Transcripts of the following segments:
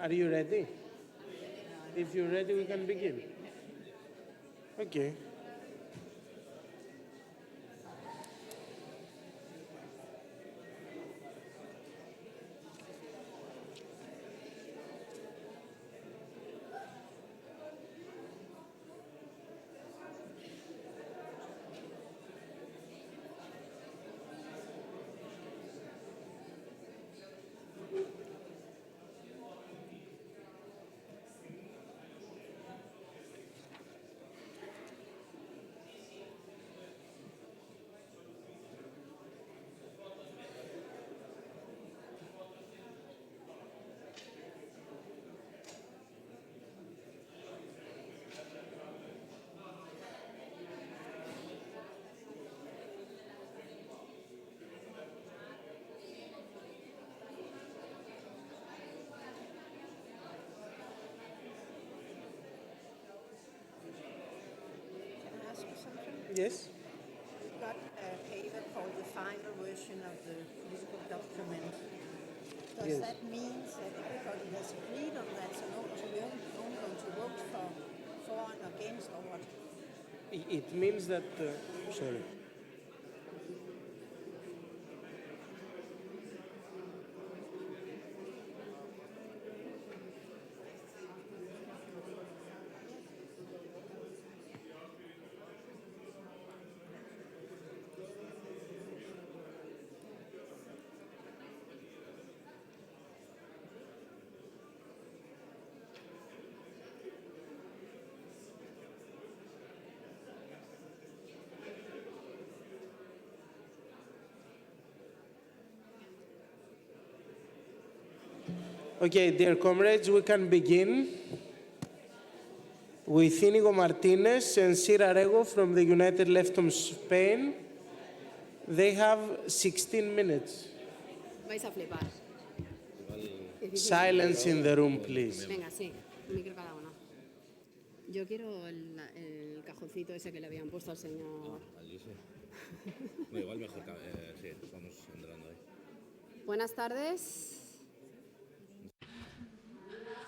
Are you ready? If you're ready, we can begin. Okay. Yes. We've got a paper called the final version of the political document. Does Yes. that mean that everybody has agreed on that, so we're only going to vote for and against, or what? It means that, sorry. Okay, dear comrades, we can begin with Inigo Martinez and Sira Rego from the United Left of Spain. They have 16 minutes. Vais a flipar. Silence in the room, please. Venga, sí, un micro cada uno. Yo quiero el cajoncito ese que le habían puesto al señor. Allí sí. No, igual mejor, sí, vamos entrando ahí. Buenas tardes.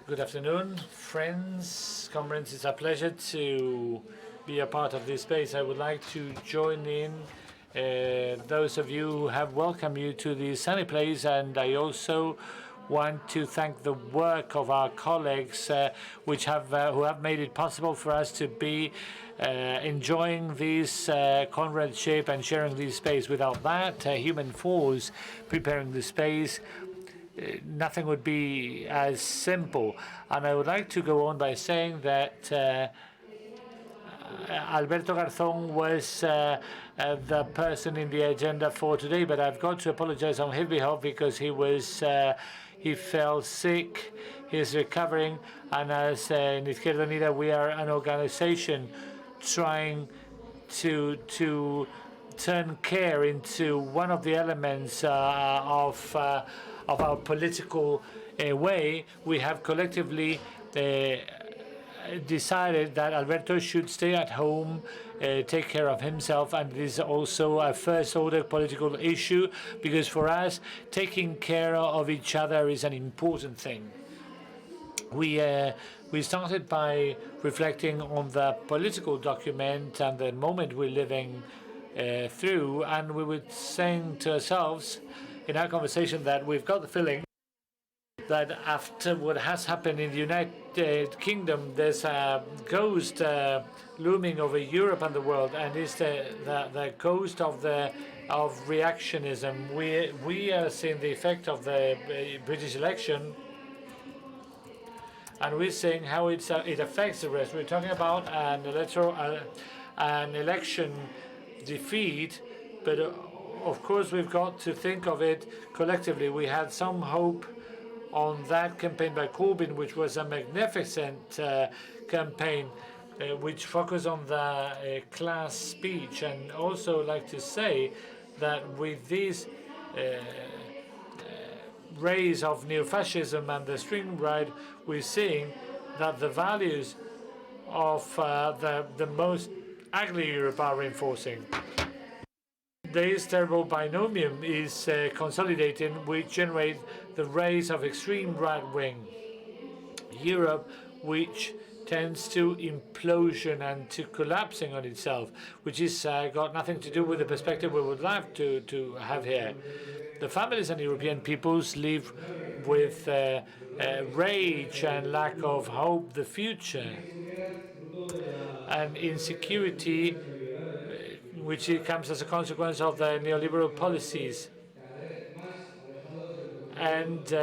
Good afternoon, friends, comrades. It's a pleasure to be a part of this space. I would like to join in those of you who have welcomed you to the sunny place, and I also want to thank the work of our colleagues who have made it possible for us to be enjoying this comradeship and sharing this space. Without that human force preparing the space, nothing would be as simple. And I would like to go on by saying that Alberto Garzón was the person in the agenda for today, but I've got to apologize on his behalf because he fell sick. He's recovering, and as in Izquierda Unida, we are an organization trying to turn care into one of the elements of our political way. We have collectively decided that Alberto should stay at home, take care of himself, and it is also a first-order political issue because for us, taking care of each other is an important thing. We started by reflecting on the political document and the moment we're living through, and we were saying to ourselves in our conversation that we've got the feeling that after what has happened in the United Kingdom, there's a ghost looming over Europe and the world, and it's the ghost of reactionism. We are seeing the effect of the British election, and we're seeing how it affects the rest. We're talking about an election defeat, but of course we've got to think of it collectively. We had some hope on that campaign by Corbyn, which was a magnificent campaign, which focused on the class speech. And also like to say that with these rays of neo-fascism and the string right, we're seeing that the values of the most ugly Europe are reinforcing. This terrible binomium is consolidating, which generate the rays of extreme right wing. Europe which tends to implosion and to collapsing on itself, which is got nothing to do with the perspective we would like to have here. The families and European peoples live with rage and lack of hope the future, and insecurity, which comes as a consequence of the neoliberal policies. And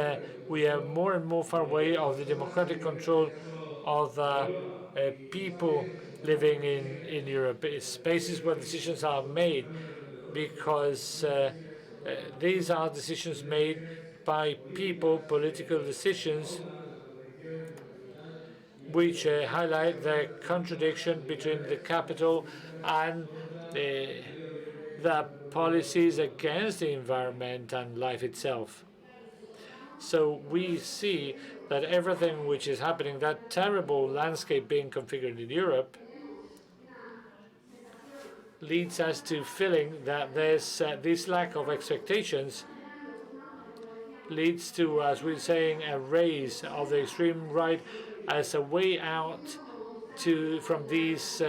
we are more and more far away of the democratic control of people living in Europe. It's spaces where decisions are made, because these are decisions made by people, political decisions, which highlight the contradiction between the capital and the policies against the environment and life itself. So we see that everything which is happening, that terrible landscape being configured in Europe, leads us to feeling that there's this lack of expectations leads to, as we're saying, a raise of the extreme right as a way out from this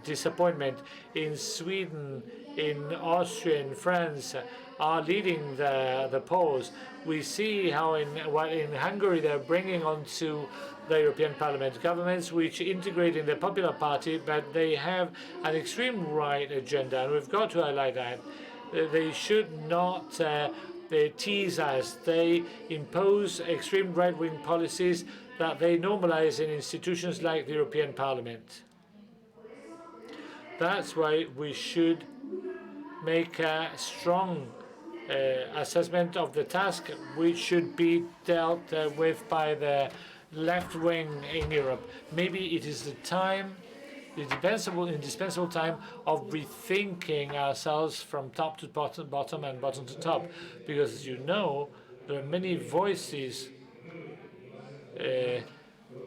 disappointment. In Sweden, in Austria, in France, are leading the polls. We see how in Hungary they're bringing onto the European Parliament governments which integrate in the Popular Party, but they have an extreme right agenda, and we've got to highlight that. They should not tease us. They impose extreme right-wing policies that they normalize in institutions like the European Parliament. That's why we should make a strong assessment of the task which should be dealt with by the left wing in Europe. Maybe it is the time, the indispensable time of rethinking ourselves from top to bottom and bottom to top, because as you know, there are many voices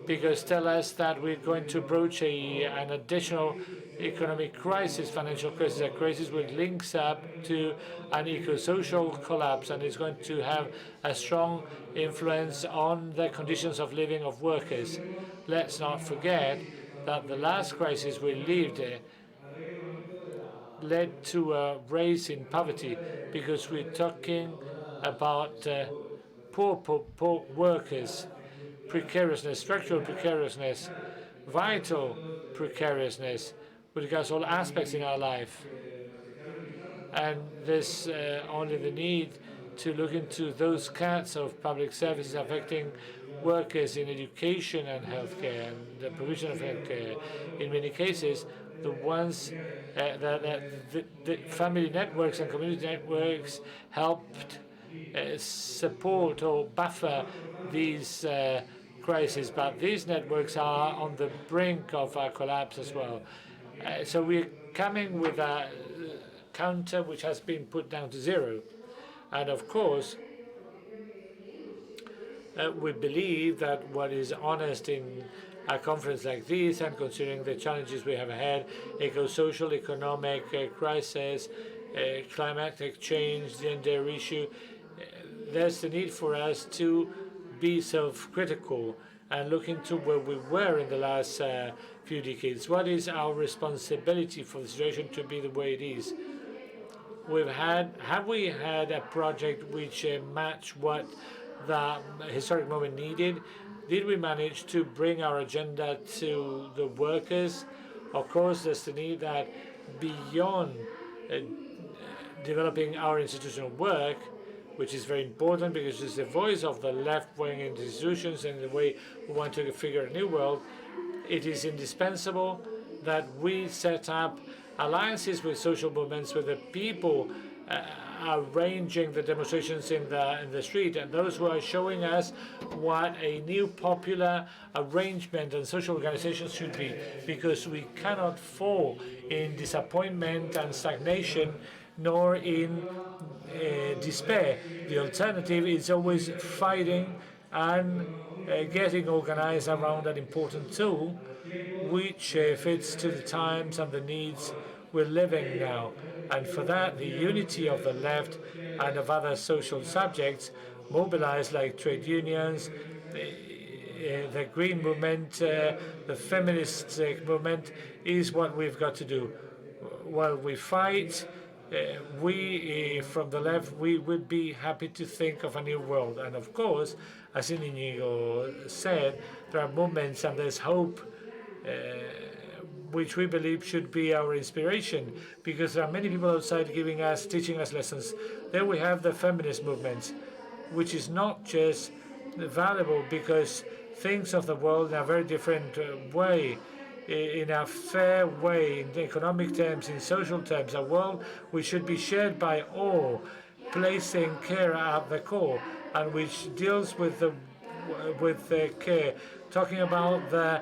because tell us that we're going to broach an additional economic crisis, financial crisis, a crisis which links up to an eco-social collapse, and is going to have a strong influence on the conditions of living of workers. Let's not forget that the last crisis we lived led to a rise in poverty, because we're talking about poor workers, precariousness, structural precariousness, vital precariousness, with regards to all aspects in our life. And there's only the need to look into those kinds of public services affecting workers in education and healthcare and the provision of healthcare. In many cases, the ones the family networks and community networks helped support or buffer these crises, but these networks are on the brink of a collapse as well. So we're coming with a counter which has been put down to zero. And of course, we believe that what is honest in a conference like this, and considering the challenges we have ahead, eco-social, economic crisis, climatic change, gender issue, there's the need for us to be self-critical and look into where we were in the last few decades. What is our responsibility for the situation to be the way it is? Have we had a project which matched what the historic moment needed? Did we manage to bring our agenda to the workers? Of course, there's the need that beyond developing our institutional work, which is very important because it's the voice of the left-wing institutions and the way we want to figure a new world, it is indispensable that we set up alliances with social movements, with the people arranging the demonstrations in the street, and those who are showing us what a new popular arrangement and social organization should be, because we cannot fall in disappointment and stagnation, nor in despair. The alternative is always fighting and getting organized around an important tool which fits to the times and the needs we're living now. And for that, the unity of the left and of other social subjects, mobilized like trade unions, the green movement, the feminist movement is what we've got to do. While we fight, we from the left, we would be happy to think of a new world. And of course, as Inigo said, there are movements and there's hope which we believe should be our inspiration, because there are many people outside teaching us lessons. There we have the feminist movement, which is not just valuable because thinks of the world in a very different way, in a fair way, in economic terms, in social terms, a world which should be shared by all, placing care at the core, and which deals with care, talking about the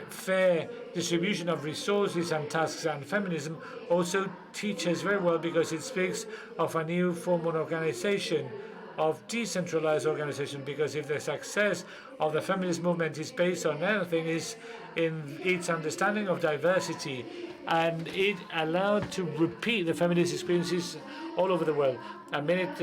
fair distribution of resources and tasks. And feminism also teaches very well because it speaks of a new form of organization, of decentralized organization, because if the success of the feminist movement is based on anything, is in its understanding of diversity, and it allowed to repeat the feminist experiences all over the world. A minute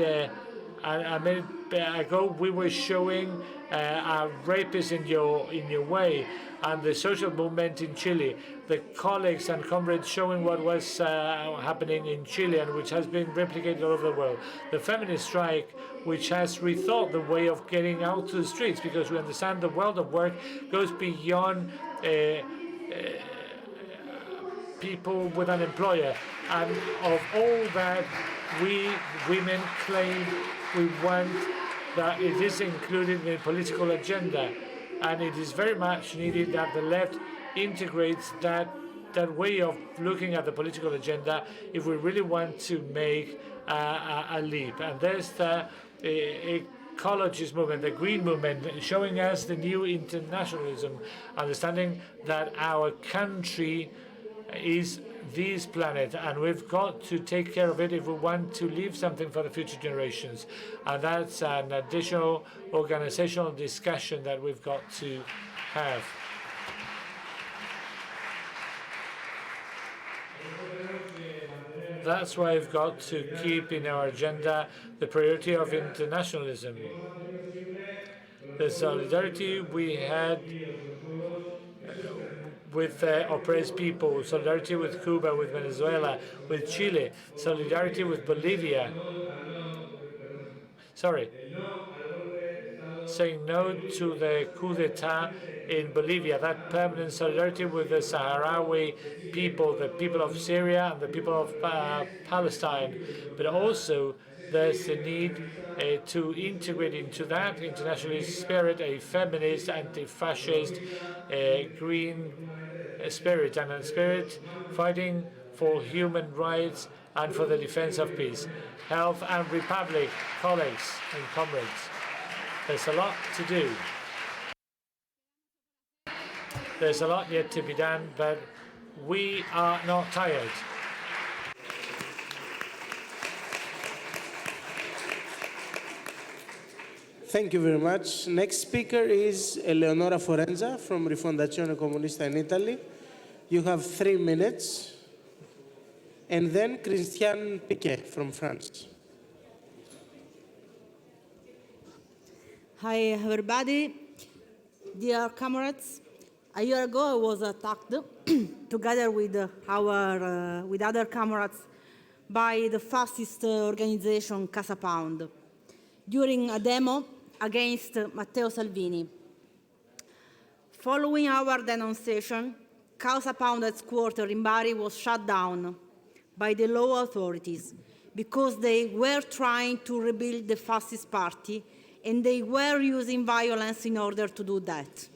ago, we were showing a rapist in your way, and the social movement in Chile, the colleagues and comrades showing what was happening in Chile and which has been replicated all over the world. The feminist strike, which has rethought the way of getting out to the streets, because we understand the world of work goes beyond people with an employer. And of all that, we women claim we want that it is included in the political agenda. And it is very much needed that the left integrates that way of looking at the political agenda if we really want to make a leap. And there's the ecologist movement, the green movement, showing us the new internationalism, understanding that our country is this planet, and we've got to take care of it if we want to leave something for the future generations. And that's an additional organizational discussion that we've got to have. That's why we've got to keep in our agenda the priority of internationalism. The solidarity we had with oppressed people, solidarity with Cuba, with Venezuela, with Chile, solidarity with Bolivia. Saying no to the coup d'etat in Bolivia, that permanent solidarity with the Sahrawi people, the people of Syria and the people of Palestine. But also there's a need to integrate into that internationalist spirit a feminist, anti-fascist, green spirit, and a spirit fighting for human rights and for the defense of peace. Health and Republic, colleagues and comrades, there's a lot to do. There's a lot yet to be done, but we are not tired. Thank you very much. Next speaker is Eleonora Forenza from Rifondazione Comunista in Italy. You have 3 minutes. And then Christian Piquet from France. Hi, everybody. Dear comrades, a year ago I was attacked together with other comrades by the fascist organization Casa Pound during a demo against Matteo Salvini. Following our denunciation, Casa Pound headquarters in Bari was shut down by the law authorities because they were trying to rebuild the fascist party, and they were using violence in order to do that.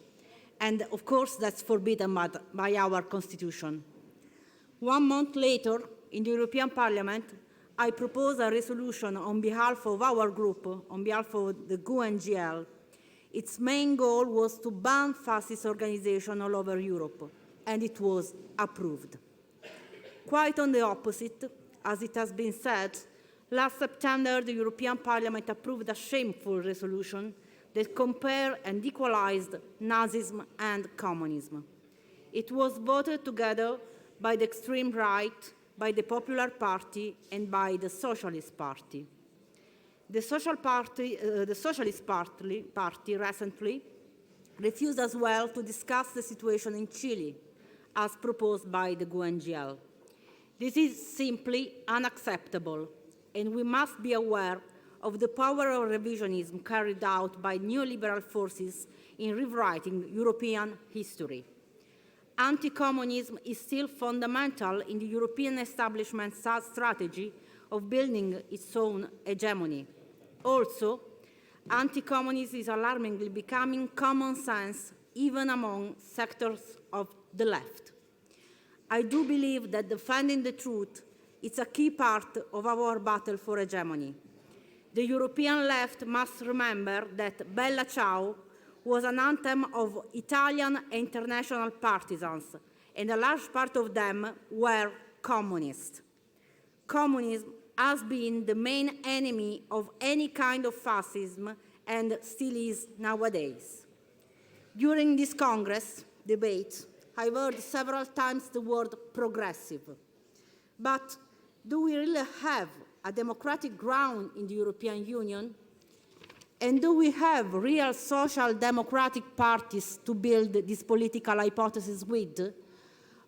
And of course, that's forbidden by our constitution. 1 month later, in the European Parliament, I proposed a resolution on behalf of our group, on behalf of the GUE-NGL. Its main goal was to ban fascist organizations all over Europe, and it was approved. Quite on the opposite, as it has been said, last September the European Parliament approved a shameful resolution that compared and equalized Nazism and communism. It was voted together by the extreme right, by the Popular Party, and by the Socialist Party. The Socialist Party recently refused as well to discuss the situation in Chile, as proposed by the GUE-NGL. This is simply unacceptable, and we must be aware of the power of revisionism carried out by neoliberal forces in rewriting European history. Anti-communism is still fundamental in the European establishment's strategy of building its own hegemony. Also, anti-communism is alarmingly becoming common sense even among sectors of the left. I do believe that defending the truth is a key part of our battle for hegemony. The European left must remember that Bella Ciao was an anthem of Italian and international partisans, and a large part of them were communists. Communism has been the main enemy of any kind of fascism and still is nowadays. During this Congress debate, I've heard several times the word progressive. But do we really have a democratic ground in the European Union? And do we have real social democratic parties to build this political hypothesis with?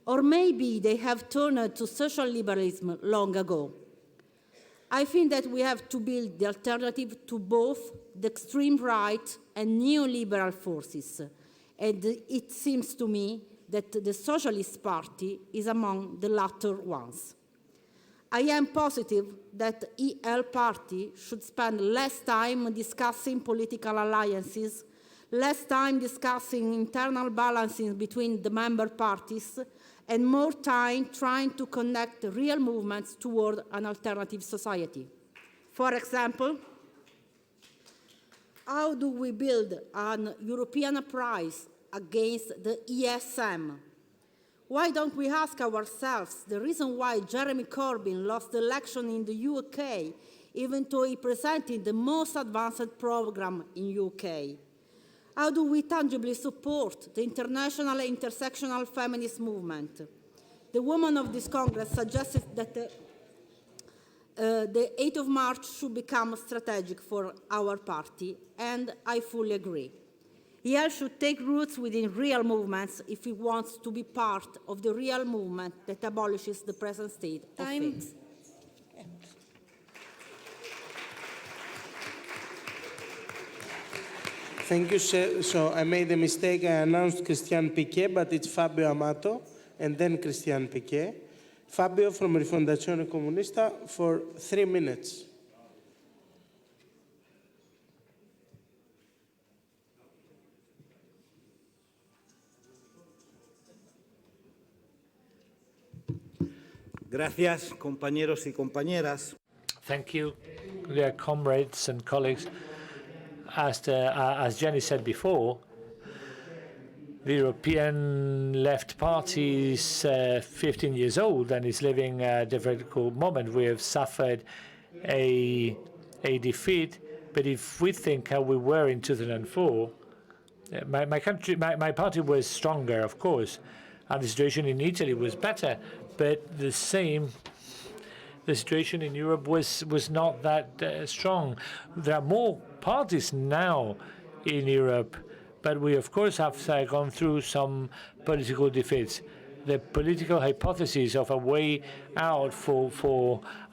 Or maybe they have turned to social liberalism long ago. I think that we have to build the alternative to both the extreme right and neoliberal forces. And it seems to me that the Socialist Party is among the latter ones. I am positive that EL Party should spend less time discussing political alliances, less time discussing internal balancing between the member parties, and more time trying to connect real movements toward an alternative society. For example, how do we build an European prize against the ESM? Why don't we ask ourselves the reason why Jeremy Corbyn lost the election in the UK, even though he presented the most advanced program in UK? How do we tangibly support the international intersectional feminist movement? The woman of this Congress suggested that the 8th of March should become strategic for our party, and I fully agree. EL should take roots within real movements if it wants to be part of the real movement that abolishes the present state of things. Thank you, sir. So I made a mistake. I announced Christian Piquet, but it's Fabio Amato, and then Christian Piquet. Fabio from Rifondazione Comunista for 3 minutes. Gracias, compañeros y compañeras. Thank you, dear comrades and colleagues. As Jenny said before, the European Left Party is 15 years old and is living a difficult moment. We have suffered a defeat, but if we think how we were in 2004, my party was stronger, of course, and the situation in Italy was better, but the situation in Europe was not that strong. There are more parties now in Europe, but we of course have gone through some political defeats. The political hypothesis of a way out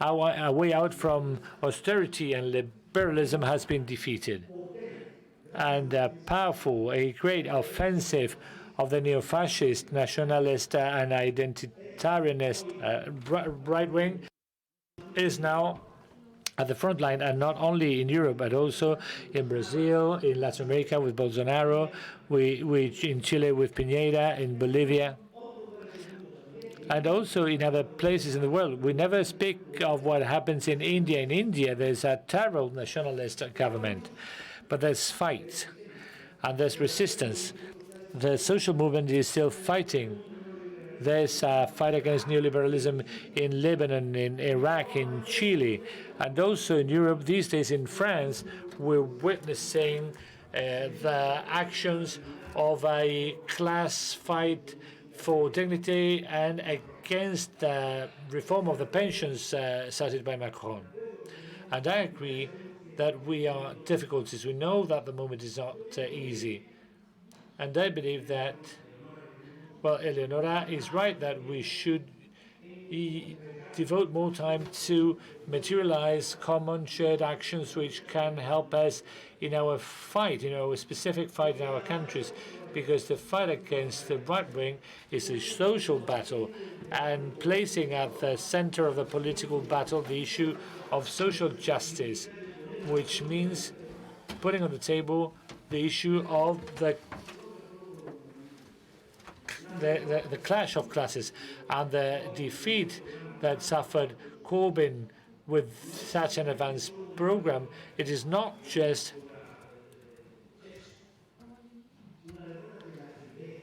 a way out from austerity and liberalism has been defeated, and a great offensive of the neo-fascist, nationalist, and identitarianist right wing is now at the front line, and not only in Europe, but also in Brazil, in Latin America with Bolsonaro, in Chile with Piñera, in Bolivia, and also in other places in the world. We never speak of what happens in India. In India, there's a terrible nationalist government, but there's fight, and there's resistance. The social movement is still fighting. There's a fight against neoliberalism in Lebanon, in Iraq, in Chile, and also in Europe. These days in France, we're witnessing the actions of a class fight for dignity and against the reform of the pensions started by Macron. And I agree that we are difficulties. We know that the moment is not easy. And I believe that, well, Eleonora is right that we should devote more time to materialize common shared actions which can help us in our fight, a specific fight in our countries, because the fight against the right wing is a social battle, and placing at the center of the political battle the issue of social justice, which means putting on the table the issue of the clash of classes and the defeat that suffered Corbyn with such an advanced program. It is not just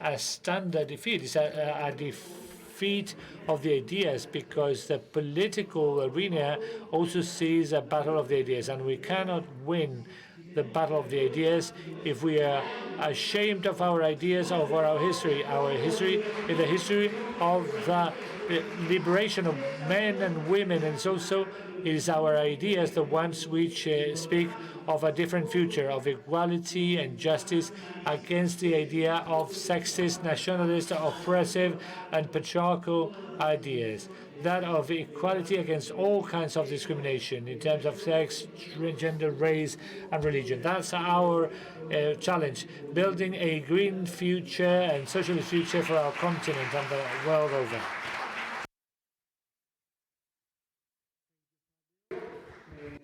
a standard defeat, it's a defeat of the ideas, because the political arena also sees a battle of the ideas, and we cannot win the battle of the ideas if we are ashamed of our ideas, of our history. Our history is the history of the liberation of men and women, and also it is our ideas, the ones which speak of a different future, of equality and justice, against the idea of sexist, nationalist, oppressive and patriarchal ideas. That of equality against all kinds of discrimination in terms of sex, gender, race and religion. That's our challenge, building a green future and socialist future for our continent and the world over.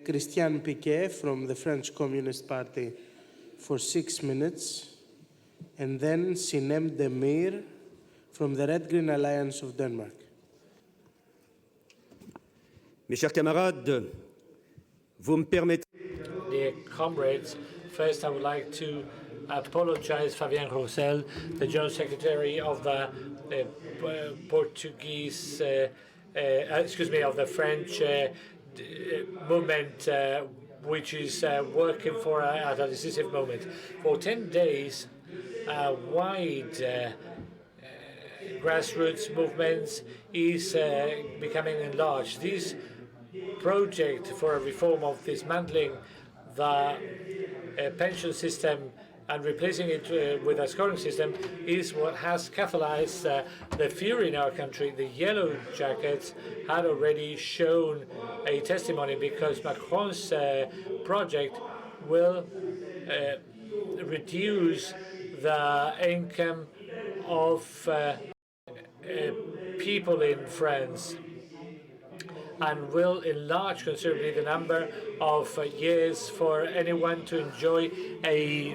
Christian Piquet from the French Communist Party for 6 minutes, and then Sinem Demir from the Red Green Alliance of Denmark. Mes chers camarades, vous me permettez. Dear comrades, first I would like to apologize Fabien Roussel, the General Secretary of the of the French movement, which is working at a decisive moment. For 10 days, a wide grassroots movement is becoming enlarged. This project for a reform of dismantling the pension system and replacing it with a scoring system is what has catalyzed the fury in our country. The Yellow Jackets had already shown a testimony, because Macron's project will reduce the income of people in France, and will enlarge considerably the number of years for anyone to enjoy a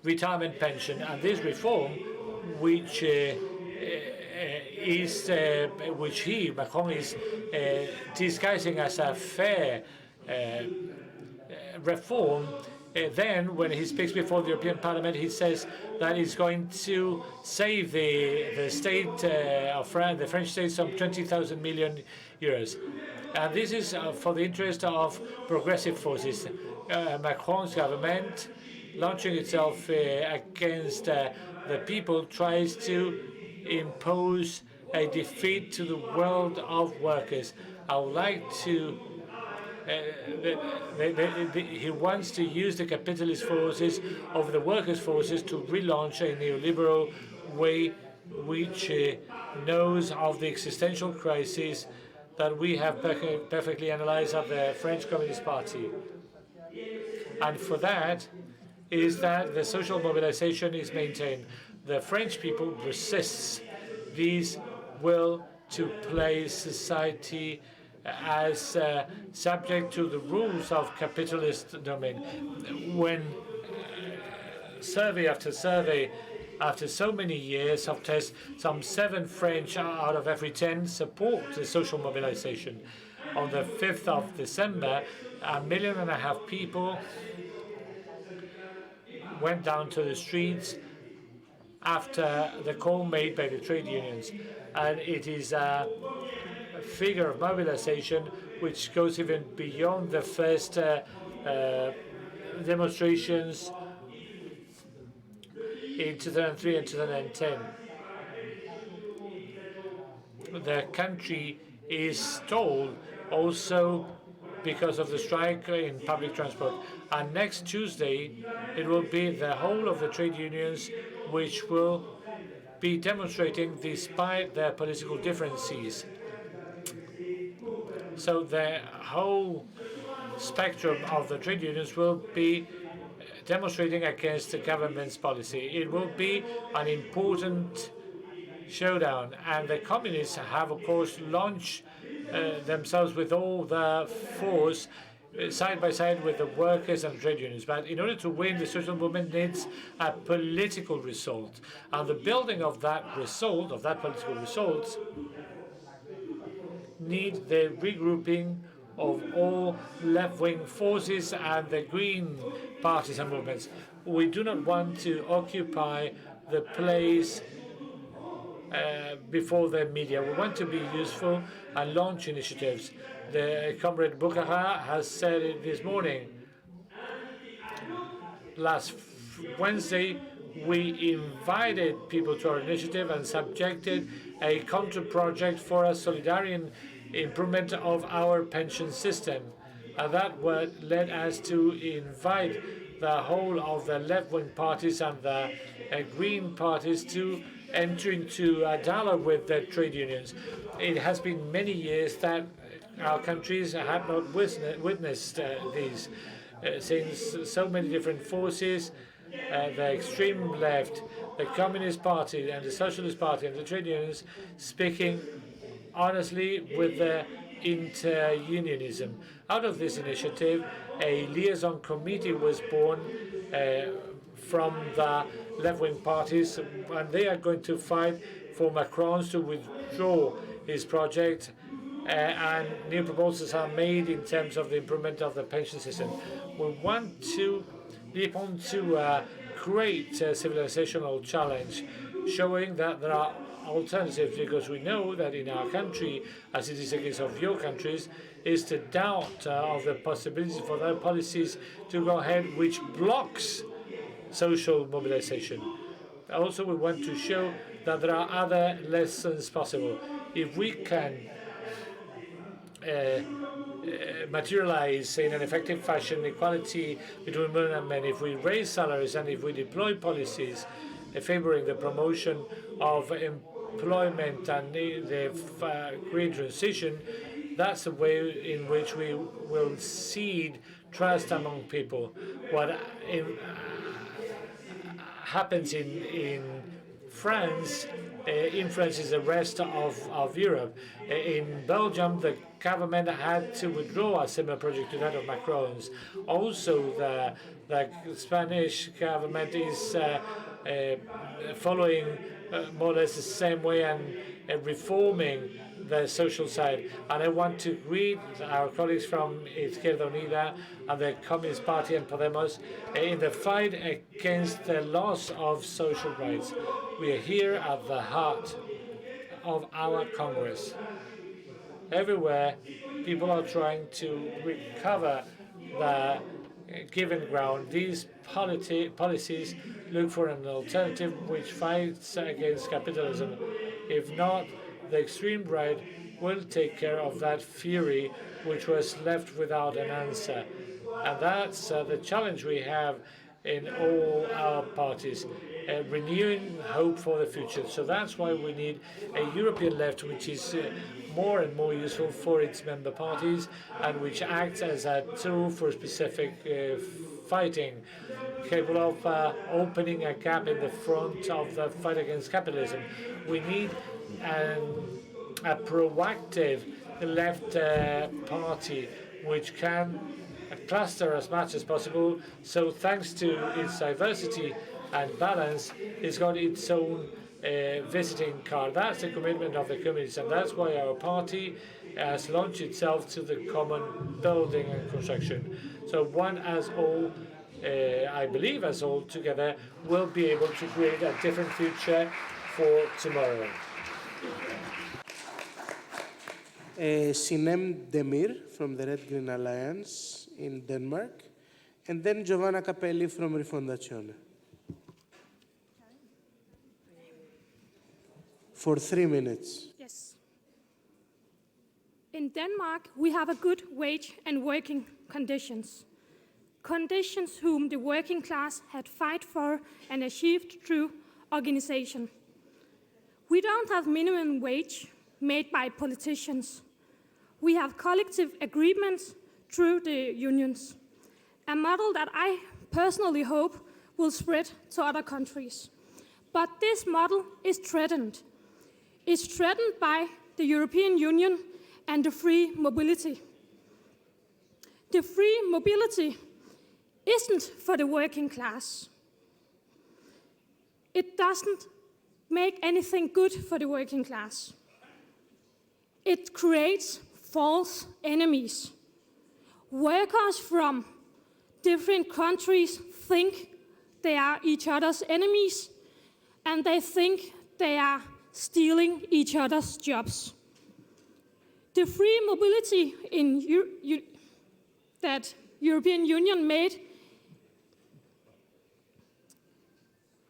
retirement pension. And this reform, which Macron is disguising as a fair reform, then when he speaks before the European Parliament, he says that he's going to save the state of France, the French state, some 20,000 million euros. And this is for the interest of progressive forces. Macron's government, launching itself against the people, tries to impose a defeat to the world of workers. I would like to he wants to use the capitalist forces over the workers' forces to relaunch a neoliberal way, which knows of the existential crisis that we have perfectly analyzed at the French Communist Party. And for that is that the social mobilization is maintained. The French people resists this will to place society as subject to the rules of capitalist domain. When survey after survey, after so many years of tests, some 7 French out of every 10 support the social mobilization. On the 5th of December, 1.5 million people went down to the streets after the call made by the trade unions. And it is a figure of mobilization which goes even beyond the first demonstrations in 2003 and 2010. The country is told also because of the strike in public transport. And next Tuesday, it will be the whole of the trade unions which will be demonstrating despite their political differences. So the whole spectrum of the trade unions will be demonstrating against the government's policy. It will be an important showdown, and the communists have, of course, launched themselves with all the force side by side with the workers and trade unions. But in order to win, the social movement needs a political result, and the building of that result, of that political result, need the regrouping of all left-wing forces and the green parties and movements. We do not want to occupy the place before the media. We want to be useful and launch initiatives. The comrade Bukhara has said it this morning. Last Wednesday, we invited people to our initiative and subjected a counter-project for a solidarian improvement of our pension system. And that led us to invite the whole of the left-wing parties and the green parties to enter into a dialogue with the trade unions. It has been many years that our countries have not witnessed these, since so many different forces, the extreme left, the Communist Party and the Socialist Party and the trade unions, speaking honestly with the inter-unionism. Out of this initiative, a liaison committee was born from the left-wing parties, and they are going to fight for Macron to withdraw his project, and new proposals are made in terms of the improvement of the pension system. We want to leap onto a great civilizational challenge, showing that there are alternatives, because we know that in our country, as it is the case of your countries, is the doubt of the possibility for their policies to go ahead, which blocks social mobilization. Also, we want to show that there are other lessons possible. If we can materialize in an effective fashion equality between women and men, if we raise salaries and if we deploy policies favoring the promotion of employment and the green transition, that's the way in which we will seed trust among people. What happens in France influences the rest of Europe. In Belgium, the government had to withdraw a similar project to that of Macron's. Also, the Spanish government is following more or less the same way and reforming the social side. And I want to greet our colleagues from Izquierda Unida and the Communist Party and Podemos in the fight against the loss of social rights. We are here at the heart of our Congress. Everywhere, people are trying to recover the given ground. These policies look for an alternative which fights against capitalism. If not, the extreme right will take care of that fury which was left without an answer. And that's the challenge we have in all our parties, renewing hope for the future. So that's why we need a European left which is more and more useful for its member parties and which acts as a tool for specific fighting, capable of opening a gap in the front of the fight against capitalism. We need a proactive left party which can cluster as much as possible. So thanks to its diversity and balance, it's got its own visiting card. That's the commitment of the communities, and that's why our party has launched itself to the common building and construction. So one as all, I believe as all together, will be able to create a different future for tomorrow. Sinem Demir from the Red Green Alliance in Denmark, and then Giovanna Capelli from Rifondazione. For 3 minutes. Yes. In In Denmark, we have a good wage and working conditions. Conditions whom the working class had fought for and achieved through organization. We don't have minimum wage made by politicians. We have collective agreements through the unions, a model that I personally hope will spread to other countries. But this model is threatened. It's threatened by the European Union and the free mobility. The free mobility isn't for the working class. It doesn't make anything good for the working class. It creates false enemies. Workers from different countries think they are each other's enemies, and they think they are stealing each other's jobs. The free mobility that European Union made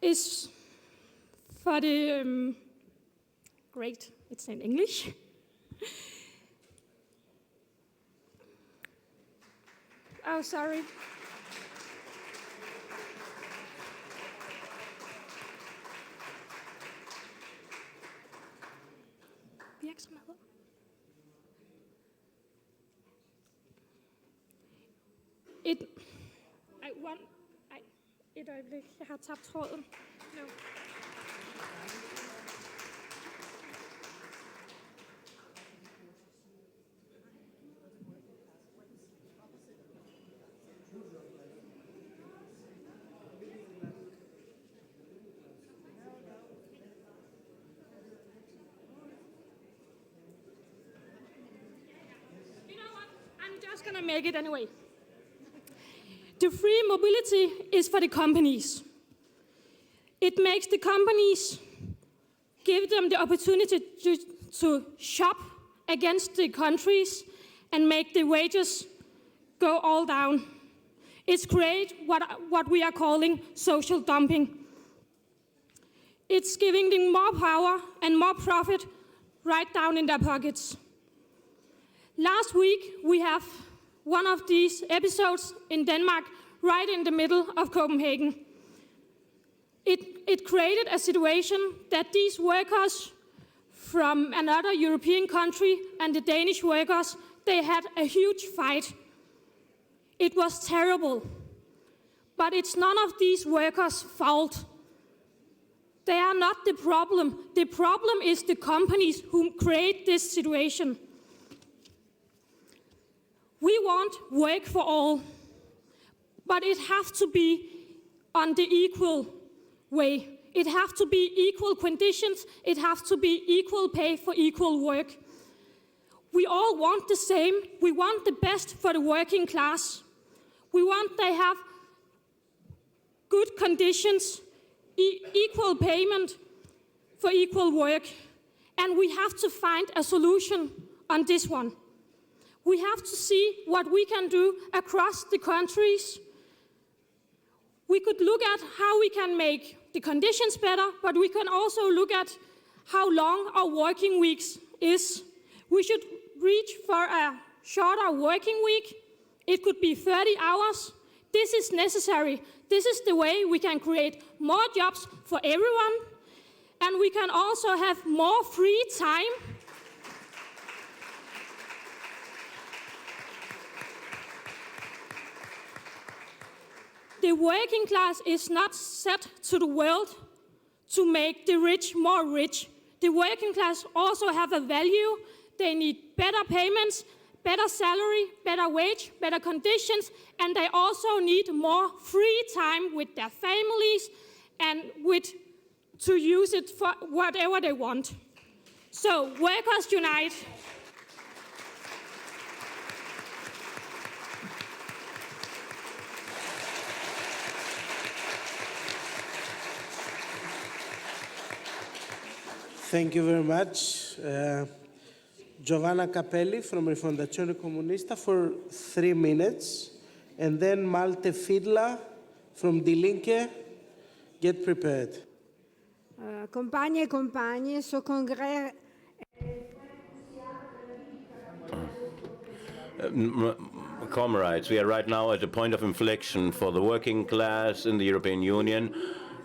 is for the great, it's in English. Oh, sorry. Virksomheder. Et øjeblik, jeg har tabt tråden. No. Just gonna make it anyway. The free mobility is for the companies. It makes the companies give them the opportunity to shop against the countries and make the wages go all down. It's create what we are calling social dumping. It's giving them more power and more profit right down in their pockets. Last week, we have one of these episodes in Denmark, right in the middle of Copenhagen. It created a situation that these workers from another European country and the Danish workers, they had a huge fight. It was terrible. But it's none of these workers' fault. They are not the problem. The problem is the companies who create this situation. We want work for all, but it has to be on the equal way. It has to be equal conditions. It has to be equal pay for equal work. We all want the same. We want the best for the working class. We want they have good conditions, equal payment for equal work. And we have to find a solution on this one. We have to see what we can do across the countries. We could look at how we can make the conditions better, but we can also look at how long our working weeks is. We should reach for a shorter working week. It could be 30 hours. This is necessary. This is the way we can create more jobs for everyone, and we can also have more free time. The working class is not set to the world to make the rich more rich. The working class also have a value. They need better payments, better salary, better wage, better conditions, and they also need more free time with their families and to use it for whatever they want. So, workers unite. Thank you very much. Giovanna Capelli from Rifondazione Comunista for 3 minutes. And then Malte Fidla from Die Linke. Get prepared. Compagne e compagni, ce congrès... comrades, we are right now at a point of inflection for the working class in the European Union,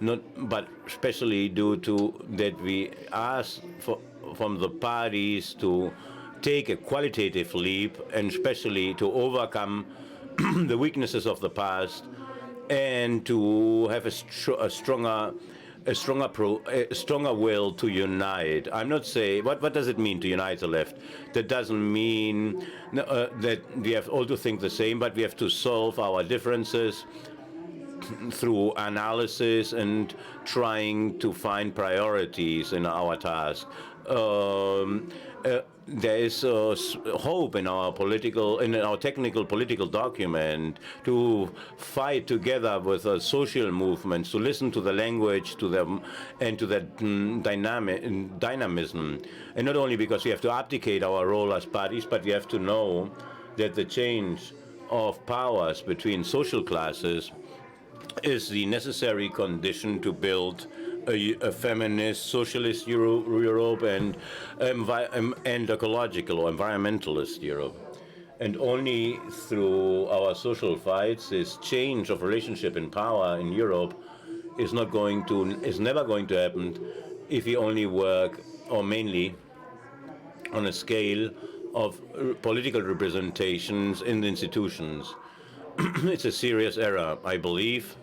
but especially due to that we ask from the parties to take a qualitative leap, and especially to overcome the weaknesses of the past and to have a stronger will to unite. I'm not saying, what does it mean to unite the left? That doesn't mean that we have all to think the same, but we have to solve our differences through analysis and trying to find priorities in our task. There is hope in our technical political document to fight together with social movements, to listen to the language, to them, and to that dynamism. And not only because we have to abdicate our role as parties, but we have to know that the change of powers between social classes is the necessary condition to build a feminist, socialist Europe and ecological or environmentalist Europe. And only through our social fights, this change of relationship in power in Europe is never going to happen if we only work, or mainly, on a scale of political representations in the institutions. It's a serious error, I believe,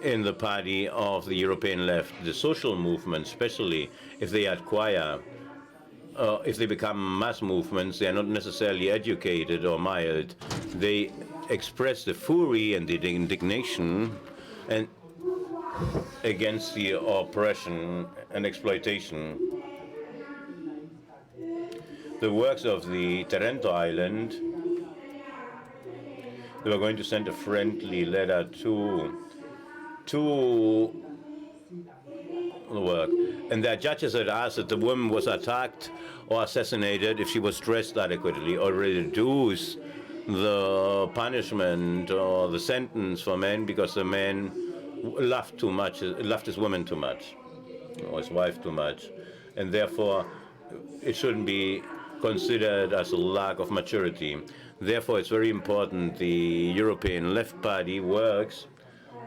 in the party of the European left. The social movement, especially if they acquire, if they become mass movements, they are not necessarily educated or mild. They express the fury and the indignation and against the oppression and exploitation. The works of the Taranto Island, they were going to send a friendly letter to the work. And there are judges that asked that the woman was attacked or assassinated if she was dressed adequately, or reduce the punishment or the sentence for men because the man loved too much, loved his woman too much, or his wife too much. And therefore, it shouldn't be considered as a lack of maturity. Therefore, it's very important the European Left Party works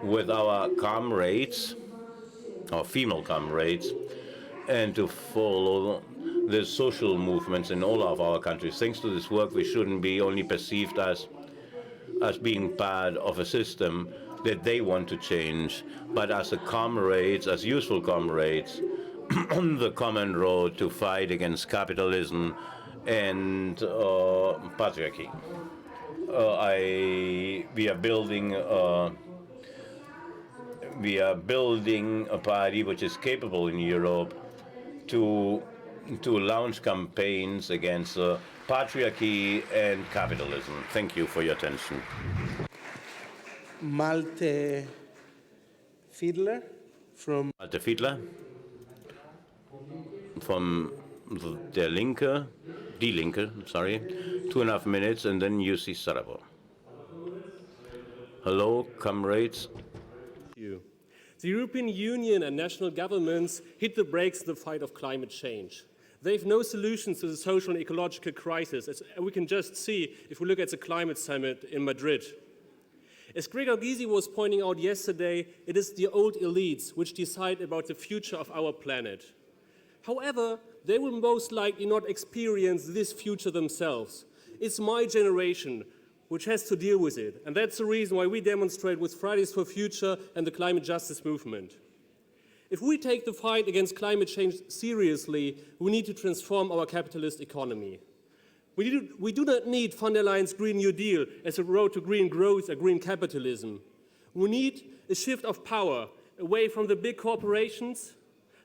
with our comrades, our female comrades, and to follow the social movements in all of our countries. Thanks to this work, we shouldn't be only perceived as being part of a system that they want to change, but as comrades, as useful comrades, on the common road to fight against capitalism and patriarchy. We are building a party which is capable in Europe to launch campaigns against patriarchy and capitalism. Thank you for your attention. Malte Fiedler from Die Linke, 2.5 minutes, and then Jussi Sarabo. Hello, comrades. The European Union and national governments hit the brakes in the fight of climate change. They have no solutions to the social and ecological crisis, as we can just see if we look at the climate summit in Madrid. As Gregor Gysi was pointing out yesterday, it is the old elites which decide about the future of our planet. However, they will most likely not experience this future themselves. It's my generation which has to deal with it. And that's the reason why we demonstrate with Fridays for Future and the climate justice movement. If we take the fight against climate change seriously, we need to transform our capitalist economy. We do not need von der Leyen's Green New Deal as a road to green growth or green capitalism. We need a shift of power away from the big corporations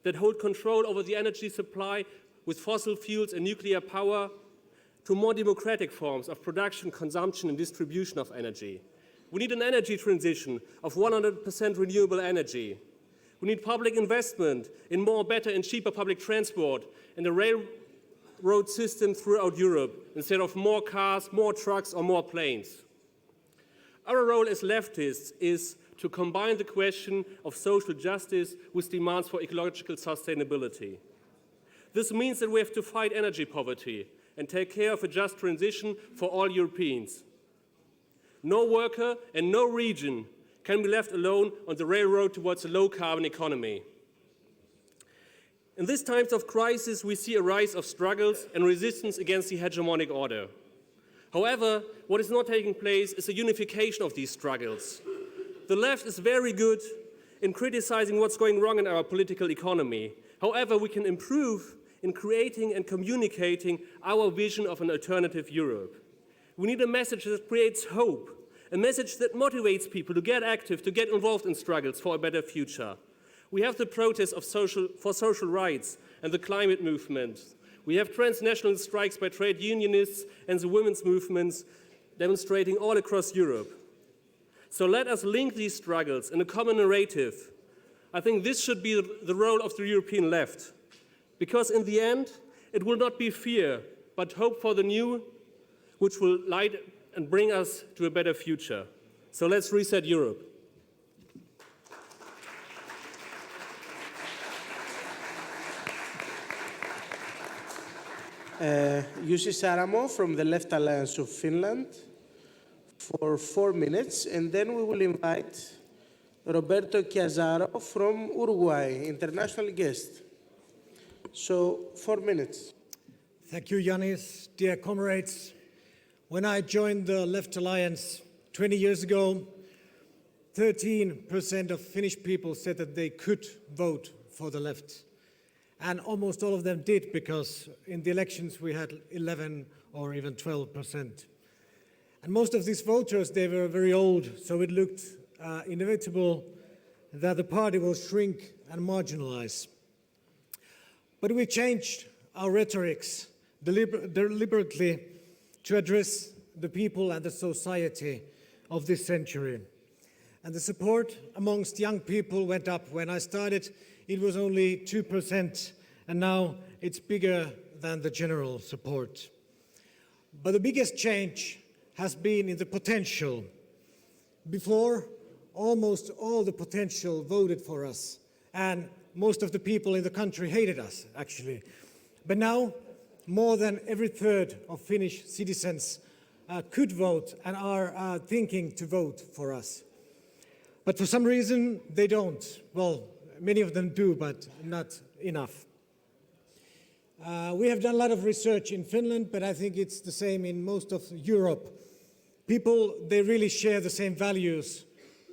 that hold control over the energy supply with fossil fuels and nuclear power, to more democratic forms of production, consumption, and distribution of energy. We need an energy transition of 100% renewable energy. We need public investment in more, better, and cheaper public transport and a railroad system throughout Europe, instead of more cars, more trucks, or more planes. Our role as leftists is to combine the question of social justice with demands for ecological sustainability. This means that we have to fight energy poverty, and take care of a just transition for all Europeans. No worker and no region can be left alone on the railroad towards a low-carbon economy. In these times of crisis, we see a rise of struggles and resistance against the hegemonic order. However, what is not taking place is a unification of these struggles. The left is very good in criticizing what's going wrong in our political economy. However, we can improve in creating and communicating our vision of an alternative Europe. We need a message that creates hope, a message that motivates people to get active, to get involved in struggles for a better future. We have the protest for social rights and the climate movement. We have transnational strikes by trade unionists and the women's movements demonstrating all across Europe. So let us link these struggles in a common narrative. I think this should be the role of the European left, because in the end, it will not be fear, but hope for the new, which will light and bring us to a better future. So let's reset Europe. Jussi Saramo from the Left Alliance of Finland for 4 minutes, and then we will invite Roberto Chiazaro from Uruguay, international guest. So 4 minutes. Thank you, Yanis. Dear comrades, when I joined the Left Alliance 20 years ago, 13% of Finnish people said that they could vote for the left. And almost all of them did, because in the elections we had 11 or even 12%. And most of these voters, they were very old, so it looked inevitable that the party will shrink and marginalize. But we changed our rhetorics deliberately to address the people and the society of this century. And the support amongst young people went up. When I started, it was only 2%, and now it's bigger than the general support. But the biggest change has been in the potential. Before, almost all the potential voted for us, and most of the people in the country hated us, actually. But now, more than every third of Finnish citizens could vote and are thinking to vote for us. But for some reason, they don't. Well, many of them do, but not enough. We have done a lot of research in Finland, but I think it's the same in most of Europe. People, they really share the same values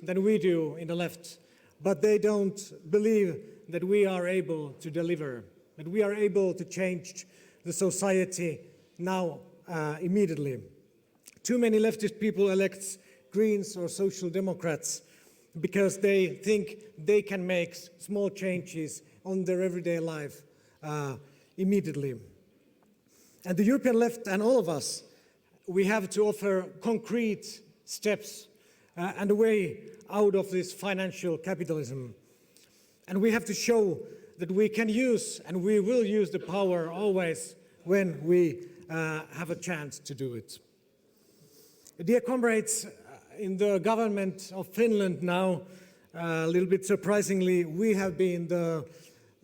than we do in the left, but they don't believe that we are able to deliver, that we are able to change the society now, immediately. Too many leftist people elect Greens or Social Democrats because they think they can make small changes on their everyday life immediately. And the European left and all of us, we have to offer concrete steps and a way out of this financial capitalism. And we have to show that we can use and we will use the power always when we have a chance to do it. Dear comrades, in the government of Finland now, a little bit surprisingly, we have been the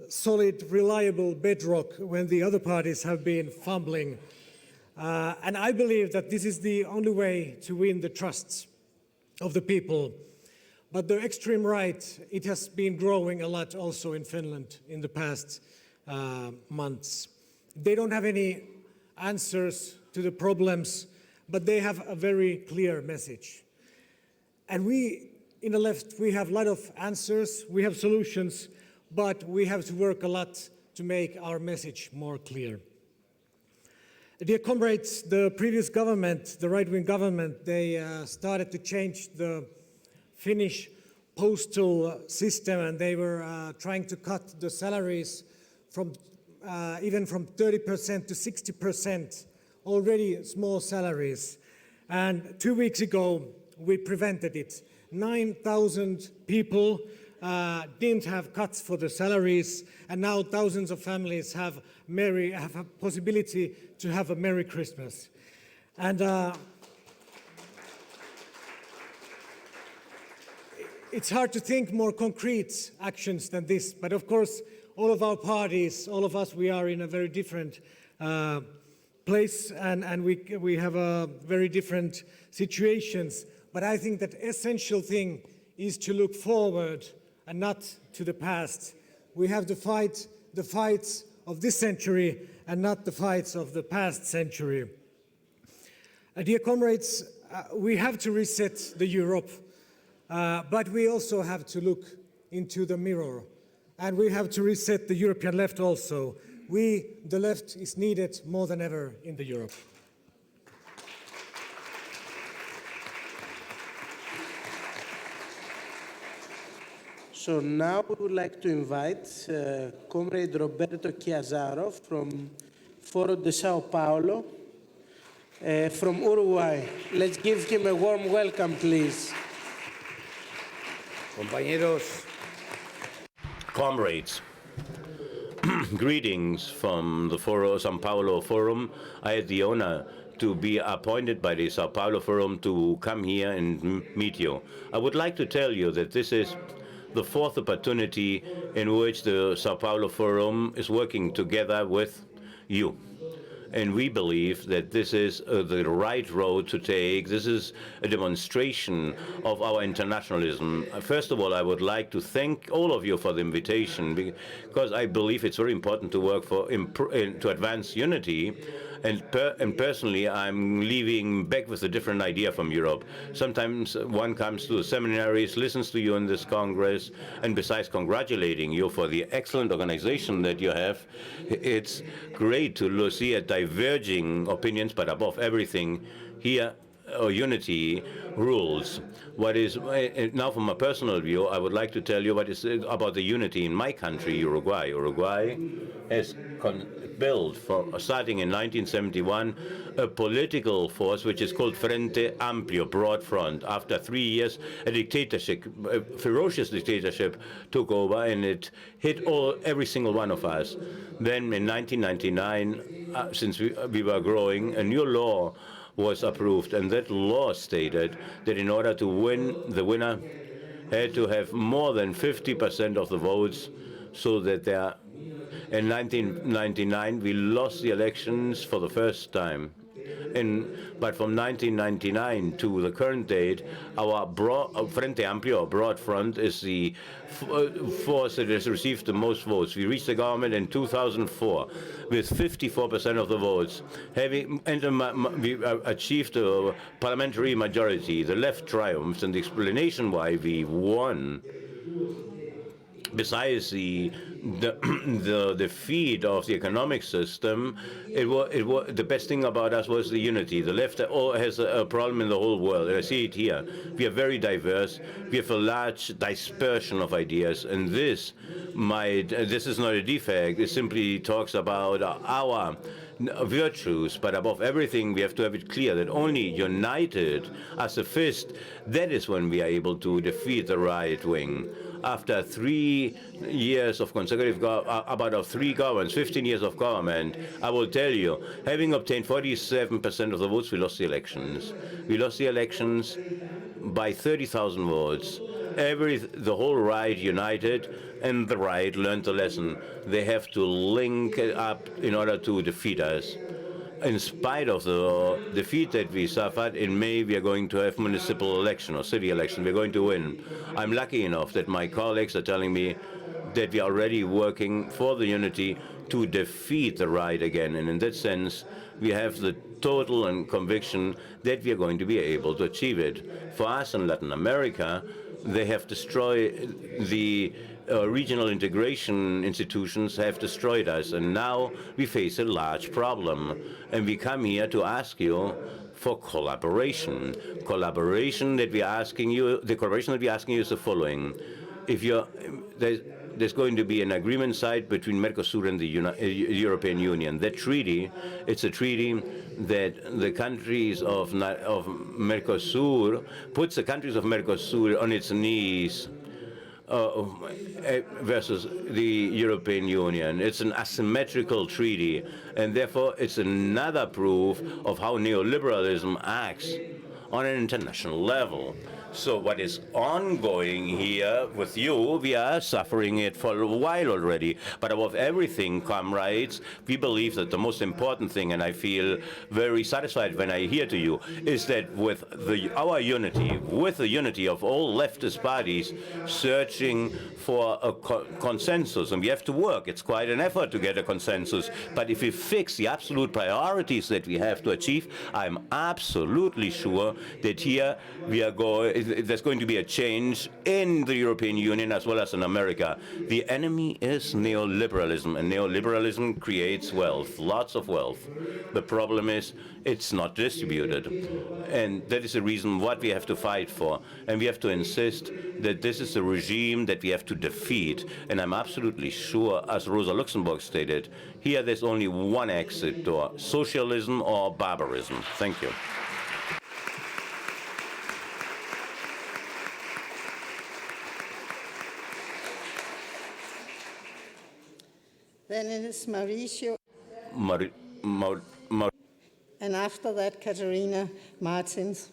solid, reliable bedrock when the other parties have been fumbling. And I believe that this is the only way to win the trust of the people. But the extreme right, it has been growing a lot also in Finland in the past months. They don't have any answers to the problems, but they have a very clear message. And we, in the left, we have a lot of answers, we have solutions, but we have to work a lot to make our message more clear. Dear comrades, the previous government, the right-wing government, they started to change the Finnish postal system, and they were trying to cut the salaries from even from 30% to 60%, already small salaries. And 2 weeks ago, we prevented it. 9,000 people didn't have cuts for the salaries, and now thousands of families have a possibility to have a Merry Christmas. And it's hard to think more concrete actions than this, but of course, all of our parties, all of us, we are in a very different place and we have very different situations. But I think that essential thing is to look forward and not to the past. We have to fight the fights of this century and not the fights of the past century. Dear comrades, we have to reset the Europe, but we also have to look into the mirror, and we have to reset the European left also. The left is needed more than ever in the Europe. So now we would like to invite Comrade Roberto Chiazaro from Foro de Sao Paulo, from Uruguay. Let's give him a warm welcome, please. Compañeros, comrades, greetings from the Sao Paulo Forum. I had the honor to be appointed by the Sao Paulo Forum to come here and meet you. I would like to tell you that this is the fourth opportunity in which the Sao Paulo Forum is working together with you. And we believe that this is the right road to take. This is a demonstration of our internationalism. First of all, I would like to thank all of you for the invitation, because I believe it's very important to work to advance unity. And personally, I'm leaving back with a different idea from Europe. Sometimes one comes to the seminaries, listens to you in this Congress, and besides congratulating you for the excellent organization that you have, it's great to see a diverging opinions, but above everything, here unity rules. What is now, from a personal view, I would like to tell you what is about the unity in my country, Uruguay. Uruguay has built, starting in 1971, a political force which is called Frente Amplio, Broad Front. After 3 years, a dictatorship, a ferocious dictatorship, took over, and it hit every single one of us. Then in 1999, since we were growing, a new law was approved, and that law stated that in order to win, the winner had to have more than 50% of the votes, so that in 1999 we lost the elections for the first time. But from 1999 to the current date, our Frente Amplio, Broad Front, is the force that has received the most votes. We reached the government in 2004 with 54% of the votes. We achieved a parliamentary majority. The left triumphed, and the explanation why we won, besides the defeat of the economic system, the best thing about us was the unity. The left has a problem in the whole world, and I see it here. We are very diverse. We have a large dispersion of ideas, and this is not a defect. It simply talks about our virtues, but above everything, we have to have it clear that only united as a fist, that is when we are able to defeat the right wing. After 3 years of consecutive, about 3 governments, 15 years of government, I will tell you, having obtained 47% of the votes, we lost the elections. We lost the elections by 30,000 votes. The whole right united, and the right learned the lesson. They have to link it up in order to defeat us. In spite of the defeat that we suffered, in May we are going to have municipal election or city election. We're going to win. I'm lucky enough that my colleagues are telling me that we are already working for the unity to defeat the right again. And in that sense, we have the total and conviction that we are going to be able to achieve it. For us in Latin America, they have destroyed the regional integration institutions have destroyed us, and now we face a large problem. And we come here to ask you for collaboration. Collaboration that we are asking you, the collaboration that we are asking you is the following. There's going to be an agreement signed between Mercosur and the European Union. That treaty, it's a treaty that the countries of Mercosur, puts the countries of Mercosur on its knees versus the European Union. It's an asymmetrical treaty, and therefore it's another proof of how neoliberalism acts on an international level. So what is ongoing here with you, we are suffering it for a while already. But above everything, comrades, we believe that the most important thing, and I feel very satisfied when I hear to you, is that with our unity, with the unity of all leftist parties, searching for a consensus, and we have to work. It's quite an effort to get a consensus. But if we fix the absolute priorities that we have to achieve, I'm absolutely sure that here we are there's going to be a change in the European Union as well as in America. The enemy is neoliberalism, and neoliberalism creates wealth, lots of wealth. The problem is it's not distributed. And that is the reason what we have to fight for. And we have to insist that this is a regime that we have to defeat. And I'm absolutely sure, as Rosa Luxemburg stated, here there's only one exit door, socialism or barbarism. Thank you. Then it is Mauricio, and after that, Katarina Martins.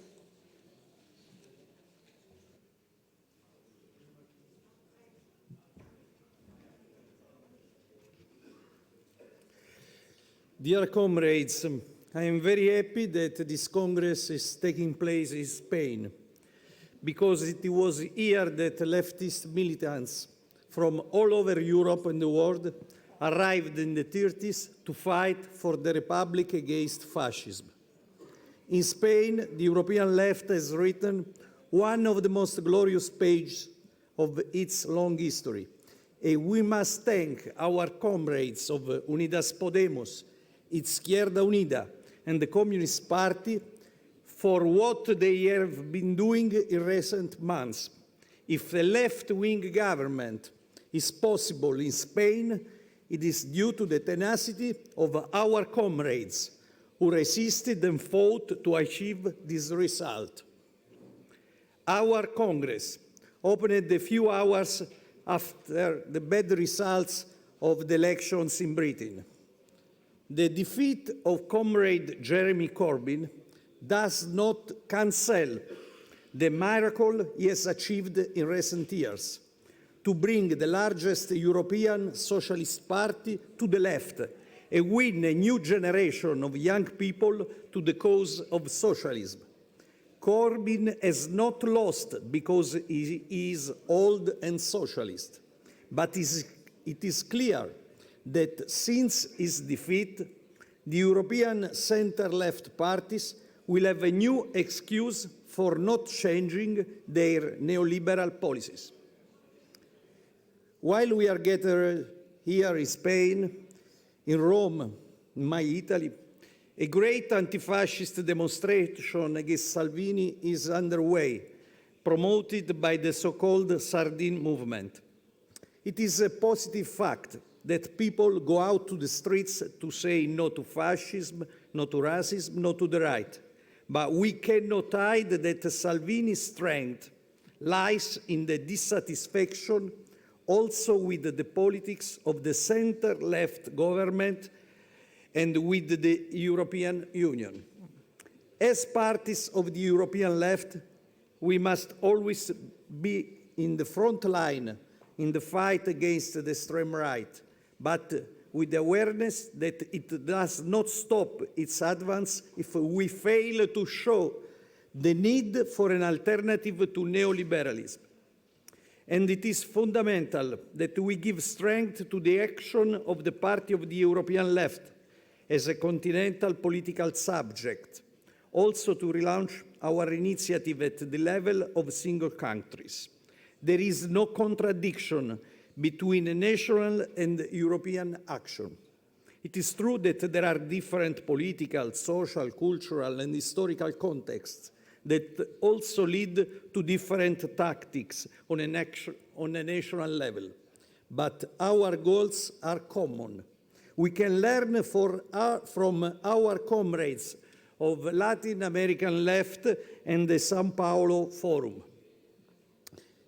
Dear comrades, I am very happy that this Congress is taking place in Spain, because it was here that leftist militants from all over Europe and the world arrived in the 30s to fight for the Republic against fascism. In Spain, the European left has written one of the most glorious pages of its long history, and we must thank our comrades of Unidas Podemos, Izquierda Unida, and the Communist Party for what they have been doing in recent months. If a left-wing government is possible in Spain, it is due to the tenacity of our comrades who resisted and fought to achieve this result. Our Congress opened a few hours after the bad results of the elections in Britain. The defeat of Comrade Jeremy Corbyn does not cancel the miracle he has achieved in recent years to bring the largest European socialist party to the left and win a new generation of young people to the cause of socialism. Corbyn has not lost because he is old and socialist, but it is clear that since his defeat, the European center-left parties will have a new excuse for not changing their neoliberal policies. While we are gathered here in Spain, in Rome, in my Italy, a great anti-fascist demonstration against Salvini is underway, promoted by the so-called Sardine movement. It is a positive fact that people go out to the streets to say no to fascism, no to racism, no to the right. But we cannot hide that Salvini's strength lies in the dissatisfaction also with the politics of the center-left government and with the European Union. As parties of the European left, we must always be in the front line in the fight against the extreme right, but with the awareness that it does not stop its advance if we fail to show the need for an alternative to neoliberalism. And it is fundamental that we give strength to the action of the Party of the European Left as a continental political subject, also to relaunch our initiative at the level of single countries. There is no contradiction between national and European action. It is true that there are different political, social, cultural, and historical contexts that also lead to different tactics on a national level. But our goals are common. We can learn from our comrades of Latin American left and the São Paulo Forum.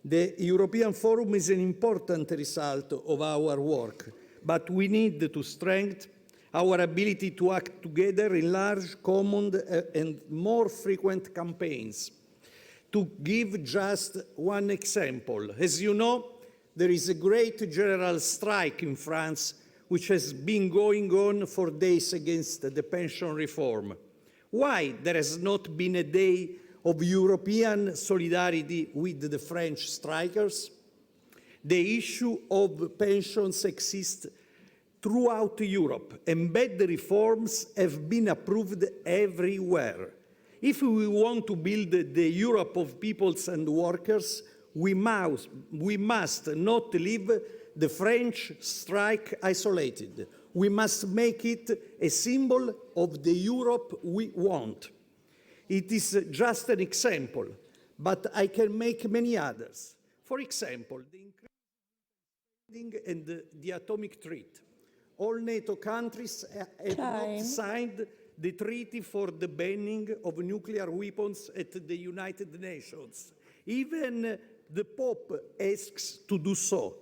The European Forum is an important result of our work, but we need to strengthen our ability to act together in large, common, and more frequent campaigns. To give just one example, as you know, there is a great general strike in France which has been going on for days against the pension reform. Why there has not been a day of European solidarity with the French strikers? The issue of pensions exists throughout Europe, and bad reforms have been approved everywhere. If we want to build the Europe of peoples and workers, we must not leave the French strike isolated. We must make it a symbol of the Europe we want. It is just an example, but I can make many others. For example, the increasing and the atomic threat. All NATO countries have not signed the treaty for the banning of nuclear weapons at the United Nations. Even the Pope asks to do so.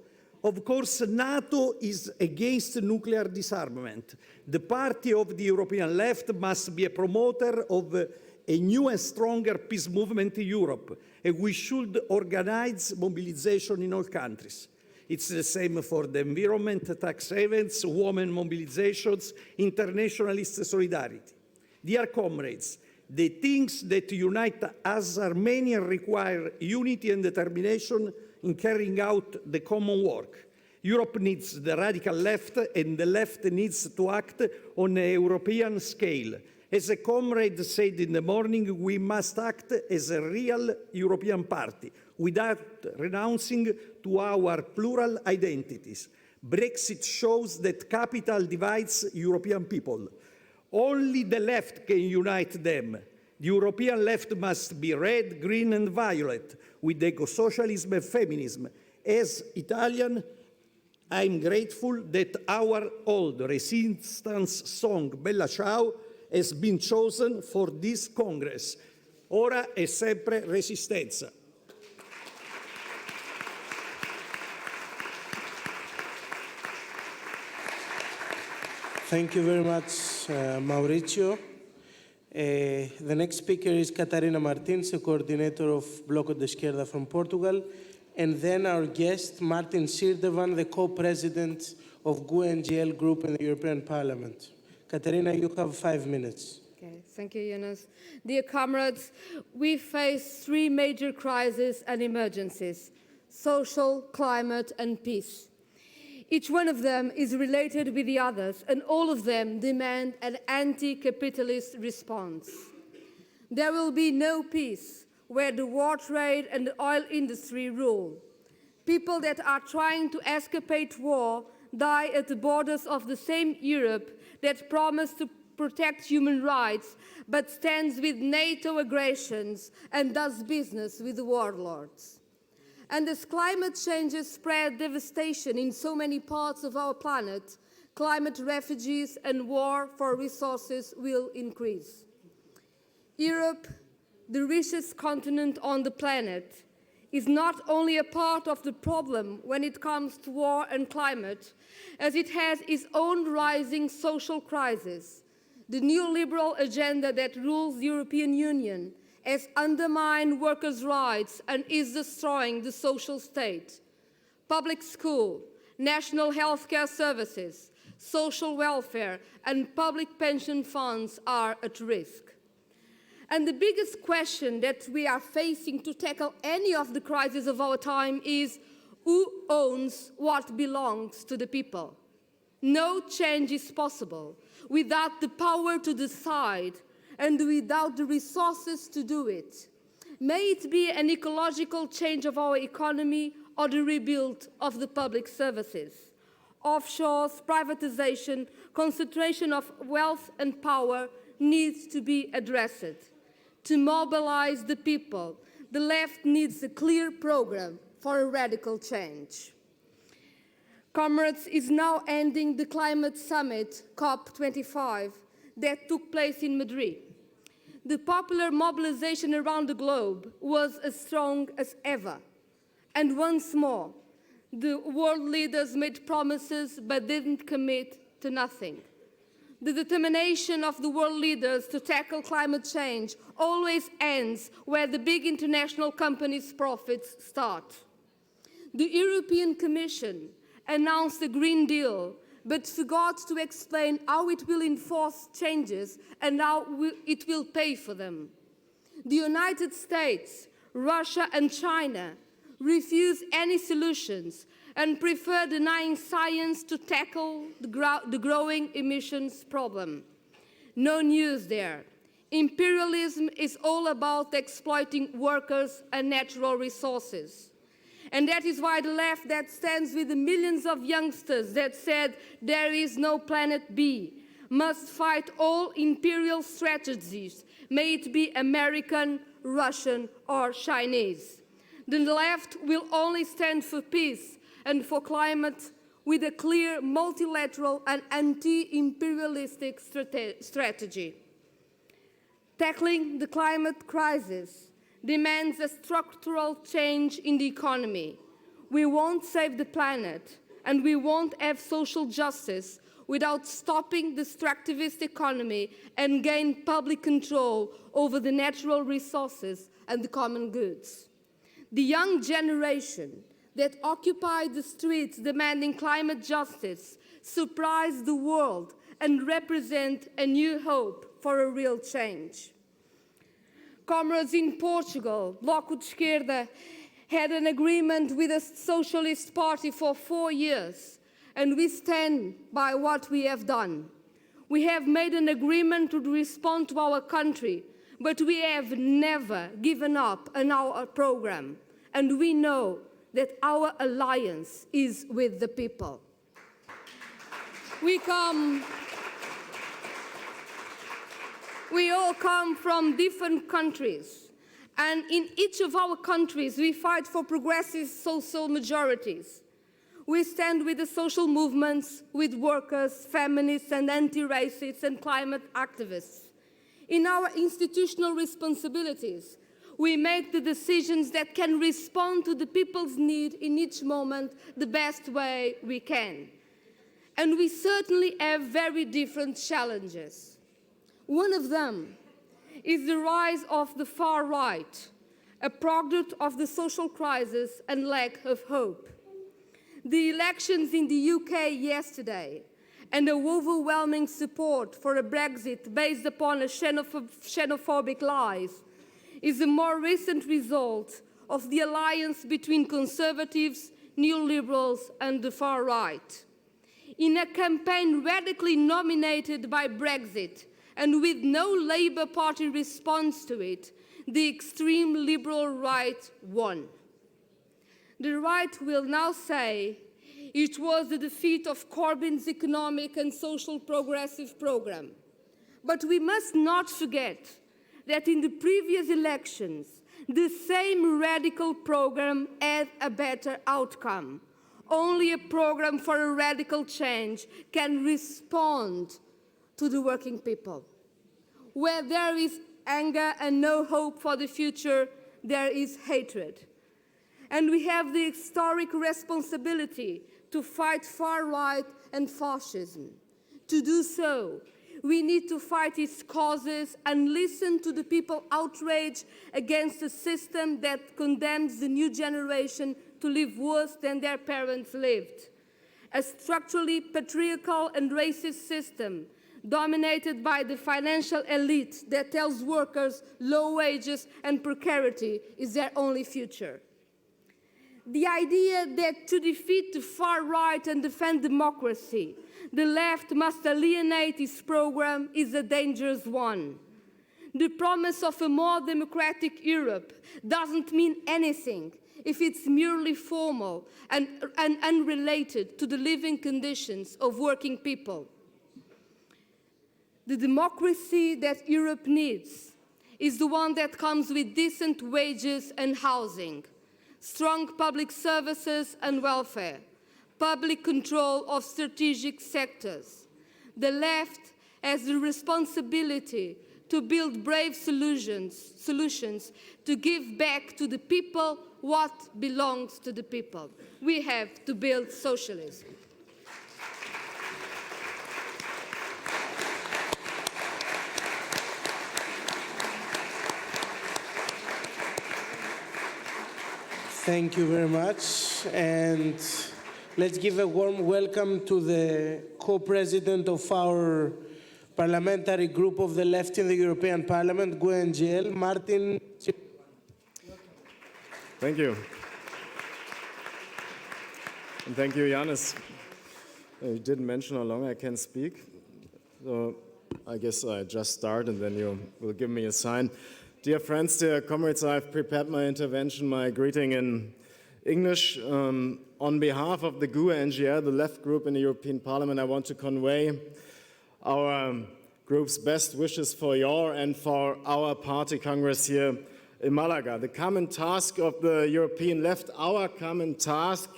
Of course, NATO is against nuclear disarmament. The party of the European left must be a promoter of a new and stronger peace movement in Europe, and we should organize mobilization in all countries. It's the same for the environment, tax havens, women mobilizations, internationalist solidarity. Dear comrades, the things that unite us Armenians require unity and determination in carrying out the common work. Europe needs the radical left, and the left needs to act on a European scale. As a comrade said in the morning, we must act as a real European party, without renouncing to our plural identities. Brexit shows that capital divides European people. Only the left can unite them. The European left must be red, green, and violet, with eco-socialism and feminism. As Italian, I'm grateful that our old resistance song, Bella Ciao, has been chosen for this Congress. Ora e sempre resistenza. Thank you very much, Maurizio. The next speaker is Catarina Martins, the coordinator of Bloco de Esquerda from Portugal, and then our guest, Martin Sirdevan, the co-president of GUE-NGL Group in the European Parliament. Catarina, you have 5 minutes. Okay, thank you, Yunus. Dear comrades, we face three major crises and emergencies: social, climate, and peace. Each one of them is related with the others, and all of them demand an anti-capitalist response. There will be no peace where the war trade and the oil industry rule. People that are trying to escapade war die at the borders of the same Europe that promised to protect human rights but stands with NATO aggressions and does business with the warlords. And as climate changes spread devastation in so many parts of our planet, climate refugees and war for resources will increase. Europe, the richest continent on the planet, is not only a part of the problem when it comes to war and climate, as it has its own rising social crisis. The neoliberal agenda that rules the European Union has undermined workers' rights and is destroying the social state. Public school, national healthcare services, social welfare, and public pension funds are at risk. And the biggest question that we are facing to tackle any of the crises of our time is: who owns what belongs to the people? No change is possible without the power to decide and without the resources to do it. May it be an ecological change of our economy or the rebuild of the public services. Offshores, privatization, concentration of wealth and power needs to be addressed. To mobilize the people, the left needs a clear program for a radical change. Comrades, is now ending the climate summit, COP25, that took place in Madrid. The popular mobilization around the globe was as strong as ever. And once more, the world leaders made promises but didn't commit to nothing. The determination of the world leaders to tackle climate change always ends where the big international companies' profits start. The European Commission announced a Green Deal, but forgot to explain how it will enforce changes and how it will pay for them. The United States, Russia and China refuse any solutions and prefer denying science to tackle the growing emissions problem. No news there. Imperialism is all about exploiting workers and natural resources. And that is why the left that stands with the millions of youngsters that said there is no planet B must fight all imperial strategies, may it be American, Russian or Chinese. The left will only stand for peace and for climate with a clear multilateral and anti-imperialistic strategy. Tackling the climate crisis demands a structural change in the economy. We won't save the planet and we won't have social justice without stopping the extractivist economy and gain public control over the natural resources and the common goods. The young generation that occupied the streets demanding climate justice surprise the world and represent a new hope for a real change. Comrades, in Portugal, Bloco de Esquerda had an agreement with the Socialist Party for 4 years, and we stand by what we have done. We have made an agreement to respond to our country, but we have never given up on our program, and we know that our alliance is with the people. We all come from different countries, and in each of our countries we fight for progressive social majorities. We stand with the social movements, with workers, feminists and anti-racists and climate activists. In our institutional responsibilities, we make the decisions that can respond to the people's need in each moment the best way we can. And we certainly have very different challenges. One of them is the rise of the far right, a product of the social crisis and lack of hope. The elections in the UK yesterday and the overwhelming support for a Brexit based upon a xenophobic lies is a more recent result of the alliance between conservatives, neoliberals and the far right. In a campaign radically nominated by Brexit and with no Labour Party response to it, the extreme liberal right won. The right will now say it was the defeat of Corbyn's economic and social progressive programme. But we must not forget that in the previous elections, the same radical programme had a better outcome. Only a programme for a radical change can respond to the working people. Where there is anger and no hope for the future, there is hatred. And we have the historic responsibility to fight far right and fascism. To do so, we need to fight its causes and listen to the people outraged against a system that condemns the new generation to live worse than their parents lived. A structurally patriarchal and racist system dominated by the financial elite that tells workers low wages and precarity is their only future. The idea that to defeat the far right and defend democracy, the left must alienate its program is a dangerous one. The promise of a more democratic Europe doesn't mean anything if it's merely formal and unrelated to the living conditions of working people. The democracy that Europe needs is the one that comes with decent wages and housing, strong public services and welfare, public control of strategic sectors. The left has the responsibility to build brave solutions to give back to the people what belongs to the people. We have to build socialism. Thank you very much. And let's give a warm welcome to the co-president of our parliamentary group of the left in the European Parliament, GUE-NGL, Martin. Thank you. And thank you, Yanis. You didn't mention how long I can speak, so I guess I just start and then you will give me a sign. Dear friends, dear comrades, I've prepared my intervention, my greeting in English. On behalf of the GUE-NGL, the left group in the European Parliament, I want to convey our group's best wishes for your and for our party congress here in Malaga. The common task of the European left, our common task,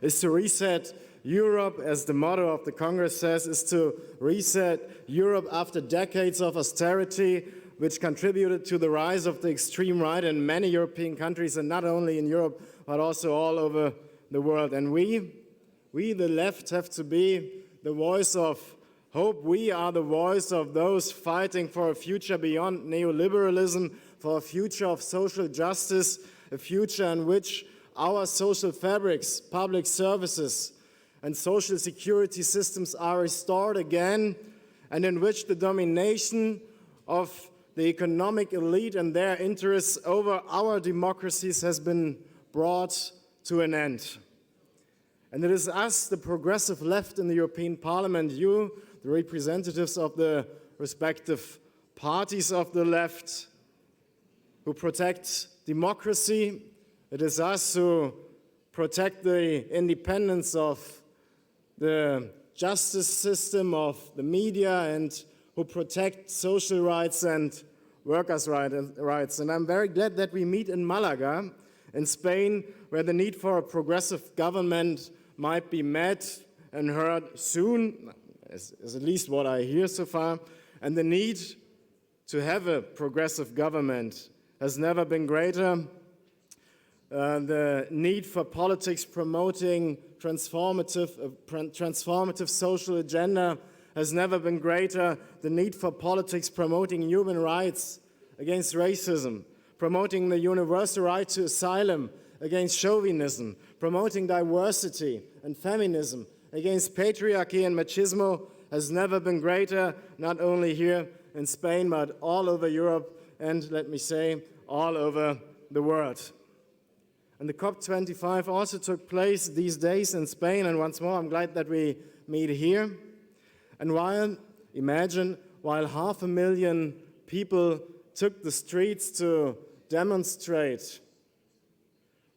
is to reset Europe, as the motto of the Congress says, is to reset Europe after decades of austerity, which contributed to the rise of the extreme right in many European countries, and not only in Europe, but also all over the world. And we, the left, have to be the voice of hope. We are the voice of those fighting for a future beyond neoliberalism, for a future of social justice, a future in which our social fabrics, public services, and social security systems are restored again, and in which the domination of the economic elite and their interests over our democracies has been brought to an end. And it is us, the progressive left in the European Parliament, you, the representatives of the respective parties of the left, who protect democracy. It is us who protect the independence of the justice system, of the media, and who protect social rights and workers' rights. And I'm very glad that we meet in Málaga, in Spain, where the need for a progressive government might be met and heard soon, is at least what I hear so far. And the need to have a progressive government has never been greater. The need for politics promoting transformative social agenda has never been greater. The need for politics promoting human rights against racism, promoting the universal right to asylum against chauvinism, promoting diversity and feminism against patriarchy and machismo has never been greater, not only here in Spain, but all over Europe and, let me say, all over the world. And the COP25 also took place these days in Spain, and once more, I'm glad that we meet here. And while 500,000 people took the streets to demonstrate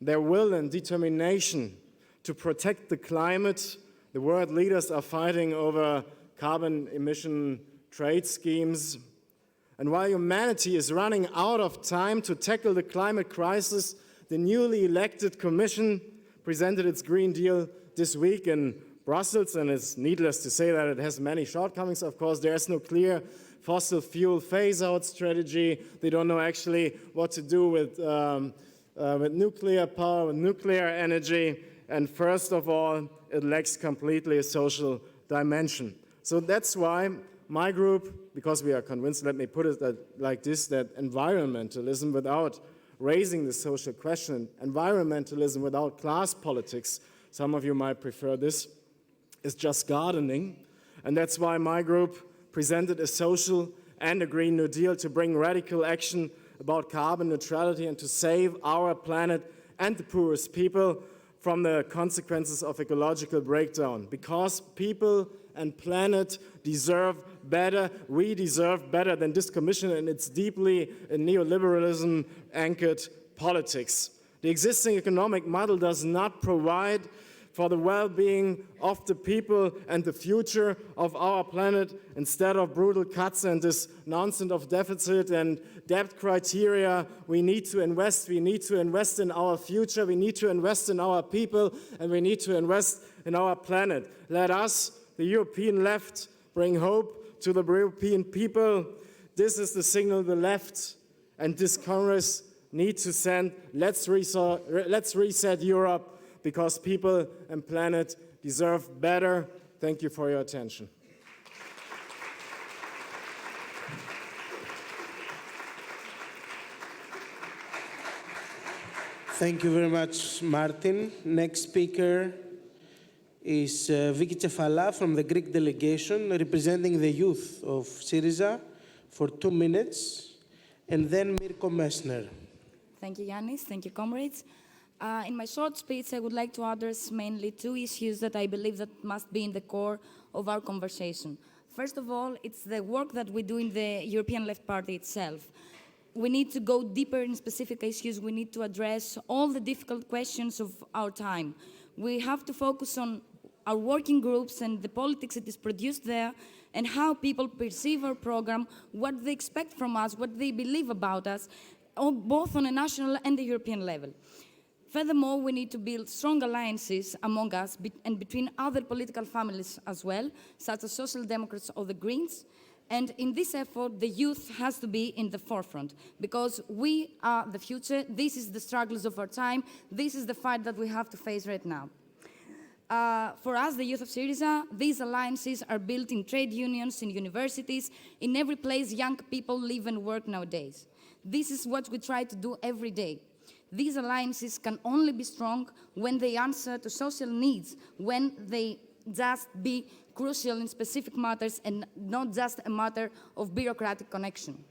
their will and determination to protect the climate, the world leaders are fighting over carbon emission trade schemes. And while humanity is running out of time to tackle the climate crisis, the newly elected Commission presented its Green Deal this week in Brussels, and it's needless to say that it has many shortcomings. Of course, there is no clear fossil fuel phase-out strategy. They don't know actually what to do with nuclear power, with nuclear energy, and first of all, it lacks completely a social dimension. So that's why my group, because we are convinced, let me put it like this, that environmentalism without raising the social question, environmentalism without class politics, some of you might prefer this, is just gardening. And that's why my group presented a social and a Green New Deal to bring radical action about carbon neutrality and to save our planet and the poorest people from the consequences of ecological breakdown. Because people and planet deserve better. We deserve better than this Commission and its deeply neoliberalism anchored politics. The existing economic model does not provide for the well-being of the people and the future of our planet. Instead of brutal cuts and this nonsense of deficit and debt criteria, we need to invest. We need to invest in our future. We need to invest in our people, and we need to invest in our planet. Let us, the European left, bring hope to the European people. This is the signal the left and this Congress need to send. Let's reset Europe, because people and planet deserve better. Thank you for your attention. Thank you very much, Martin. Next speaker is Vicky Cefala from the Greek delegation, representing the youth of Syriza for 2 minutes, and then Mirko Messner. Thank you, Yanis. Thank you, comrades. In my short speech, I would like to address mainly two issues that I believe that must be in the core of our conversation. First of all, it's the work that we do in the European Left Party itself. We need to go deeper in specific issues. We need to address all the difficult questions of our time. We have to focus on our working groups and the politics that is produced there, and how people perceive our program, what they expect from us, what they believe about us, both on a national and a European level. Furthermore, we need to build strong alliances among us and between other political families as well, such as Social Democrats or the Greens. And in this effort, the youth has to be in the forefront, because we are the future. This is the struggles of our time. This is the fight that we have to face right now. For us, the youth of Syriza, these alliances are built in trade unions, in universities, in every place young people live and work nowadays. This is what we try to do every day. These alliances can only be strong when they answer to social needs, when they just be crucial in specific matters and not just a matter of bureaucratic connection.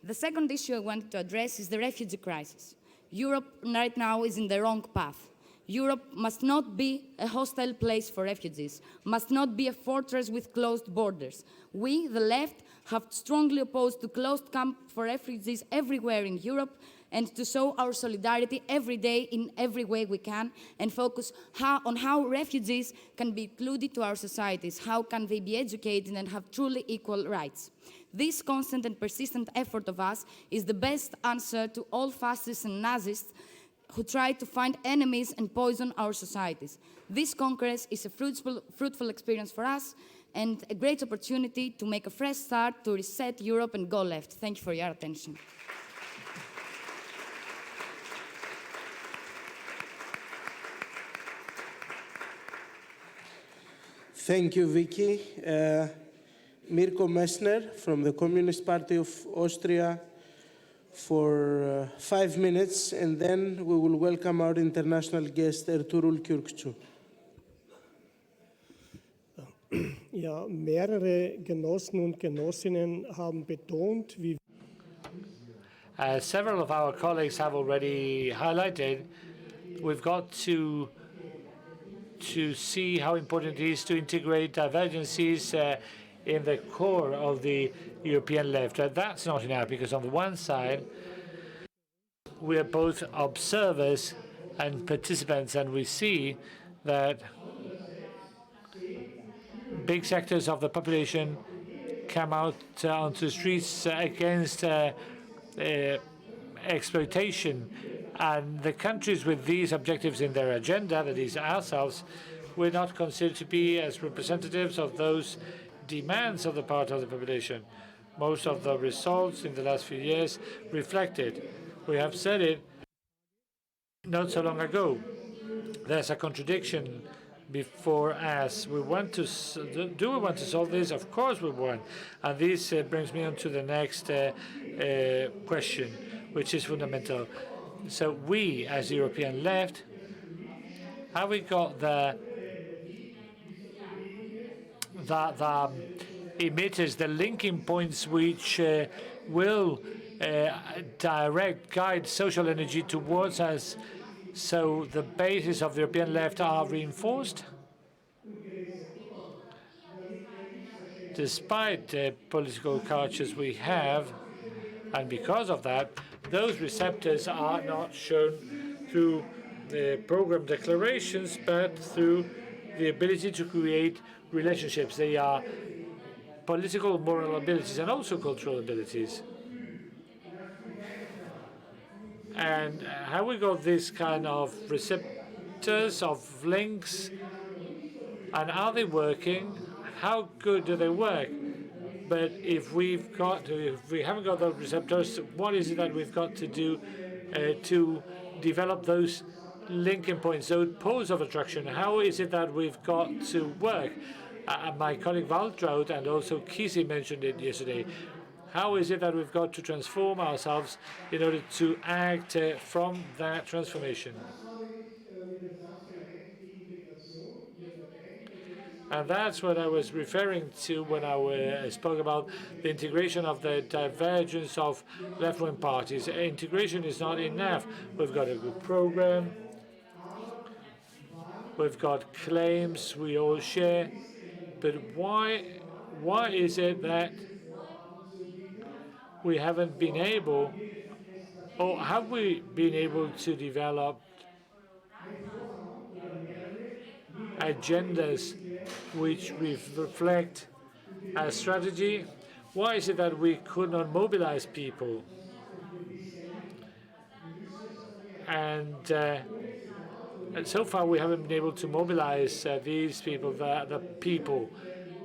The second issue I wanted to address is the refugee crisis. Europe right now is in the wrong path. Europe must not be a hostile place for refugees, must not be a fortress with closed borders. We, the left, have strongly opposed to closed camps for refugees everywhere in Europe, and to show our solidarity every day in every way we can, and focus on how refugees can be included to our societies, how can they be educated and have truly equal rights. This constant and persistent effort of us is the best answer to all fascists and Nazists who try to find enemies and poison our societies. This Congress is a fruitful experience for us and a great opportunity to make a fresh start, to reset Europe and go left. Thank you for your attention. Thank you, Vicky. Mirko Messner from the Communist Party of Austria for 5 minutes, and then we will welcome our international guest, Ertuğrul Kürkçü. Ja, mehrere Genossen und Genossinnen haben betont, wie As several of our colleagues have already highlighted, we've got to see how important it is to integrate divergences in the core of the European left. That's not enough, because on the one side, we are both observers and participants, and we see that big sectors of the population come out onto the streets against exploitation. And the countries with these objectives in their agenda, that is ourselves, we're not considered to be as representatives of those demands of the part of the population. Most of the results in the last few years reflected. We have said it not so long ago. There's a contradiction before us. We want to do we want to solve this? Of course we want. And this brings me on to the next question, which is fundamental. So we, as European left, have we got the emitters, the linking points which will guide social energy towards us, so the basis of the European left are reinforced? Despite the political cultures we have, and because of that, those receptors are not shown through the program declarations, but through the ability to create relationships. They are political, moral abilities, and also cultural abilities. And how we got this kind of receptors, of links, and are they working? How good do they work? But if we haven't got those receptors, what is it that we've got to do to develop those linking points, those poles of attraction? How is it that we've got to work? My colleague Waltraud and also Kisi mentioned it yesterday. How is it that we've got to transform ourselves in order to act from that transformation? And that's what I was referring to when I spoke about the integration of the divergence of left-wing parties. Integration is not enough. We've got a good program. We've got claims we all share. But why is it that we haven't been able, or have we been able to develop agendas which reflect a strategy? Why is it that we could not mobilize people? And so far we haven't been able to mobilize these people, the people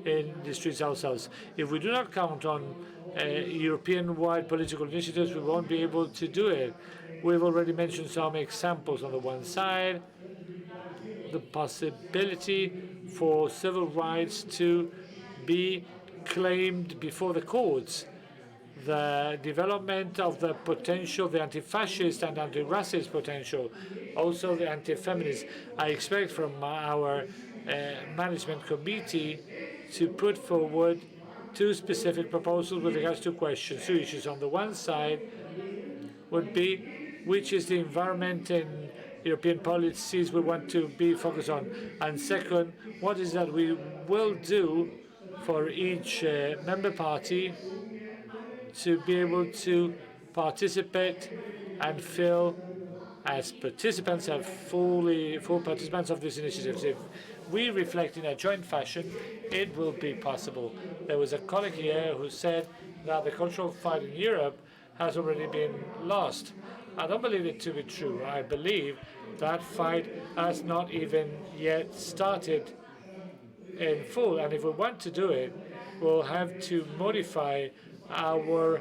in the streets ourselves. If we do not count on European-wide political initiatives, we won't be able to do it. We've already mentioned some examples. On the one side, the possibility for civil rights to be claimed before the courts, the development of the potential, the anti-fascist and anti-racist potential, also the anti-feminist. I expect from our management committee to put forward two specific proposals with regards to questions, two issues. On the one side would be which is the environment in European policies we want to be focused on, and second, what is that we will do for each member party to be able to participate and feel as participants, have full participants of these initiatives. If we reflect in a joint fashion, it will be possible. There was a colleague here who said that the cultural fight in Europe has already been lost. I don't believe it to be true. I believe that fight has not even yet started in full. And if we want to do it, we'll have to modify our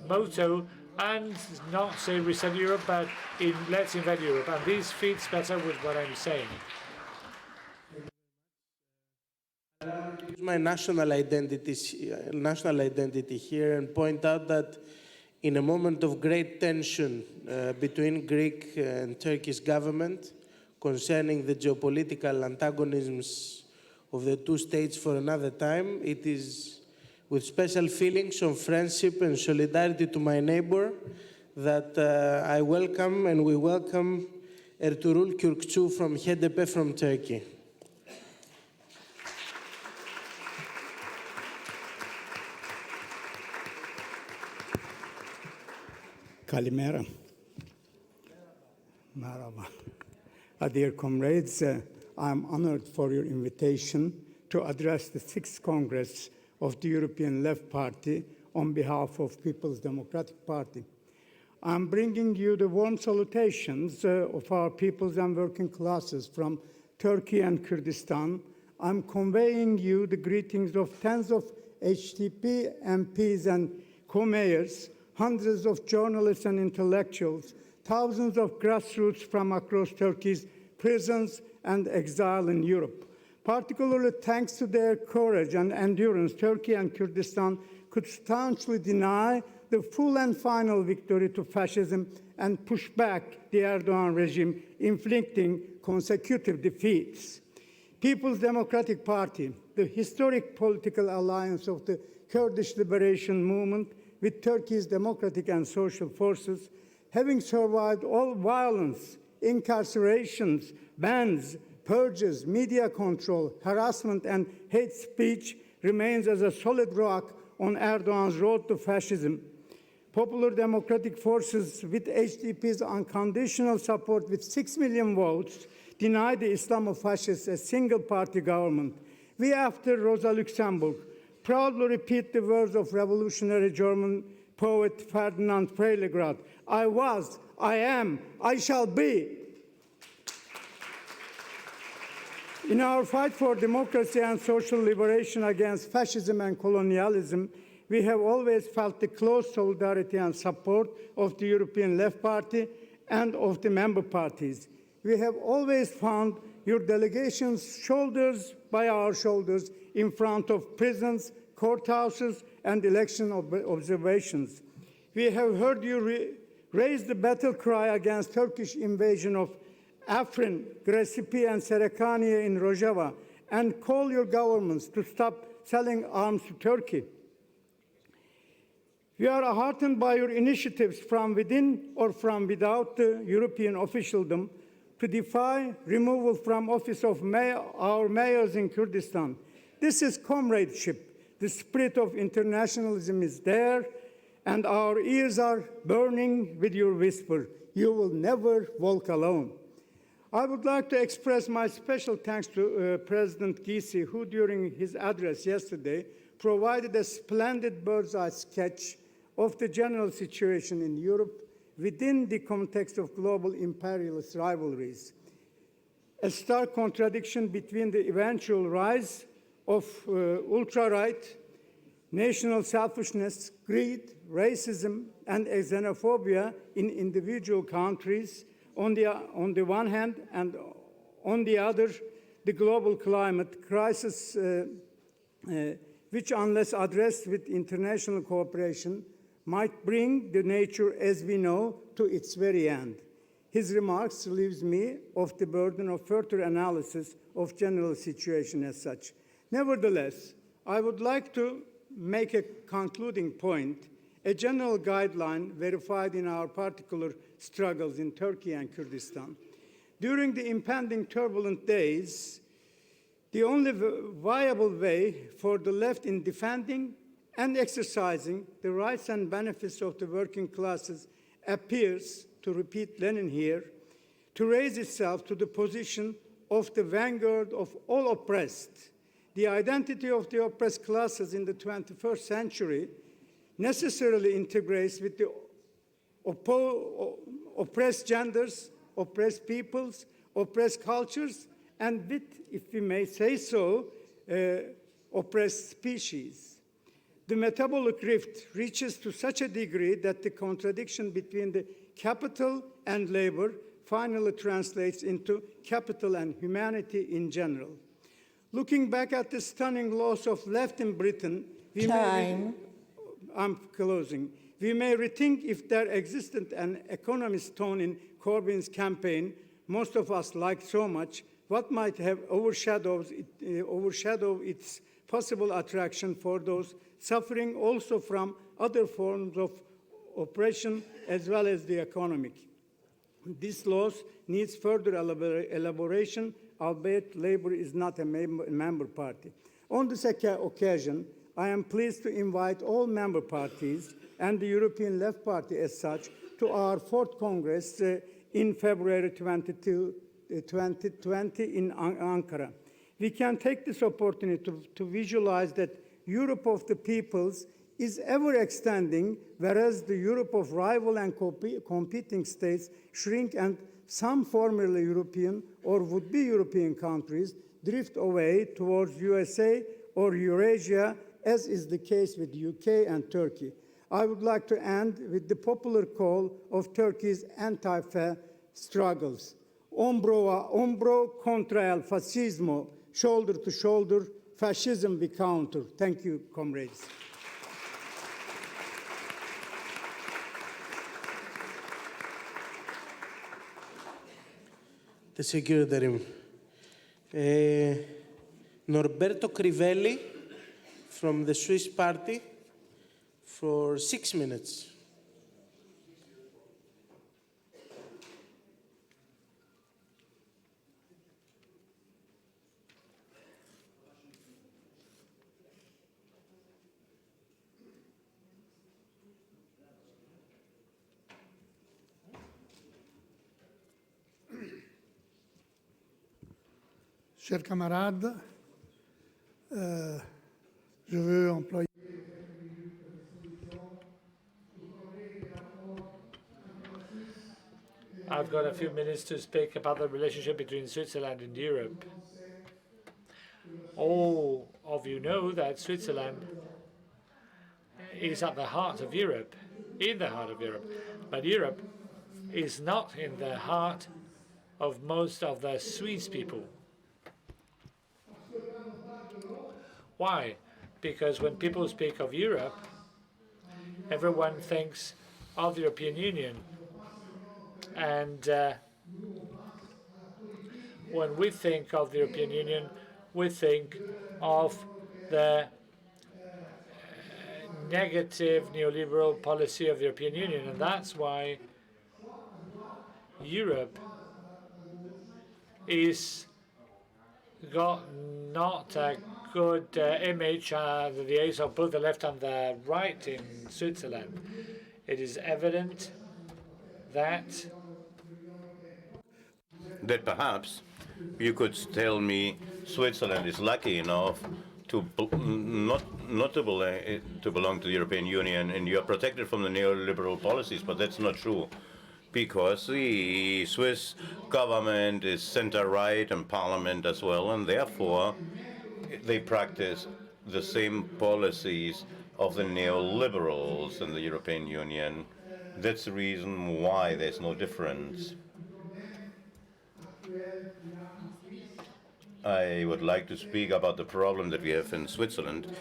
motto and not say reset Europe, but let's invade Europe. And this fits better with what I'm saying. My national identity here and point out that in a moment of great tension between Greek and Turkish government concerning the geopolitical antagonisms of the two states for another time, it is with special feelings of friendship and solidarity to my neighbor that I welcome and we welcome Ertuğrul Kürkçü from HDP from Turkey. Kalimera. Merhaba. Dear comrades, I'm honored for your invitation to address the 6th Congress of the European Left Party on behalf of People's Democratic Party. I'm bringing you the warm salutations of our peoples and working classes from Turkey and Kurdistan. I'm conveying you the greetings of tens of HDP MPs and co-mayors, hundreds of journalists and intellectuals, thousands of grassroots from across Turkey's prisons and exile in Europe. Particularly thanks to their courage and endurance, Turkey and Kurdistan could staunchly deny the full and final victory to fascism and push back the Erdogan regime, inflicting consecutive defeats. People's Democratic Party, the historic political alliance of the Kurdish liberation movement with Turkey's democratic and social forces, having survived all violence, incarcerations, bans, purges, media control, harassment, and hate speech, remains as a solid rock on Erdogan's road to fascism. Popular Democratic Forces, with HDP's unconditional support with 6 million votes, denied the Islamofascists a single-party government. We, after Rosa Luxemburg, proudly repeat the words of revolutionary German poet Ferdinand Freiligrath: I was, I am, I shall be. In our fight for democracy and social liberation against fascism and colonialism, we have always felt the close solidarity and support of the European Left Party and of the member parties. We have always found your delegations shoulders by our shoulders in front of prisons, courthouses, and election observations. We have heard you raise the battle cry against Turkish invasion of Afrin, Grecipi, and Serekaniye in Rojava, and call your governments to stop selling arms to Turkey. We are heartened by your initiatives from within or from without the European officialdom to defy removal from office of our mayors in Kurdistan. This is comradeship. The spirit of internationalism is there, and our ears are burning with your whisper. You will never walk alone. I would like to express my special thanks to President Gysi, who during his address yesterday provided a splendid bird's-eye sketch of the general situation in Europe within the context of global imperialist rivalries. A stark contradiction between the eventual rise of ultra-right, national selfishness, greed, racism, and xenophobia in individual countries on the one hand, and on the other, the global climate crisis, which, unless addressed with international cooperation, might bring the nature as we know to its very end. His remarks relieves me of the burden of further analysis of general situation as such. Nevertheless, I would like to make a concluding point, a general guideline verified in our particular struggles in Turkey and Kurdistan. During the impending turbulent days, the only viable way for the left in defending and exercising the rights and benefits of the working classes appears, to repeat Lenin here, to raise itself to the position of the vanguard of all oppressed. The identity of the oppressed classes in the 21st century necessarily integrates with the oppressed genders, oppressed peoples, oppressed cultures, and with, if we may say so, oppressed species. The metabolic rift reaches to such a degree that the contradiction between the capital and labor finally translates into capital and humanity in general. Looking back at the stunning loss of left in Britain, I'm closing. We may rethink if there existed an economist tone in Corbyn's campaign, most of us like so much, what might have overshadowed its possible attraction for those suffering also from other forms of oppression as well as the economic. This loss needs further elaboration, albeit Labour is not a member party. On this occasion, I am pleased to invite all member parties and the European Left Party as such to our 4th Congress in February 2020 in Ankara. We can take this opportunity to visualize that Europe of the peoples is ever extending, whereas the Europe of rival and competing states shrink and some formerly European or would-be European countries drift away towards USA or Eurasia, as is the case with UK and Turkey. I would like to end with the popular call of Turkey's anti-fa struggles. Ombro a ombro contra el fascismo, shoulder to shoulder, fascism we counter. Thank you, comrades. Teşekkür ederim. Norberto Crivelli from the Swiss party for 6 minutes. Chers camarades, je veux employer I've got a few minutes to speak about the relationship between Switzerland and Europe. All of you know that Switzerland is at the heart of Europe, in the heart of Europe. But Europe is not in the heart of most of the Swiss people. Why? because when people speak of Europe, everyone thinks of the European Union. And when we think of the European Union, we think of the negative neoliberal policy of the European Union. And that's why Europe is got not a good image, the aides of both the left and the right in Switzerland. It is evident that perhaps you could tell me Switzerland is lucky enough to not to belong to the European Union, and you are protected from the neoliberal policies, but that's not true, because the Swiss government is center-right and parliament as well, and therefore they practice the same policies of the neoliberals in the European Union. That's the reason why there's no difference. I would like to speak about the problem that we have in Switzerland.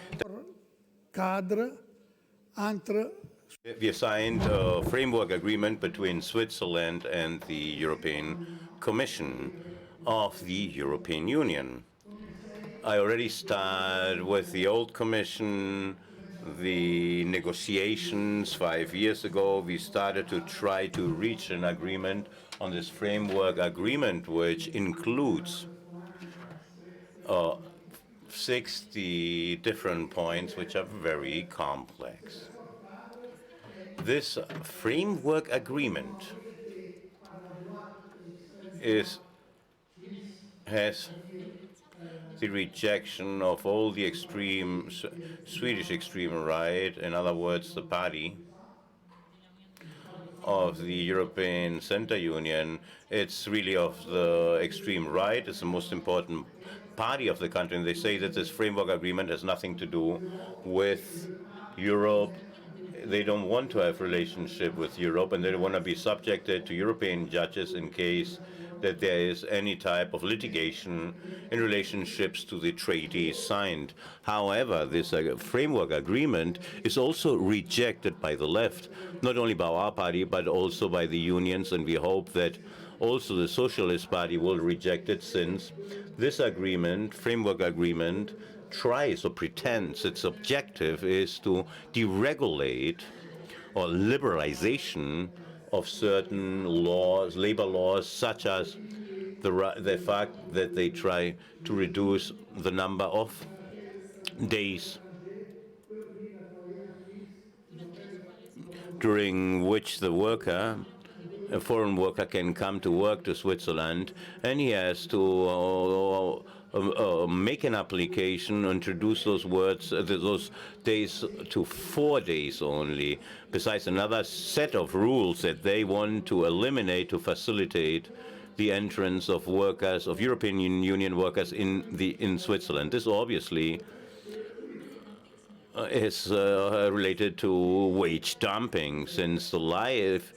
We signed a framework agreement between Switzerland and the European Commission of the European Union. I already started with the old Commission, the negotiations 5 years ago. We started to try to reach an agreement on this framework agreement, which includes 60 different points, which are very complex. This framework agreement has the rejection of all the extreme Swedish extreme right, in other words, the party of the European Center Union. It's really of the extreme right. It's the most important party of the country, and they say that this framework agreement has nothing to do with Europe. They don't want to have relationship with Europe, and they don't want to be subjected to European judges in case that there is any type of litigation in relationships to the treaties signed. However, this framework agreement is also rejected by the left, not only by our party, but also by the unions, and we hope that also the Socialist Party will reject it, since this agreement, framework agreement, tries or pretends its objective is to deregulate or liberalization of certain laws, labor laws, such as the fact that they try to reduce the number of days during which the worker, a foreign worker, can come to work to Switzerland, and he has to make an application, introduce those days to 4 days only, besides another set of rules that they want to eliminate to facilitate the entrance of workers, of European Union workers in Switzerland. This obviously is related to wage dumping, since the life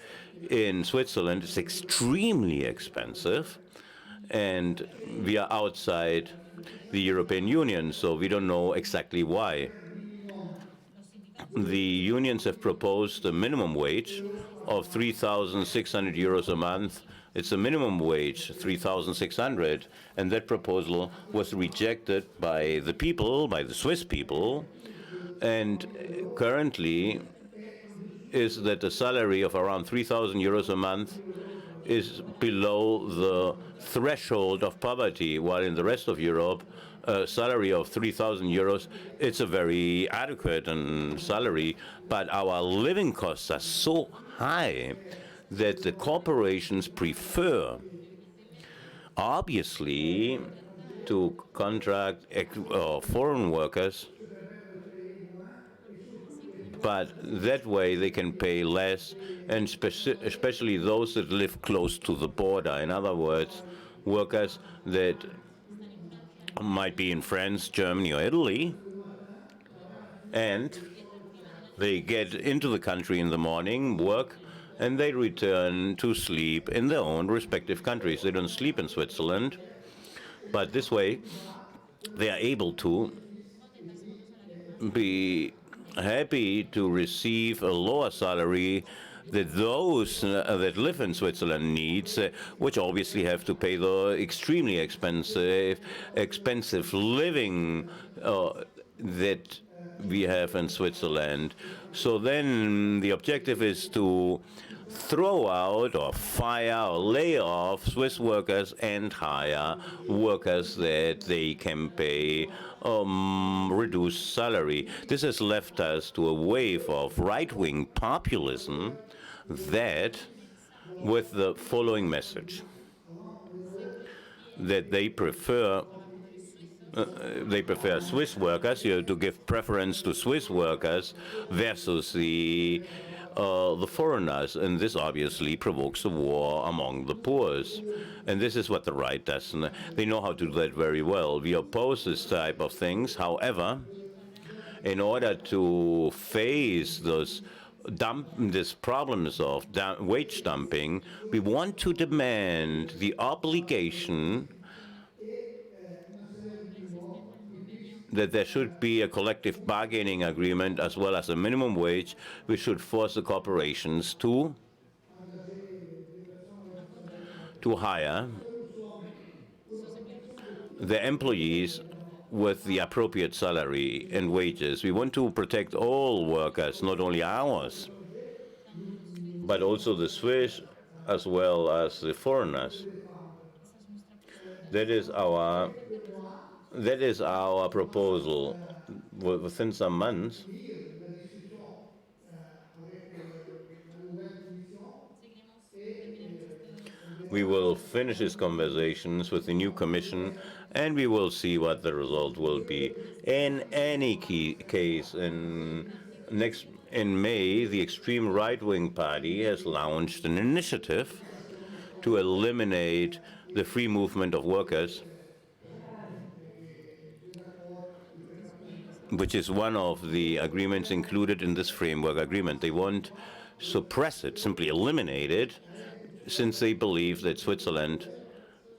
in Switzerland is extremely expensive, and we are outside the European Union, so we don't know exactly why. The unions have proposed a minimum wage of 3,600 euros a month. It's a minimum wage, 3,600, and that proposal was rejected by the people, by the Swiss people, and currently is that the salary of around 3,000 euros a month is below the threshold of poverty, while in the rest of Europe, a salary of 3,000 euros, it's a very adequate salary, but our living costs are so high that the corporations prefer, obviously, to contract foreign workers, but that way they can pay less, and especially those that live close to the border. In other words, workers that might be in France, Germany, or Italy, and they get into the country in the morning, work, and they return to sleep in their own respective countries. They don't sleep in Switzerland, but this way they are able to be happy to receive a lower salary that those that live in Switzerland needs, which obviously have to pay the extremely expensive living that we have in Switzerland. So then the objective is to throw out or fire or lay off Swiss workers and hire workers that they can pay reduced salary. This has left us to a wave of right-wing populism that, with the following message, that they prefer Swiss workers, to give preference to Swiss workers versus the foreigners, and this obviously provokes a war among the poor. And this is what the right does, and they know how to do that very well. We oppose this type of things. However, in order to face these problems of wage dumping, we want to demand the obligation that there should be a collective bargaining agreement as well as a minimum wage, which should force the corporations to hire the employees with the appropriate salary and wages. We want to protect all workers, not only ours, but also the Swiss as well as the foreigners. That is our proposal. Within some months, we will finish these conversations with the new Commission, and we will see what the result will be. In any case, in May, the extreme right-wing party has launched an initiative to eliminate the free movement of workers, which is one of the agreements included in this framework agreement. They won't suppress it, simply eliminate it, since they believe that Switzerland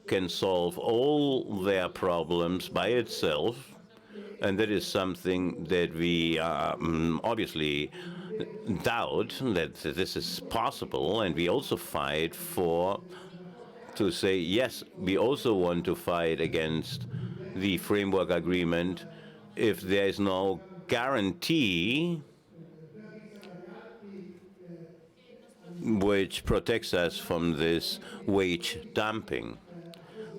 can solve all their problems by itself, and that is something that we obviously doubt that this is possible, and we also fight to say, yes, we also want to fight against the framework agreement if there is no guarantee which protects us from this wage dumping,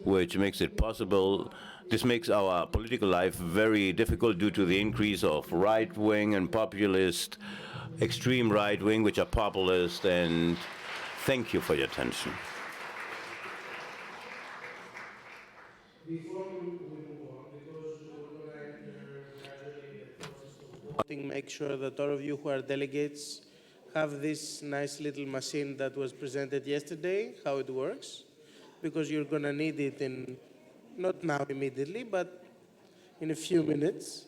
which makes it possible. This makes our political life very difficult due to the increase of right-wing and populist, extreme right-wing, which are populist, and thank you for your attention. Before we move on, because we're going to enter gradually the process of voting, make sure that all of you who are delegates have this nice little machine that was presented yesterday, how it works, because you're going to need it not now immediately, but in a few minutes.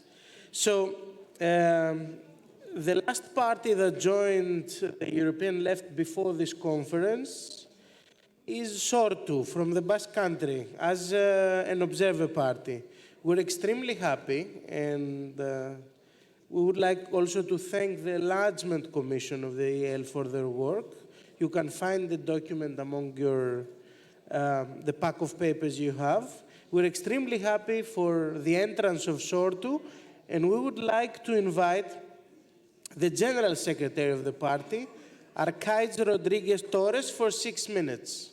So the last party that joined the European left before this conference is Sortu from the Basque Country as an observer party. We're extremely happy, and we would like also to thank the Enlargement Commission of the EL for their work. You can find the document among the pack of papers you have. We're extremely happy for the entrance of Sortu, and we would like to invite the General Secretary of the party, Arcaiz Rodriguez Torres, for 6 minutes.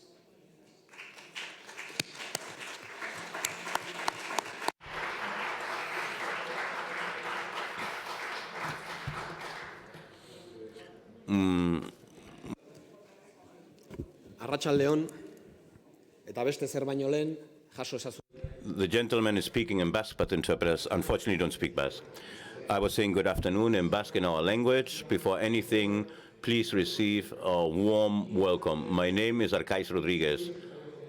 Arratsaldeon, eta beste zer baino lehen, jaso ezazu. The gentleman is speaking in Basque, but interpreters unfortunately don't speak Basque. I was saying good afternoon in Basque in our language. Before anything, please receive a warm welcome. My name is Arcaiz Rodriguez.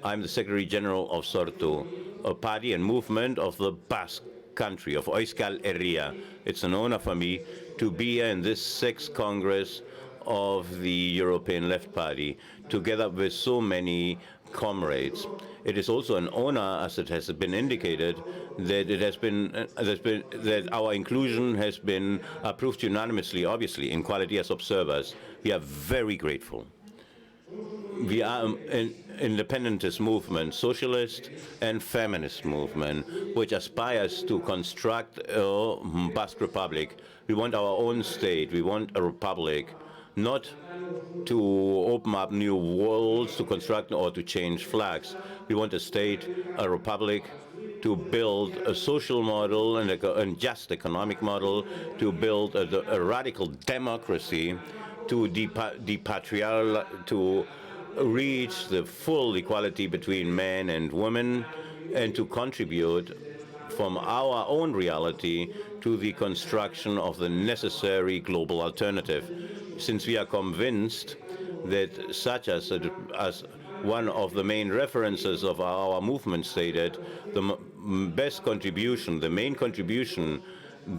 I'm the Secretary General of Sortu, a party and movement of the Basque country, of Euskal Herria. It's an honor for me to be here in this 6th Congress of the European Left Party, together with so many comrades. It is also an honor, as it has been indicated, that it has been that our inclusion has been approved unanimously, obviously, in quality as observers. We are very grateful. We are an independentist movement, socialist and feminist movement, which aspires to construct a Basque Republic. We want our own state. We want a republic, not to open up new worlds, to construct or to change flags. We want a state, a republic, to build a social model and a just economic model, to build a radical democracy, to to reach the full equality between men and women, and to contribute from our own reality to the construction of the necessary global alternative. Since we are convinced that, such as one of the main references of our movement stated, the best contribution, the main contribution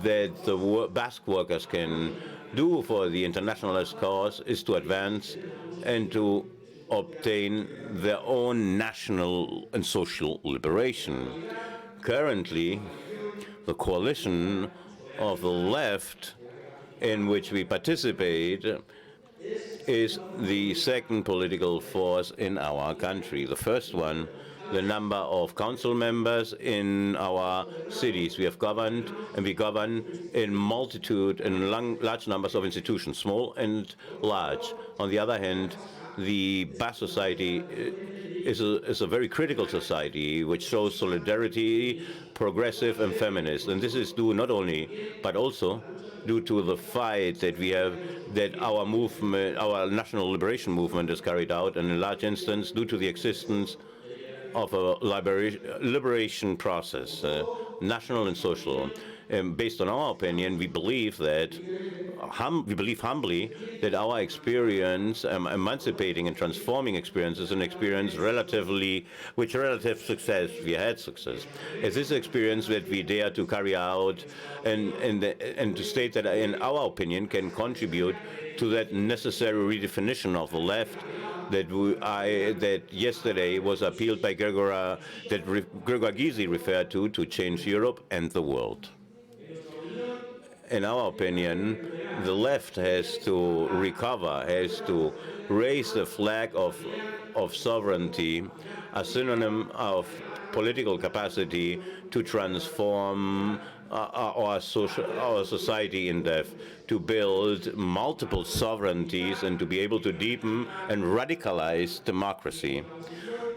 that the Basque workers can do for the internationalist cause is to advance and to obtain their own national and social liberation. Currently, the coalition of the left in which we participate is the second political force in our country. The first one, the number of council members in our cities. We have governed, and we govern in multitude and large numbers of institutions, small and large. On the other hand, the Basque society is a very critical society which shows solidarity, progressive and feminist. And this is due not only, but also due to the fight that we have, that our movement, our national liberation movement has carried out, and in large instance due to the existence of a liberation process, national and social. Based on our opinion, we believe that, humbly, that our experience, emancipating and transforming experience, is an experience with relative success. We had success. It's this experience that we dare to carry out and to state that, in our opinion, can contribute to that necessary redefinition of the left that yesterday was appealed by Gregor Gysi referred to change Europe and the world. In our opinion, the left has to recover, has to raise the flag of sovereignty, a synonym of political capacity to transform our society in depth, to build multiple sovereignties and to be able to deepen and radicalize democracy,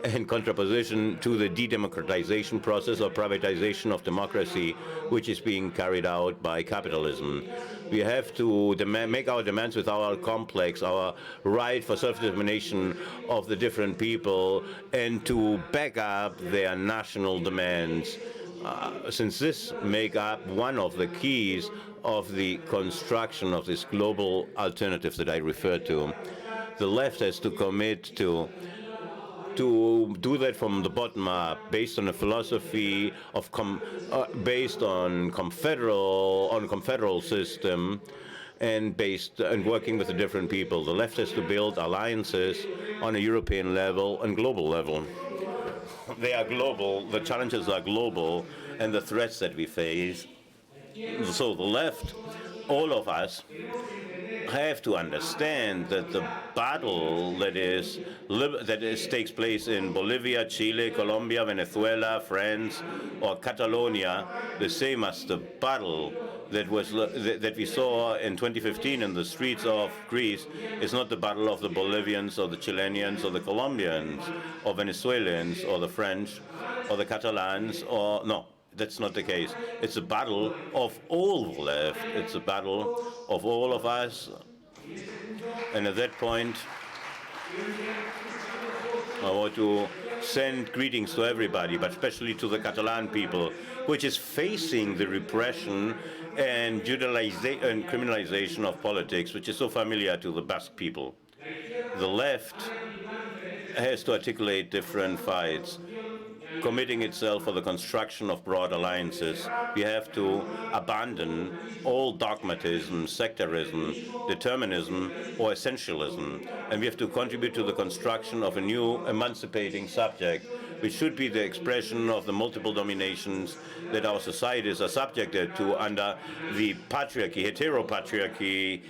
in contraposition to the de-democratization process or privatization of democracy, which is being carried out by capitalism. We have to make our demands with our complex, our right for self-determination of the different people, and to back up their national demands. Since this make up one of the keys of the construction of this global alternative that I referred to, the left has to commit to do that from the bottom up, based on a philosophy of based on confederal system, and working with the different people. The left has to build alliances on a European level and global level. They are global. The challenges are global, and the threats that we face. So the left, all of us, have to understand that the battle that takes place in Bolivia, Chile, Colombia, Venezuela, France, or Catalonia, the same as the battle that we saw in 2015 in the streets of Greece, is not the battle of the Bolivians or the Chileans or the Colombians or Venezuelans or the French or the Catalans or no. That's not the case. It's a battle of all the left. It's a battle of all of us. And at that point, I want to send greetings to everybody, but especially to the Catalan people, which is facing the repression and criminalization of politics, which is so familiar to the Basque people. The left has to articulate different fights. committing itself for the construction of broad alliances. We have to abandon all dogmatism, sectarism, determinism, or essentialism, and we have to contribute to the construction of a new emancipating subject, which should be the expression of the multiple dominations that our societies are subjected to under the patriarchy, heteropatriarchy,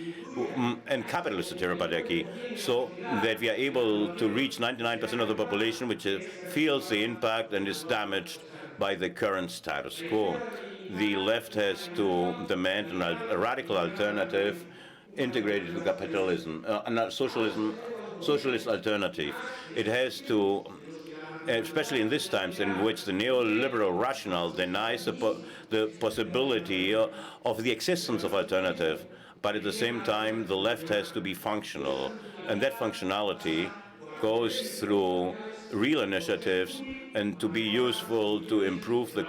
and capitalist heteropatriarchy, so that we are able to reach 99% of the population which feels the impact and is damaged by the current status quo. The left has to demand a radical alternative integrated with capitalism, socialist alternative. It has to, especially in these times in which the neoliberal rationale denies the possibility of the existence of alternative, but at the same time the left has to be functional, and that functionality goes through real initiatives and to be useful to improve the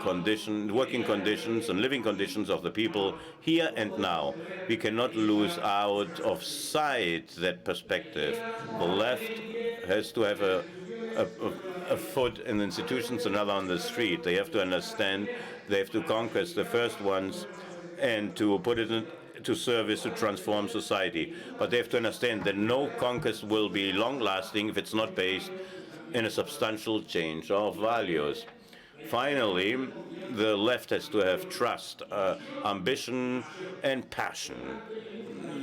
working conditions and living conditions of the people here and now. We cannot lose out of sight that perspective. The left has to have a foot in the institutions, another on the street. They have to understand they have to conquest the first ones and to put it into service to transform society. But they have to understand that no conquest will be long-lasting if it's not based in a substantial change of values. Finally, the left has to have trust, ambition, and passion.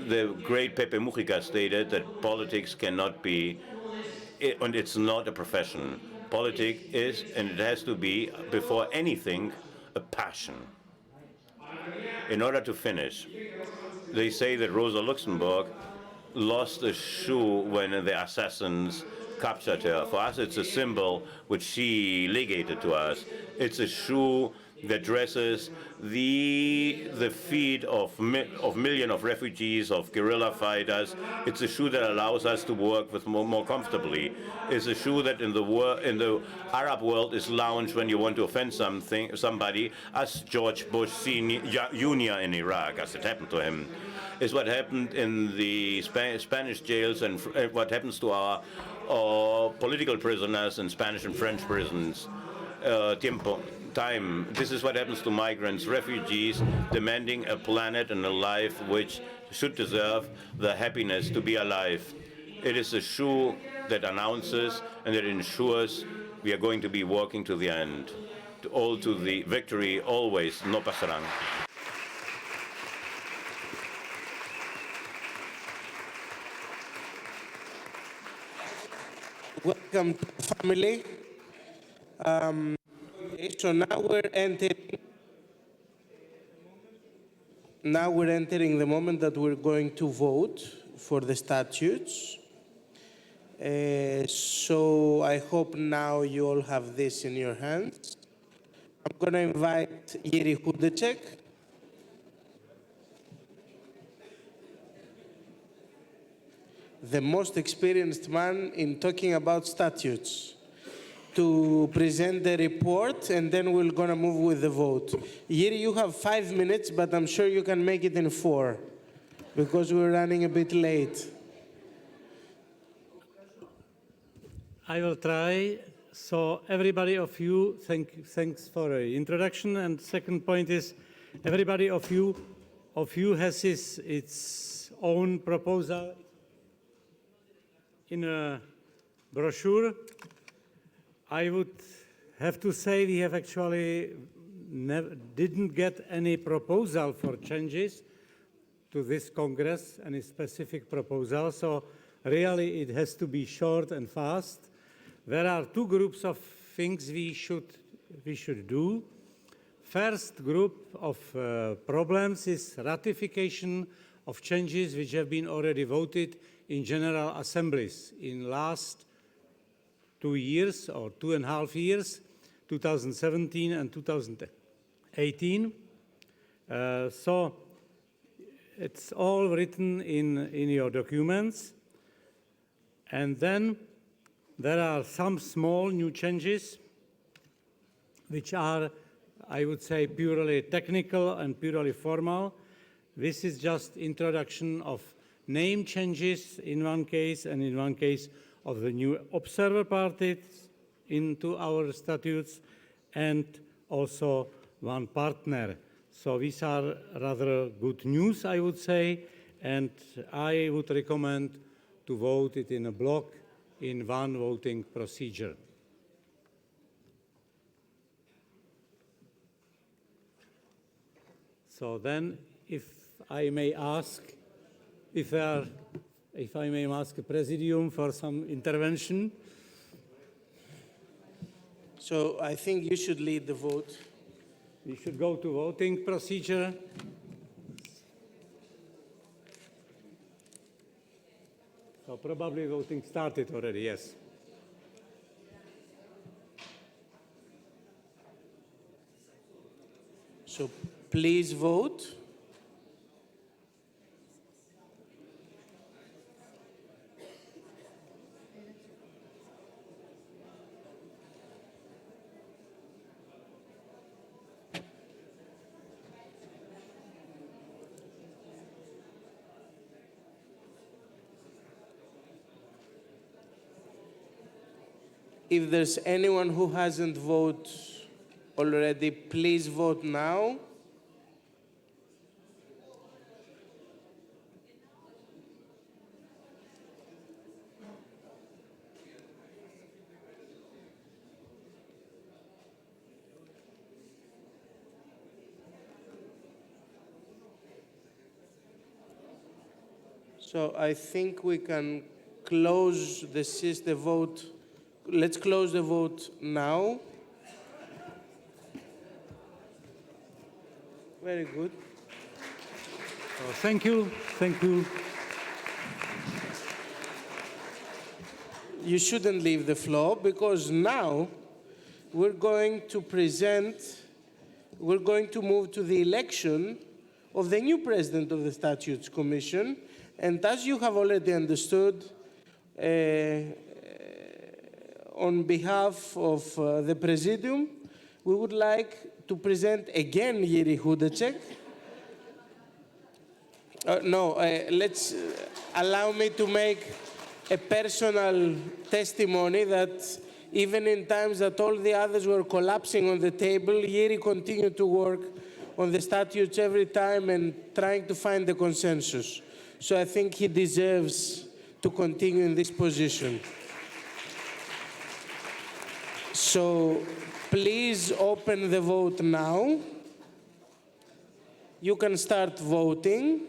The great Pepe Mujica stated that politics cannot be, and it's not a profession. Politics is, and it has to be, before anything, a passion. In order to finish, they say that Rosa Luxemburg lost a shoe when the assassins captured her. For us, it's a symbol which she legated to us. It's a shoe that dresses the feet of millions of refugees, of guerrilla fighters. It's a shoe that allows us to work with more comfortably. It's a shoe that in the Arab world is launched when you want to offend somebody, as George Bush Jr. in Iraq, as it happened to him. Is what happened in the Spanish jails and what happens to our political prisoners in Spanish and French prisons. Time. This is what happens to migrants, refugees, demanding a planet and a life which should deserve the happiness to be alive. It is a shoe that announces and that ensures we are going to be walking to the end, to the victory always, no pasarán. Welcome to the family. So now we're entering the moment that we're going to vote for the statutes. So I hope now you all have this in your hands. I'm going to invite Jiří Hudeček. The most experienced man in talking about statutes, to present the report, and then we're going to move with the vote. Jiří, you have 5 minutes, but I'm sure you can make it in 4, because we're running a bit late. I will try. So everybody of you, thanks for the introduction. And second point is, everybody of you has its own proposal in a brochure. I would have to say we have actually didn't get any proposal for changes to this Congress, any specific proposal. So really it has to be short and fast. There are 2 groups of things we should do. First group of problems is ratification of changes which have been already voted in General Assemblies in last 2 years or 2.5 years, 2017 and 2018. So it's all written in your documents. And then there are some small new changes which are, I would say, purely technical and purely formal. This is just introduction of name changes in one case, and in one case of the new observer parties into our statutes and also one partner. So these are rather good news, I would say, and I would recommend to vote it in a block in one voting procedure. So then, if I may ask the Presidium for some intervention. So I think you should lead the vote. We should go to voting procedure. So probably voting started already, yes. So please vote. If there's anyone who hasn't voted already, please vote now. So I think we can close the vote. Let's close the vote now. Very good. Thank you. Thank you. You shouldn't leave the floor because now we're going to move to the election of the new president of the Statutes Commission. And as you have already understood, on behalf of the Presidium, we would like to present again Jiří Hudeček. Let's allow me to make a personal testimony that even in times that all the others were collapsing on the table, Jiří continued to work on the statutes every time and trying to find the consensus. So I think he deserves to continue in this position. So please open the vote now. You can start voting.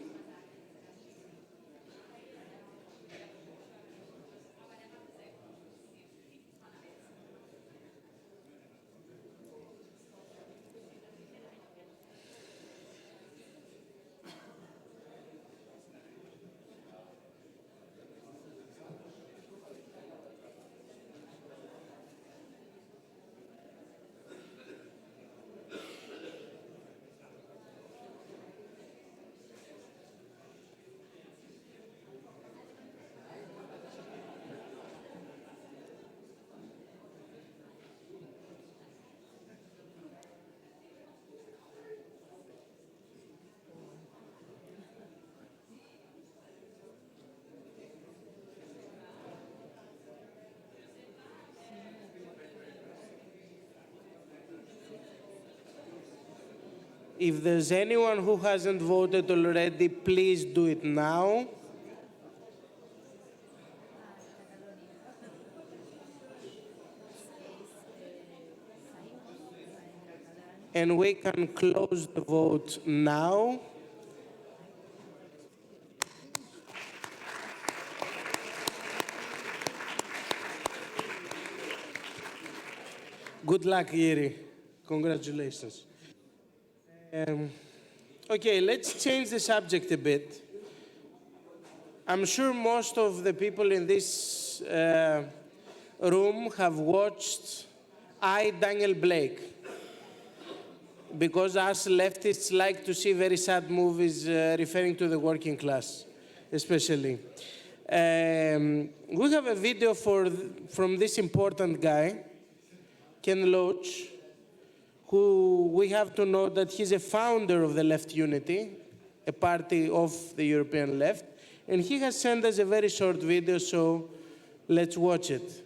If there's anyone who hasn't voted already, please do it now. And we can close the vote now. Good luck, Jiří. Congratulations. Okay, let's change the subject a bit. I'm sure most of the people in this room have watched I, Daniel Blake, because us leftists like to see very sad movies referring to the working class, especially. We have a video from this important guy, Ken Loach, who we have to know that he's a founder of the Left Unity, a party of the European left, and he has sent us a very short video, so let's watch it.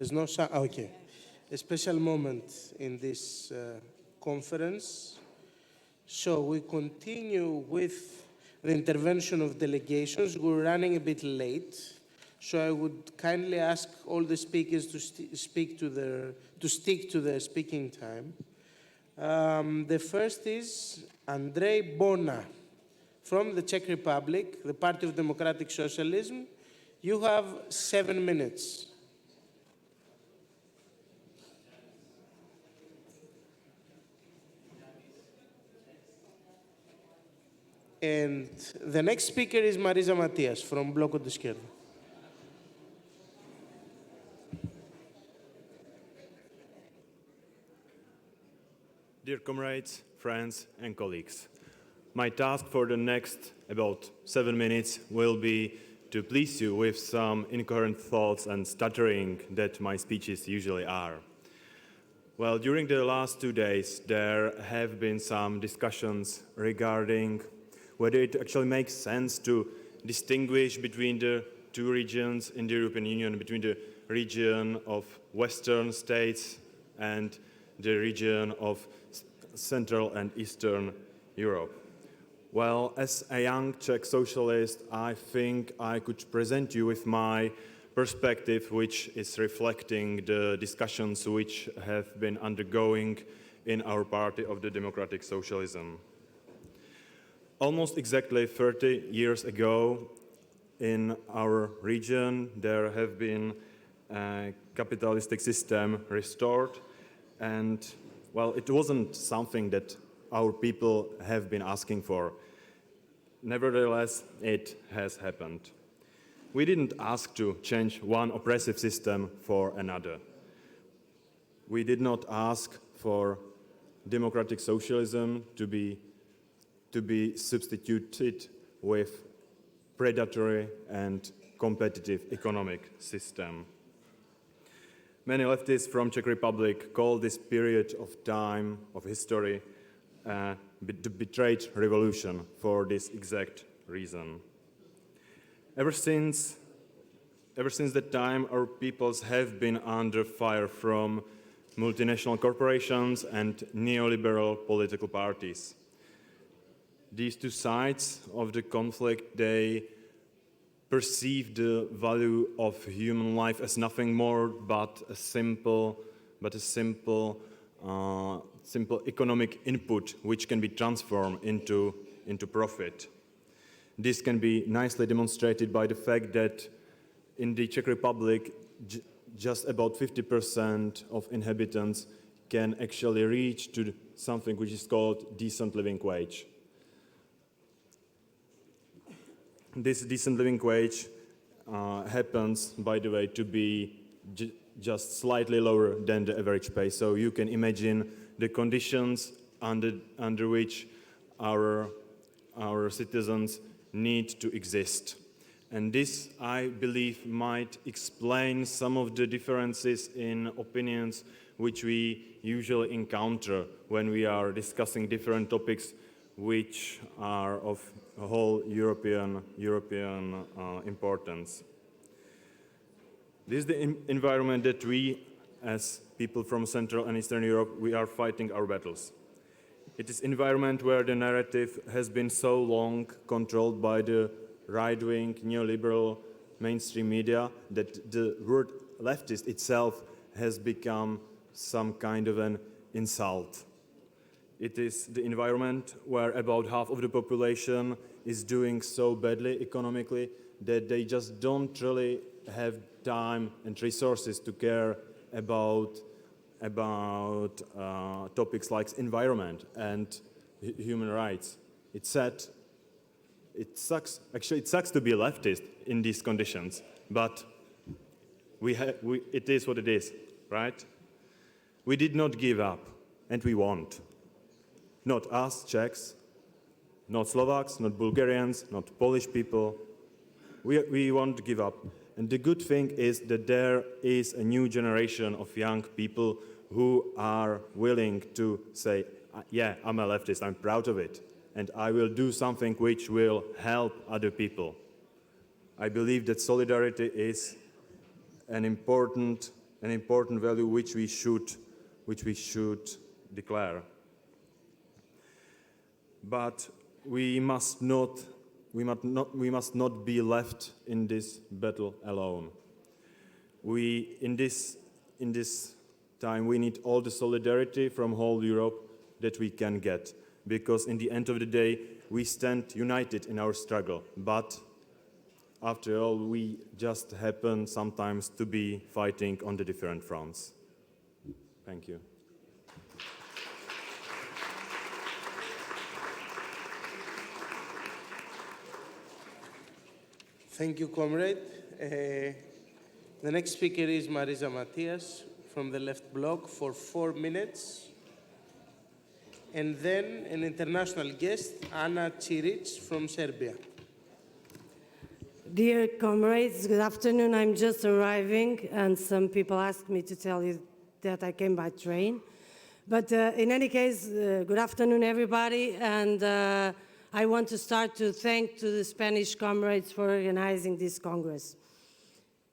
There's no sound. Okay. A special moment in this conference. So we continue with the intervention of delegations. We're running a bit late, so I would kindly ask all the speakers to stick to their speaking time. The first is Andrej Bona from the Czech Republic, the Party of Democratic Socialism. You have 7 minutes. And the next speaker is Marisa Matias from Bloco de Esquerda. Dear comrades, friends and colleagues, my task for the next about 7 minutes will be to please you with some incoherent thoughts and stuttering that my speeches usually are. Well, during the last 2 days, there have been some discussions regarding whether it actually makes sense to distinguish between the two regions in the European Union, between the region of Western states and the region of Central and Eastern Europe. Well, as a young Czech socialist, I think I could present you with my perspective, which is reflecting the discussions which have been undergoing in our party of the democratic socialism. Almost exactly 30 years ago, in our region, there have been a capitalistic system restored, and, well, it wasn't something that our people have been asking for. Nevertheless, it has happened. We didn't ask to change one oppressive system for another. We did not ask for democratic socialism to be substituted with predatory and competitive economic system. Many leftists from Czech Republic call this period of time, of history, the betrayed revolution for this exact reason. Ever since that time, our peoples have been under fire from multinational corporations and neoliberal political parties. These two sides of the conflict, they perceive the value of human life as nothing more but a simple economic input which can be transformed into profit. This can be nicely demonstrated by the fact that in the Czech Republic, just about 50% of inhabitants can actually reach to something which is called decent living wage. This decent living wage happens, by the way, to be just slightly lower than the average pay. So you can imagine the conditions under which our citizens need to exist. And this, I believe, might explain some of the differences in opinions which we usually encounter when we are discussing different topics which are of whole European importance. This is the environment that we, as people from Central and Eastern Europe, we are fighting our battles. It is an environment where the narrative has been so long controlled by the right-wing, neoliberal mainstream media that the word leftist itself has become some kind of an insult. It is the environment where about half of the population is doing so badly economically that they just don't really have time and resources to care about topics like environment and human rights. It's sad. It sucks. Actually, it sucks to be a leftist in these conditions, but it is what it is, right? We did not give up, and we won't. Not us, Czechs, not Slovaks, not Bulgarians, not Polish people. We won't give up. And the good thing is that there is a new generation of young people who are willing to say, yeah, I'm a leftist, I'm proud of it, and I will do something which will help other people. I believe that solidarity is an important an important value which we should declare. But we must not be left in this battle alone. In this time, we need all the solidarity from whole Europe that we can get, because in the end of the day, we stand united in our struggle. But after all, we just happen sometimes to be fighting on the different fronts. Thank you. Thank you, comrade. The next speaker is Marisa Matias from the left bloc for 4 minutes. And then an international guest, Anna Ciric from Serbia. Dear comrades, good afternoon. I'm just arriving, and some people asked me to tell you that I came by train. But in any case, good afternoon, everybody. And I want to start to thank to the Spanish comrades for organizing this Congress.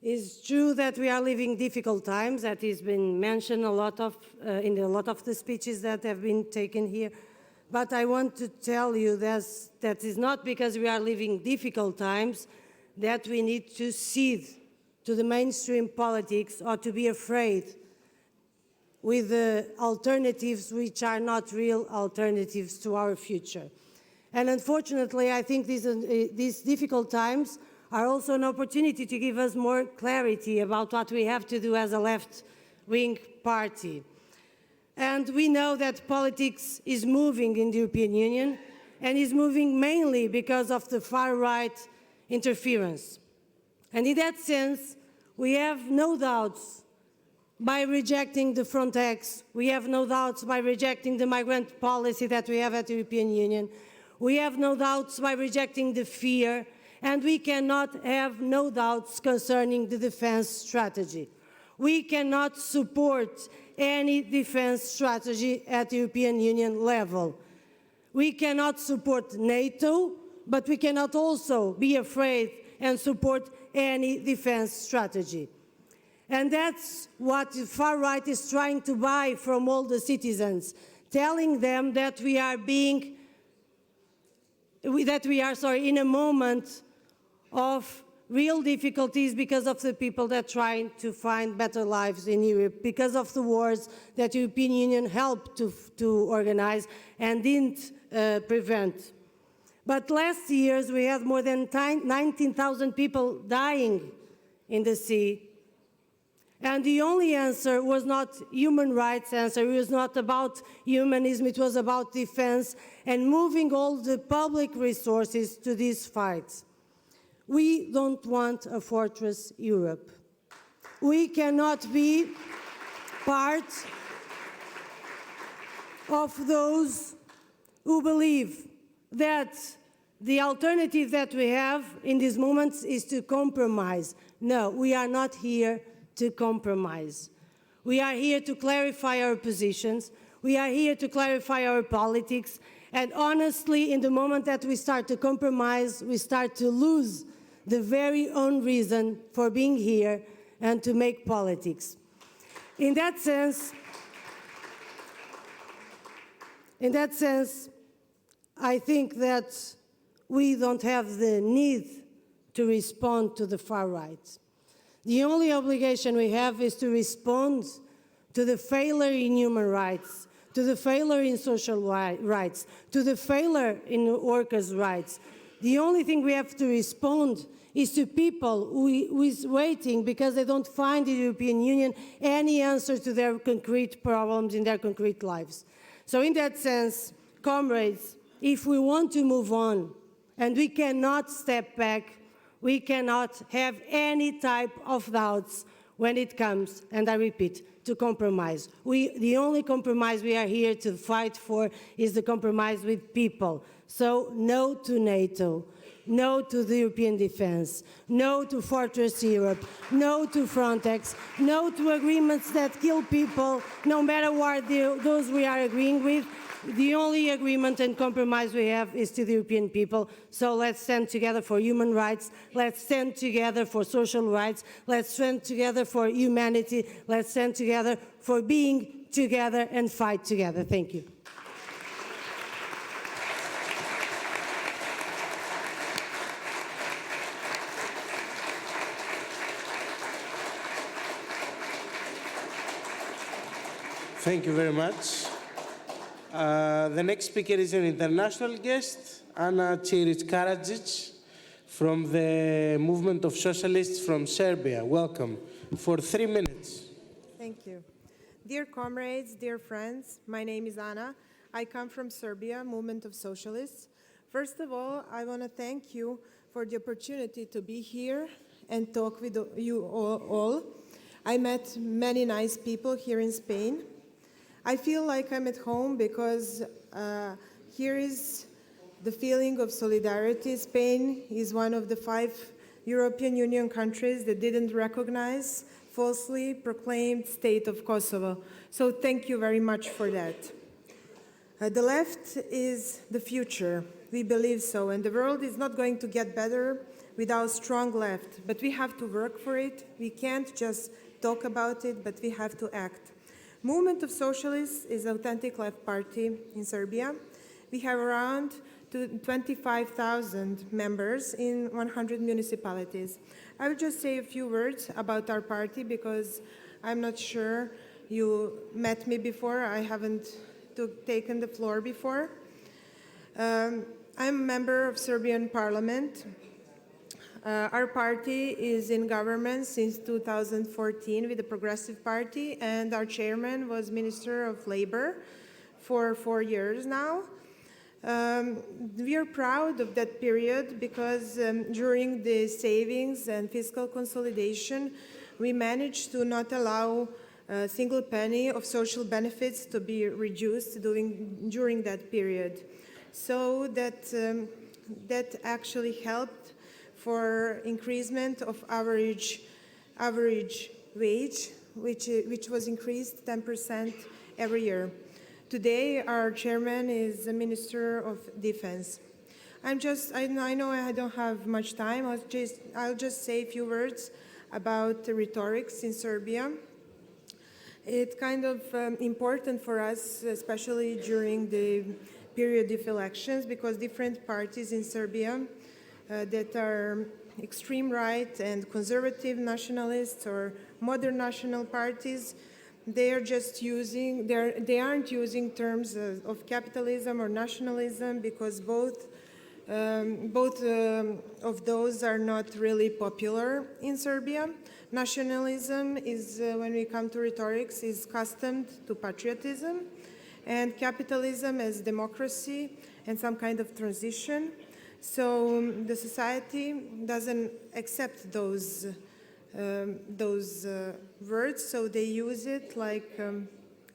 It's true that we are living difficult times. That has been mentioned in a lot of the speeches that have been taken here. But I want to tell you that is not because we are living difficult times that we need to cede to the mainstream politics or to be afraid with the alternatives which are not real alternatives to our future. And unfortunately, I think these difficult times are also an opportunity to give us more clarity about what we have to do as a left-wing party. And we know that politics is moving in the European Union, and is moving mainly because of the far-right interference. And in that sense, we have no doubts by rejecting the Frontex, we have no doubts by rejecting the migrant policy that we have at the European Union, we have no doubts by rejecting the fear, and we cannot have no doubts concerning the defense strategy. We cannot support any defense strategy at the European Union level. We cannot support NATO, but we cannot also be afraid and support any defense strategy. And that's what the far right is trying to buy from all the citizens, telling them that we are in a moment of real difficulties because of the people that are trying to find better lives in Europe, because of the wars that the European Union helped to organize and didn't prevent. But last year, we had more than 19,000 people dying in the sea. And the only answer was not human rights answer. It was not about humanism. It was about defense and moving all the public resources to these fights. We don't want a fortress Europe. We cannot be part of those who believe that the alternative that we have in these moments is to compromise. No, we are not here to compromise. We are here to clarify our positions. We are here to clarify our politics. And honestly, in the moment that we start to compromise, we start to lose the very own reason for being here and to make politics. In that sense, I think that we don't have the need to respond to the far right. The only obligation we have is to respond to the failure in human rights, to the failure in social rights, to the failure in workers' rights. The only thing we have to respond is to people who is waiting because they don't find in the European Union any answer to their concrete problems in their concrete lives. So in that sense, comrades, if we want to move on, and we cannot step back, we cannot have any type of doubts when it comes, and I repeat, to compromise. The only compromise we are here to fight for is the compromise with people. So no to NATO, No to the European defense. No to Fortress Europe. No to Frontex. No to agreements that kill people, no matter what those we are agreeing with. The only agreement and compromise we have is to the European people. So let's stand together for human rights. Let's stand together for social rights. Let's stand together for humanity. Let's stand together for being together and fight together. Thank you. Thank you very much. The next speaker is an international guest, Anna Ciric-Karadzic, from the Movement of Socialists from Serbia. Welcome. For 3 minutes. Thank you. Dear comrades, dear friends, my name is Anna. I come from Serbia, Movement of Socialists. First of all, I want to thank you for the opportunity to be here and talk with you all. I met many nice people here in Spain. I feel like I'm at home because here is the feeling of solidarity. Spain is one of the 5 European Union countries that didn't recognize falsely proclaimed state of Kosovo. So thank you very much for that. The left is the future. We believe so. And the world is not going to get better without strong left. But we have to work for it. We can't just talk about it, but we have to act. Movement of Socialists is an authentic left party in Serbia. We have around 25,000 members in 100 municipalities. I will just say a few words about our party because I'm not sure you met me before. I haven't taken the floor before. I'm a member of Serbian Parliament. Our party is in government since 2014 with the Progressive Party, and our chairman was Minister of Labor for 4 years now. We are proud of that period because during the savings and fiscal consolidation, we managed to not allow a single penny of social benefits to be reduced during that period. So that actually helped for increasement of average wage, which was increased 10% every year. Today, our chairman is the Minister of Defense. I know I don't have much time. I'll just say a few words about the rhetorics in Serbia. It's kind of important for us, especially during the period of elections, because different parties in Serbia that are extreme right and conservative nationalists or modern national parties, they aren't using terms of capitalism or nationalism because both of those are not really popular in Serbia. Nationalism is, when we come to rhetorics, is accustomed to patriotism, and capitalism as democracy and some kind of transition. So the society doesn't accept those words, so they use it like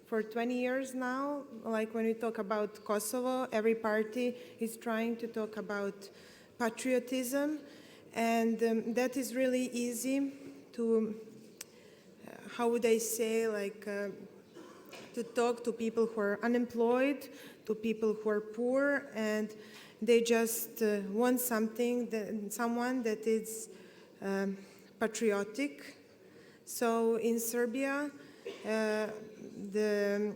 for 20 years now. Like when we talk about Kosovo, every party is trying to talk about patriotism, and that is really easy to, how would I say, like to talk to people who are unemployed, to people who are poor, and they just want someone that is patriotic. So in Serbia, the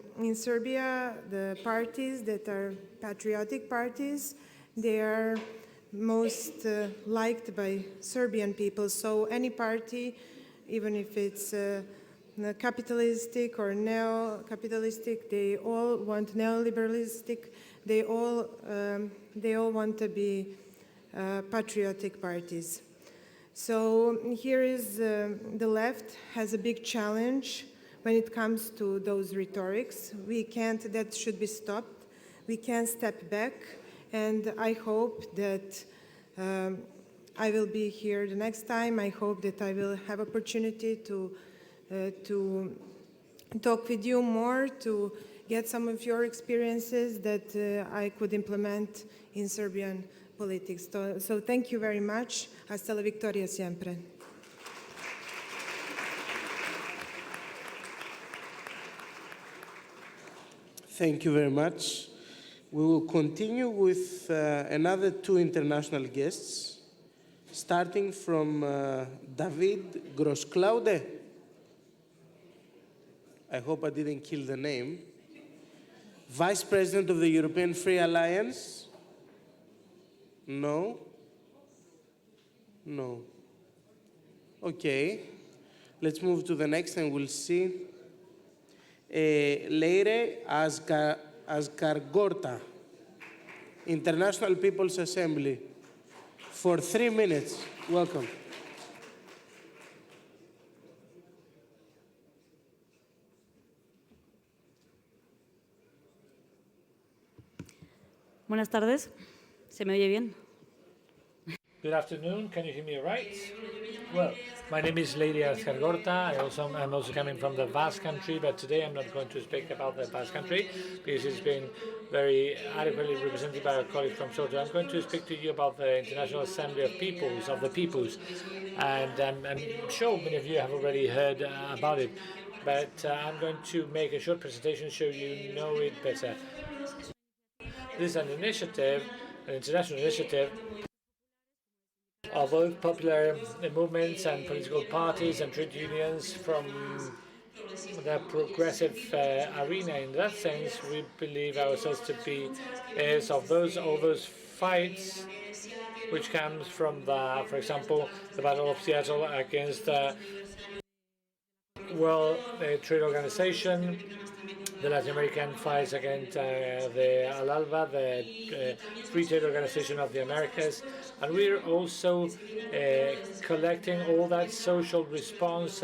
parties that are patriotic parties, they are most liked by Serbian people. So any party, even if it's capitalistic or neo-capitalistic, they all want neoliberalistic. They all want to be patriotic parties. So here is the left has a big challenge when it comes to those rhetorics. That should be stopped. We can't step back, and I hope that I will be here the next time. I hope that I will have opportunity to talk with you more, to get some of your experiences that I could implement in Serbian politics. So thank you very much. Hasta la victoria siempre. Thank you very much. We will continue with another two international guests, starting from David Grosclaude. I hope I didn't kill the name. Vice President of the European Free Alliance? No? No. Okay. Let's move to the next and we'll see. Leire Asgargorta, International People's Assembly. For 3 minutes. Welcome. Buenas tardes. ¿Se me oye bien? Good afternoon. Can you hear me all right? Well, my name is Leire Asgargorta. I'm also coming from the Basque Country, but today I'm not going to speak about the Basque Country because it's been very adequately represented by our colleague from Soto. I'm going to speak to you about the International Assembly of the Peoples, and I'm sure many of you have already heard about it, but I'm going to make a short presentation so you know it better. This is an initiative, an international initiative of both popular movements and political parties and trade unions from the progressive arena. In that sense, we believe ourselves to be heirs of all those fights which comes from for example, the Battle of Seattle against the World Trade Organization, the Latin American fights against the Al-Alba, the Free Trade Organization of the Americas, and we're also collecting all that social response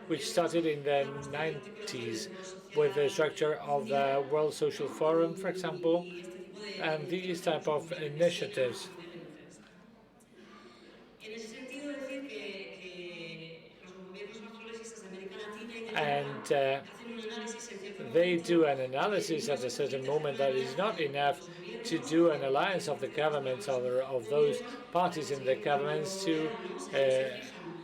which started in the 90s with the structure of the World Social Forum, for example, and these type of initiatives. And they do an analysis at a certain moment that is not enough to do an alliance of the governments or of those parties in the governments to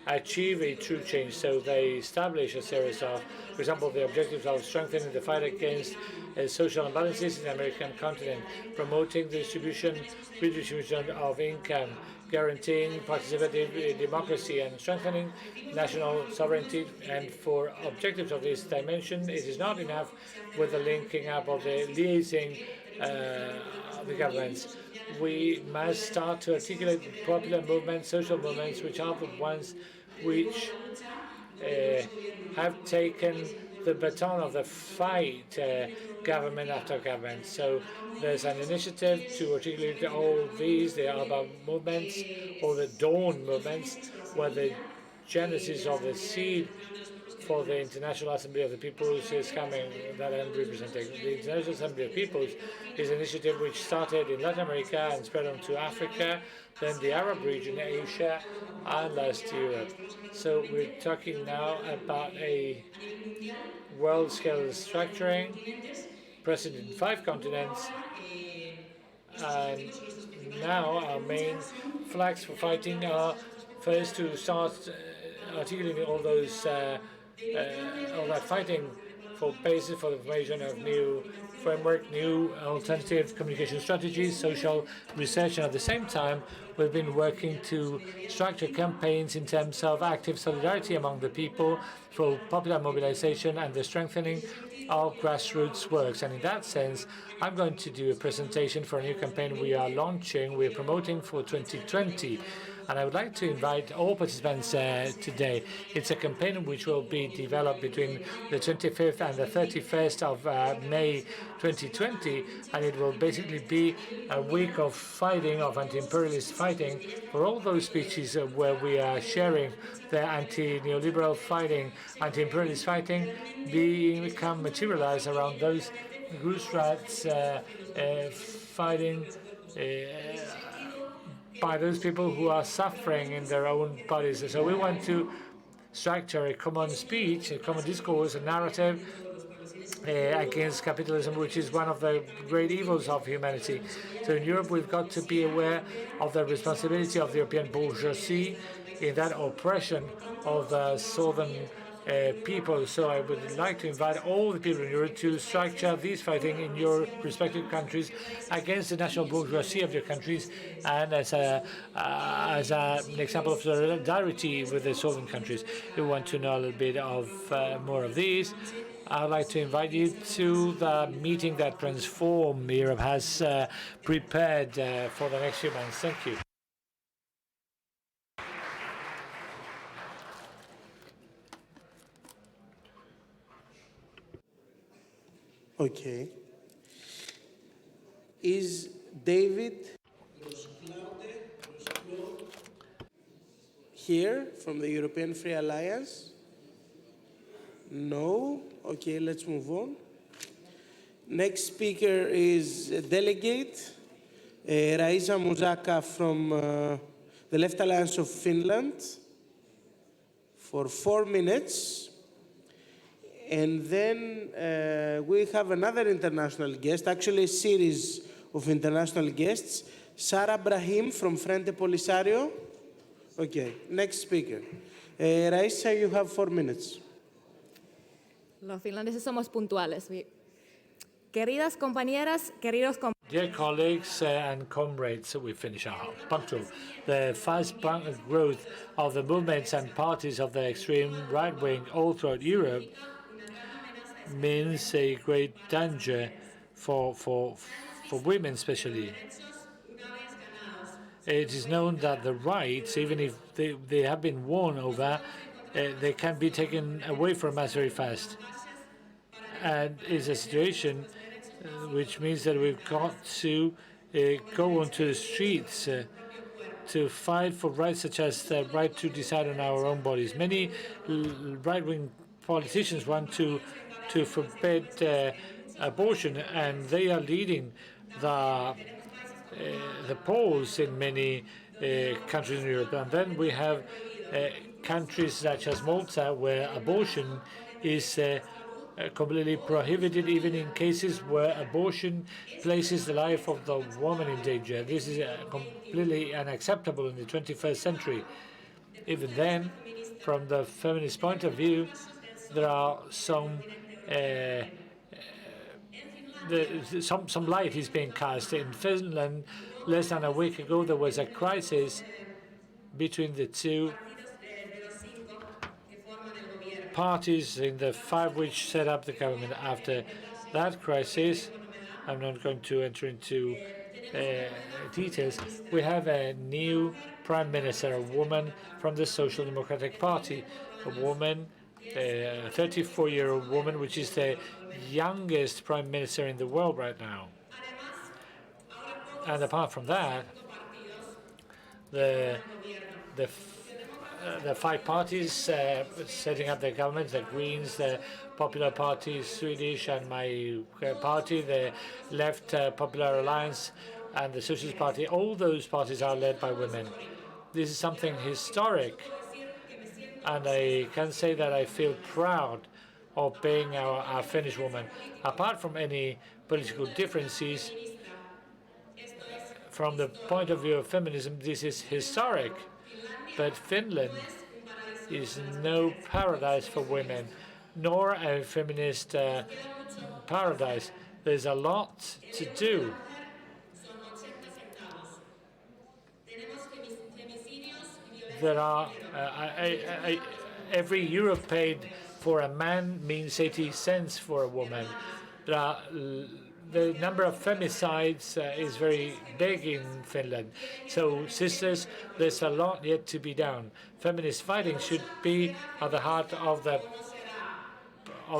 achieve a true change. So they establish a series of, for example, the objectives of strengthening the fight against social imbalances in the American continent, promoting the redistribution of income, guaranteeing participative democracy and strengthening national sovereignty. And for objectives of this dimension, it is not enough with the linking up of the liaising the governments. We must start to articulate popular movements, social movements, which are the ones which have taken the baton of the fight, government after government. So there's an initiative to articulate all these, the Alba movements or the Dawn movements, where the genesis of the seed for the International Assembly of the Peoples is coming, that I'm representing. The International Assembly of Peoples is an initiative which started in Latin America and spread on to Africa, then the Arab region, Asia, and last Europe. So we're talking now about a world-scale structuring present in 5 continents, and now our main flags for fighting are first to start articulating all those all that fighting for basis for the formation of new framework, new alternative communication strategies, social research, and at the same time, we've been working to structure campaigns in terms of active solidarity among the people for popular mobilization and the strengthening of grassroots works. And in that sense, I'm going to do a presentation for a new campaign we are launching, we're promoting for 2020. And I would like to invite all participants today. It's a campaign which will be developed between the 25th and the 31st of May 2020, and it will basically be a week of fighting, of anti-imperialist fighting, for all those speeches where we are sharing the anti-neoliberal fighting, anti-imperialist fighting, become materialized around those grassroots fighting by those people who are suffering in their own bodies. So we want to structure a common speech, a common discourse, a narrative against capitalism, which is one of the great evils of humanity. So in Europe, we've got to be aware of the responsibility of the European bourgeoisie in that oppression of the southern people. So I would like to invite all the people in Europe to structure this fighting in your respective countries against the national bourgeoisie of your countries, and as an example of solidarity with the southern countries. If you want to know a little bit of more of these, I'd like to invite you to the meeting that Transform Europe has prepared for the next few months. Thank you. Okay. Is David here from the European Free Alliance? No? Okay, let's move on. Next speaker is a delegate, Raisa Muzaka from the Left Alliance of Finland for 4 minutes. And then we have another international guest, actually a series of international guests, Sara Brahim from Frente Polisario. Okay, next speaker. Raisa, you have 4 minutes. Los finlandeses somos puntuales. Queridas compañeras, queridos compañeros. Dear colleagues and comrades, we finish our punctual. The fast growth of the movements and parties of the extreme right wing all throughout Europe means a great danger for women especially. It is known that the rights, even if they have been won over, they can be taken away from us very fast. And it's a situation which means that we've got to go onto the streets to fight for rights such as the right to decide on our own bodies. Many right-wing politicians want to forbid abortion, and they are leading the polls in many countries in Europe. And then we have countries such as Malta, where abortion is completely prohibited, even in cases where abortion places the life of the woman in danger. This is completely unacceptable in the 21st century. Even then, from the feminist point of view, there are some light is being cast. In Finland, less than a week ago, there was a crisis between the two parties in the five which set up the government. After that crisis, I'm not going to enter into details, we have a new prime minister, a woman from the Social Democratic Party, a woman, a 34-year-old woman, which is the youngest prime minister in the world right now. And apart from that, the five parties setting up the government, the Greens, the Popular Party, Swedish, and my party, the Left Popular Alliance, and the Socialist Party, all those parties are led by women. This is something historic, and I can say that I feel proud of being a Finnish woman. Apart from any political differences, from the point of view of feminism, this is historic. But Finland is no paradise for women, nor a feminist paradise. There's a lot to do. There are every euro paid for a man means 80 cents for a woman. The number of femicides is very big in Finland. So, sisters, there's a lot yet to be done. Feminist fighting should be at the heart of the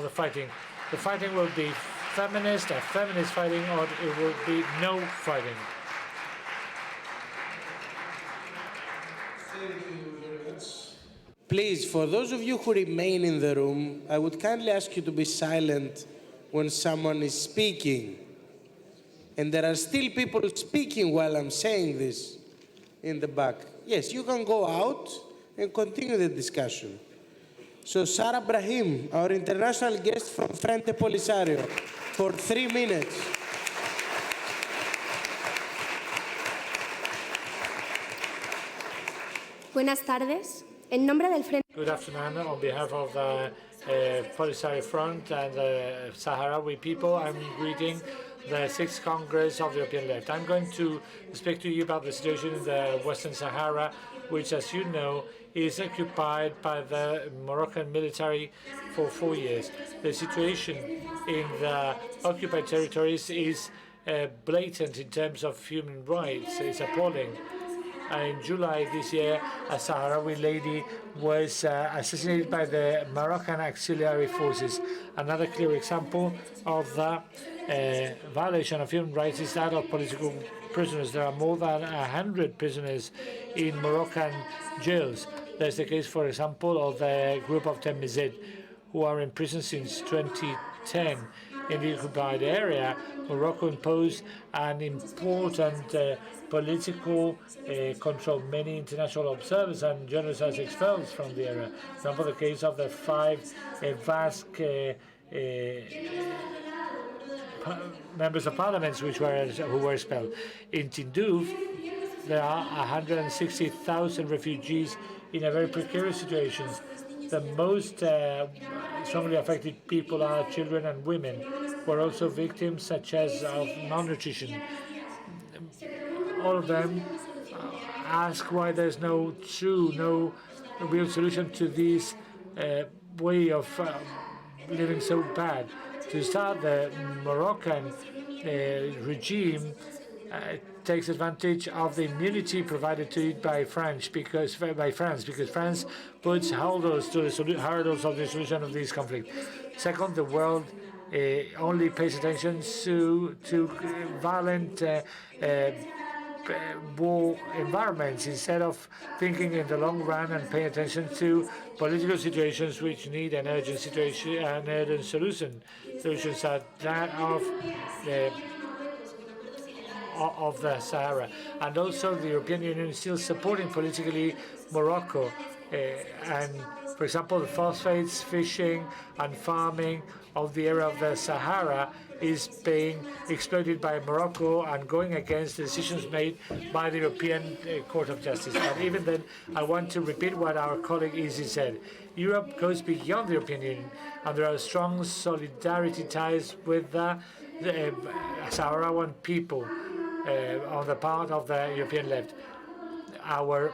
fighting. The fighting will be feminist, a feminist fighting, or it will be no fighting. Thank you very much. Please, for those of you who remain in the room, I would kindly ask you to be silent when someone is speaking. And there are still people speaking while I'm saying this in the back. Yes, you can go out and continue the discussion. So Sara Brahim, our international guest from Frente Polisario, for 3 minutes. Buenas tardes. En nombre del Frente. Good afternoon. On behalf of the Polisario Front and the Sahrawi people, I'm greeting the 6th Congress of the European Left. I'm going to speak to you about the situation in the Western Sahara, which, as you know, is occupied by the Moroccan military for 4 years. The situation in the occupied territories is blatant in terms of human rights. It's appalling. In July this year, a Sahrawi lady was assassinated by the Moroccan auxiliary forces. Another clear example of the violation of human rights is that of political prisoners. There are more than 100 prisoners in Moroccan jails. There's the case, for example, of the group of Temizid, who are in prison since 2010. In the occupied area, Morocco imposed an important political control. Many international observers and journalists are expelled from the area. For example, the case of the 5 Basque members of parliament who were expelled. In Tindouf, there are 160,000 refugees in a very precarious situation. The most strongly affected people are children and women, who are also victims such as of malnutrition. All of them ask why there's no real solution to this way of living so bad. To start, the Moroccan regime takes advantage of the immunity provided to it by France because France puts hurdles of the solution of this conflict. Second, the world only pays attention to violent war environments instead of thinking in the long run and paying attention to political situations which need an urgent solution. Solutions are that of the Sahara. And also the European Union is still supporting politically Morocco. And for example, the phosphates, fishing and farming of the area of the Sahara is being exploited by Morocco and going against the decisions made by the European Court of Justice. But even then, I want to repeat what our colleague Izzy said. Europe goes beyond the European Union, and there are strong solidarity ties with the Sahrawi people on the part of the European left. Our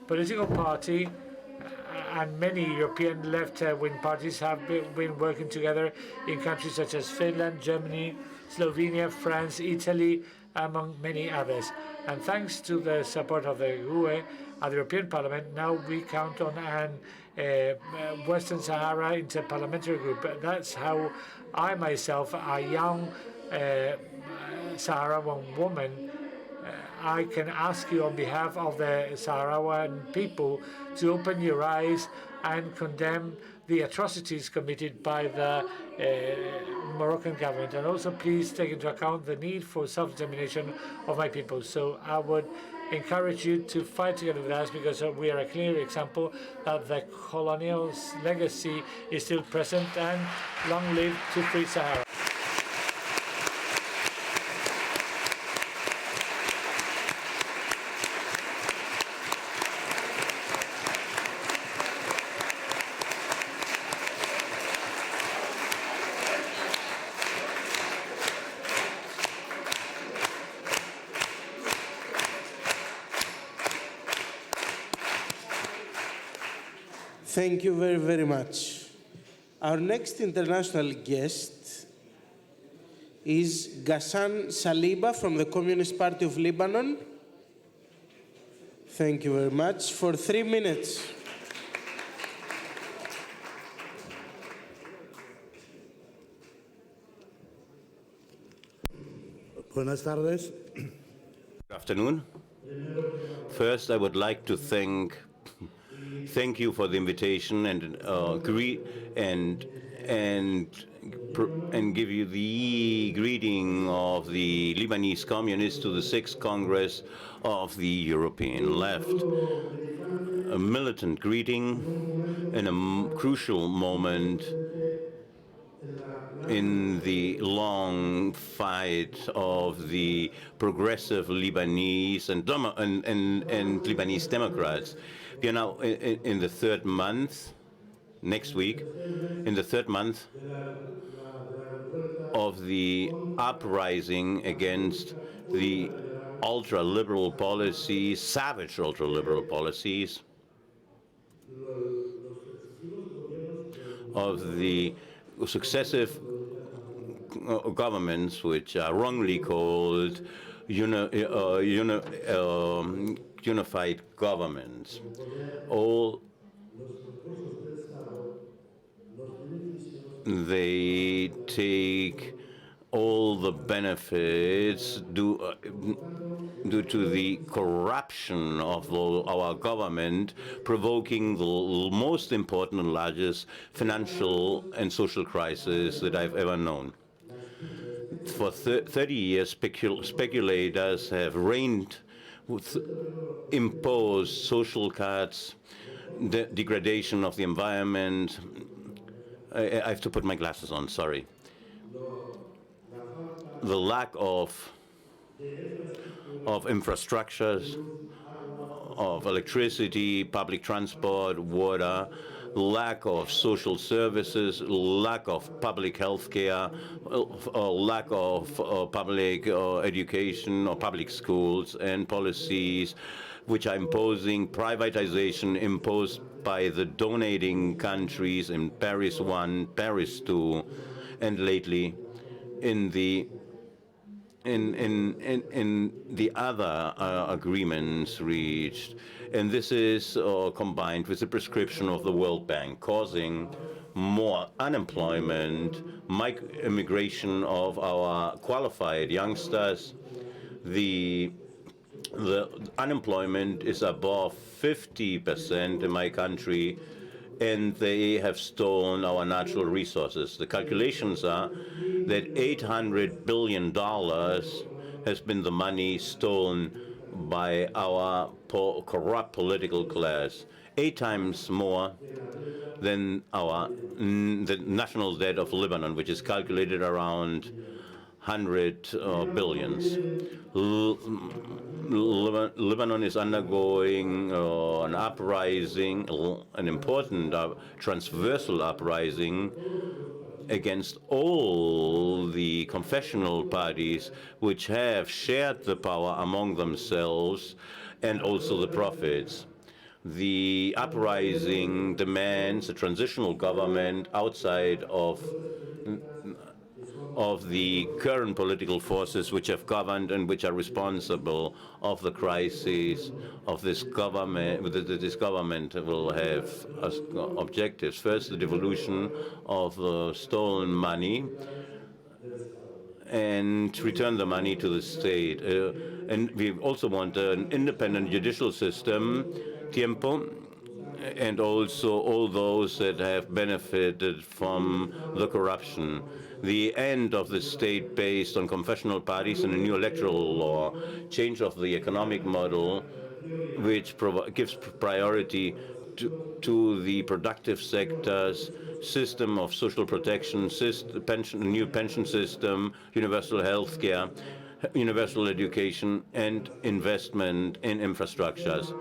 political party and many European left-wing parties have been working together in countries such as Finland, Germany, Slovenia, France, Italy, among many others. And thanks to the support of the UE at the European Parliament, now we count on an Western Sahara Interparliamentary Group. That's how I myself, a young Sahrawi woman, I can ask you on behalf of the Sahrawi people to open your eyes and condemn the atrocities committed by the Moroccan government. And also please take into account the need for self-determination of my people. So I would encourage you to fight together with us because we are a clear example that the colonial legacy is still present, and long live to free Sahara. Thank you very, very much. Our next international guest is Ghassan Saliba from the Communist Party of Lebanon. Thank you very much. For 3 minutes. Buenas tardes. Good afternoon. First, I would like to thank you for the invitation and give you the greeting of the Lebanese communists to the 6th Congress of the European Left. a militant greeting in a crucial moment in the long fight of the progressive Lebanese and Lebanese Democrats. We are now in the third month, next week, in the third month of the uprising against the ultra-liberal policies, savage ultra-liberal policies of the successive governments, which are wrongly called unified governments. All they take all the benefits due to the corruption of our government, provoking the most important and largest financial and social crisis that I've ever known. For 30 years, speculators have reigned, imposed social cuts, degradation of the environment. I have to put my glasses on, sorry. The lack of infrastructures, of electricity, public transport, water, lack of social services, lack of public health care, lack of public education or public schools, and policies which are imposing privatization imposed by the donating countries in Paris 1, Paris 2, and lately in the other agreements reached. And this is combined with the prescription of the World Bank, causing more unemployment, immigration of our qualified youngsters. The unemployment is above 50% in my country, and they have stolen our natural resources. The calculations are that $800 billion has been the money stolen by our corrupt political class, 8 times more than the national debt of Lebanon, which is calculated around 100 billions. Lebanon is undergoing an uprising, an important transversal uprising against all the confessional parties which have shared the power among themselves and also the profits. The uprising demands a transitional government outside of the current political forces which have governed and which are responsible of the crises of this government. This government will have objectives. First, the devolution of the stolen money and return the money to the state. And we also want an independent judicial system, tiempo, and also all those that have benefited from the corruption. The end of the state based on confessional parties and a new electoral law, change of the economic model, which gives priority to the productive sectors, system of social protection, new pension system, universal health care, universal education, and investment in infrastructures.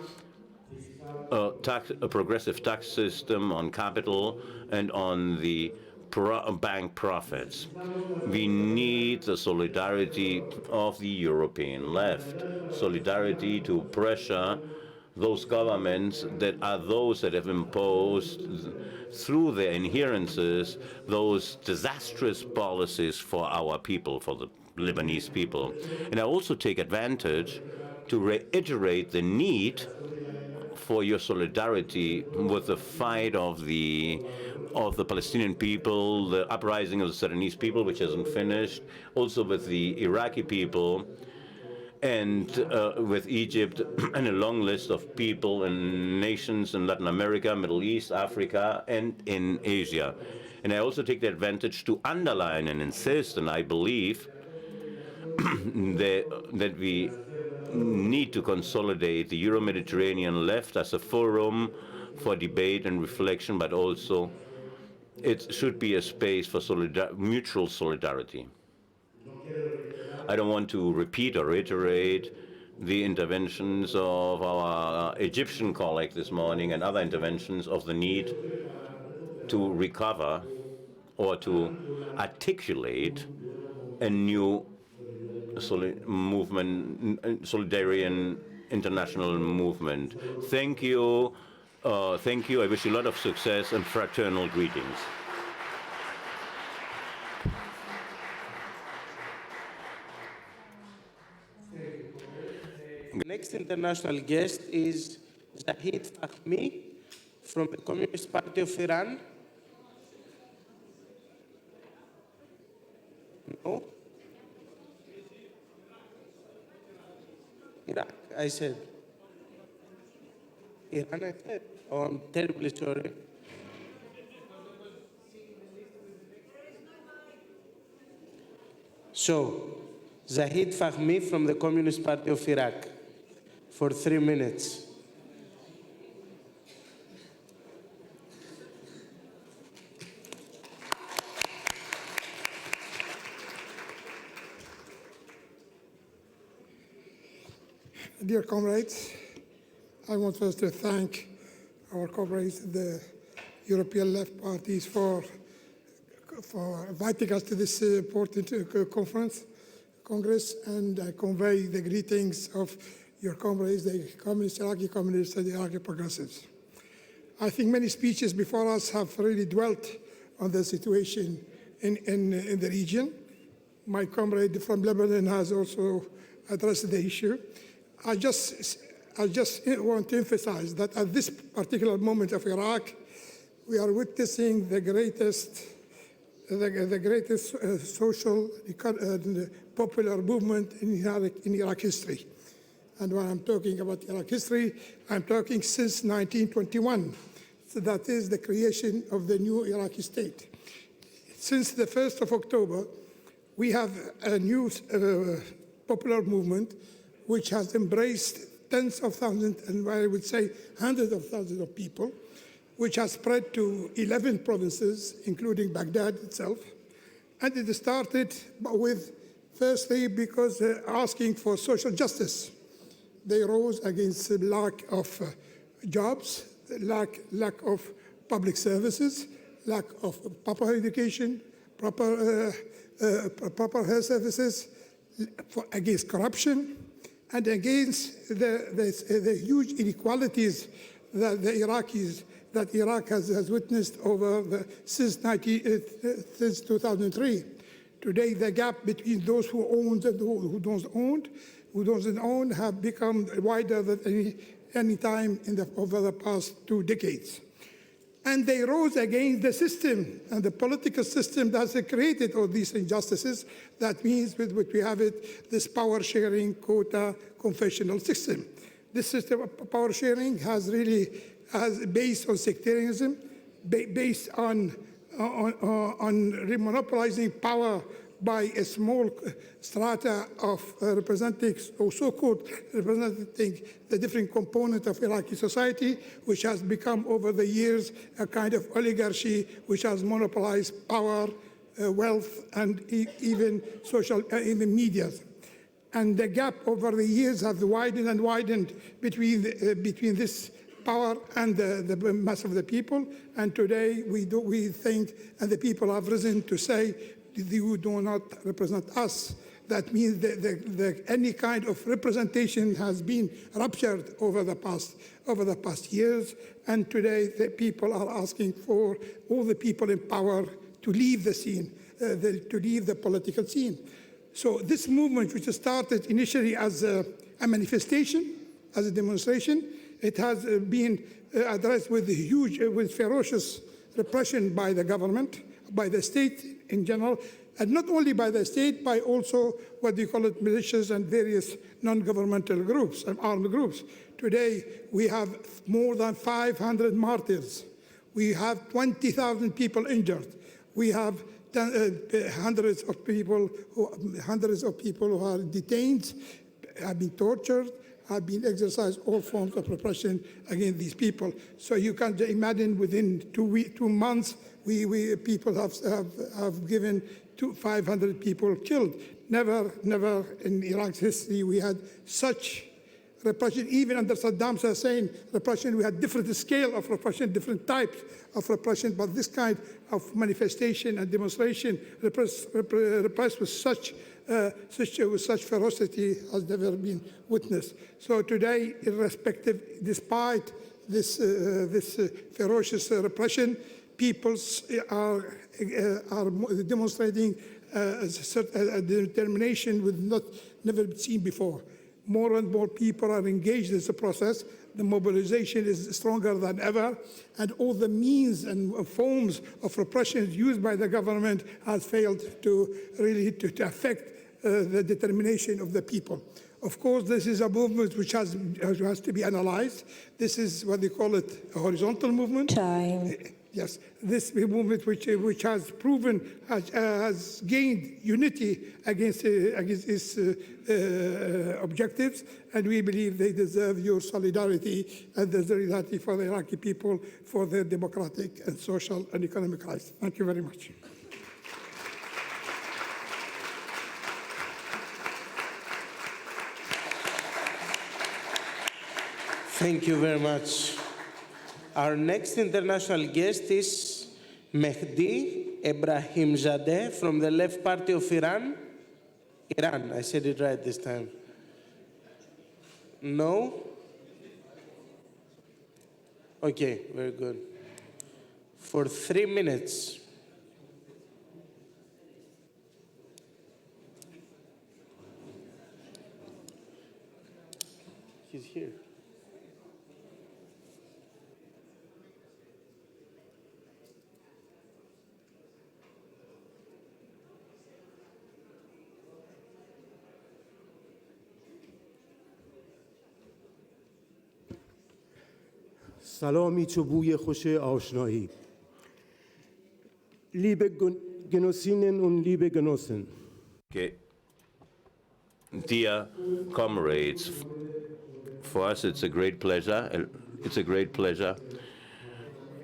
A progressive tax system on capital and on the bank profits. We need the solidarity of the European left, solidarity to pressure those governments that are those that have imposed through their inherences those disastrous policies for our people, for the Lebanese people. And I also take advantage to reiterate the need for your solidarity with the fight of the Palestinian people, the uprising of the Sudanese people, which hasn't finished, also with the Iraqi people, and with Egypt, and a long list of people and nations in Latin America, Middle East, Africa, and in Asia. And I also take the advantage to underline and insist, and I believe that we need to consolidate the Euro-Mediterranean left as a forum for debate and reflection, but also it should be a space for mutual solidarity. I don't want to repeat or reiterate the interventions of our Egyptian colleague this morning and other interventions of the need to recover or to articulate a new solidarian international movement. Thank you. Thank you. I wish you a lot of success and fraternal greetings. Next international guest is Zahid Fahmy from the Communist Party of Iran. No? Iraq, I said. Iran, I said. Oh, I'm terribly sorry. So, Zahid Fahmy from the Communist Party of Iraq for 3 minutes. Dear comrades, I want first to thank our comrades, the European left parties, for inviting us to this important Congress, and I convey the greetings of your comrades, the Iraqi communists and the Iraqi progressives. I think many speeches before us have really dwelt on the situation in the region. My comrade from Lebanon has also addressed the issue. I just want to emphasize that at this particular moment of Iraq, we are witnessing the greatest social and popular movement in Iraq history. And when I'm talking about Iraq history, I'm talking since 1921. So that is the creation of the new Iraqi state. Since the 1st of October, we have a new popular movement which has embraced tens of thousands, and I would say hundreds of thousands of people, which has spread to 11 provinces, including Baghdad itself. And it started with, firstly, because asking for social justice. They rose against the lack of jobs, lack of public services, lack of proper education, proper health services, against corruption, and against the huge inequalities that Iraq has witnessed since 2003. Today, the gap between those who own and who doesn't own have become wider than any time over the past 2 decades. And they rose against the system and the political system that has created all these injustices. That means with which we have this power sharing, quota, confessional system. This system of power sharing has based on sectarianism, based on monopolizing power by a small strata of representing, or so-called representing the different component of Iraqi society, which has become over the years a kind of oligarchy which has monopolized power, wealth, and even even media. And the gap over the years has widened and widened between this power and the mass of the people. And today we think, and the people have risen to say, you do not represent us. That means that any kind of representation has been ruptured over the past years. And today the people are asking for all the people in power to leave the scene, to leave the political scene. So this movement, which started initially as a manifestation, as a demonstration, it has been addressed with ferocious repression by the government, by the state in general, and not only by the state, by also what you call it militias and various non-governmental groups and armed groups. Today, we have more than 500 martyrs. We have 20,000 people injured. We have hundreds of people who are detained, have been tortured, have been exercised all forms of repression against these people. So you can imagine within 2 months, people have given 500 people killed. Never in Iraq's history we had such repression. Even under Saddam Hussein repression, we had different scale of repression, different types of repression, but this kind of manifestation and demonstration repressed with such ferocity has never been witnessed. So today, despite this ferocious repression, peoples are demonstrating a determination never been seen before. More and more people are engaged in the process. The mobilization is stronger than ever, and all the means and forms of repression used by the government has failed to really to affect the determination of the people. Of course, this is a movement which has to be analyzed. This is what they call it, a horizontal movement. Time. Yes, this movement which has proven, has gained unity against its objectives, and we believe they deserve your solidarity and the solidarity for the Iraqi people for their democratic and social and economic rights. Thank you very much. Thank you very much. Our next international guest is Mehdi Ebrahimzadeh from the Left Party of Iran. Iran, I said it right this time. No? Okay, very good. For 3 minutes. He's here. سلامی چو بوی خوش آشنایی. Liebe Genossinnen und liebe Genossen. Okay. Dear comrades, for us it's a great pleasure. It's a great pleasure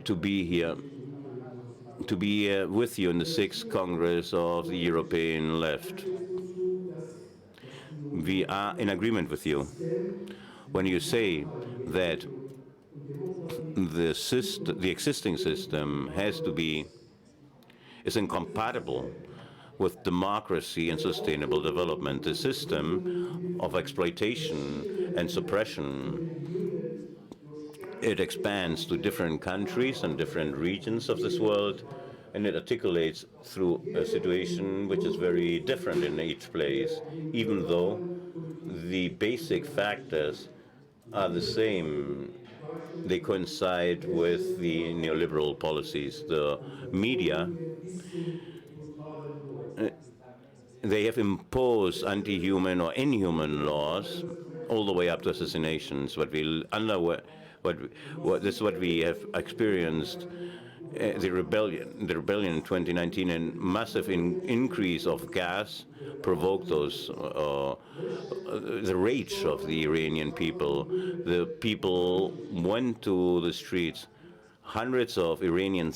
to be here with you in the 6th Congress of the European Left. We are in agreement with you when you say that the existing system is incompatible with democracy and sustainable development. The system of exploitation and suppression, it expands to different countries and different regions of this world, and it articulates through a situation which is very different in each place, even though the basic factors are the same. They coincide with the neoliberal policies. The media, they have imposed anti-human or inhuman laws all the way up to assassinations. This is what we have experienced. The rebellion in 2019 and massive increase of gas provoked the rage of the Iranian people. The people went to the streets. Hundreds of Iranian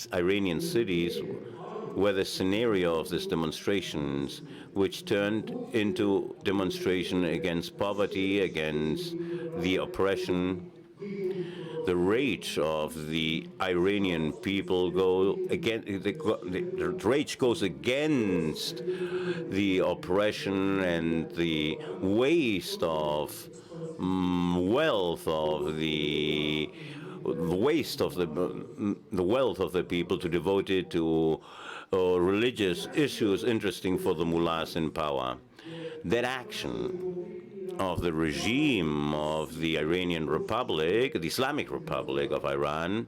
cities were the scenario of these demonstrations, which turned into demonstration against poverty, against the oppression. The rage of the Iranian people the rage goes against the oppression and the waste of wealth of the wealth of the people to devote it to religious issues interesting for the mullahs in power. That action of the regime of the Iranian Republic, the Islamic Republic of Iran,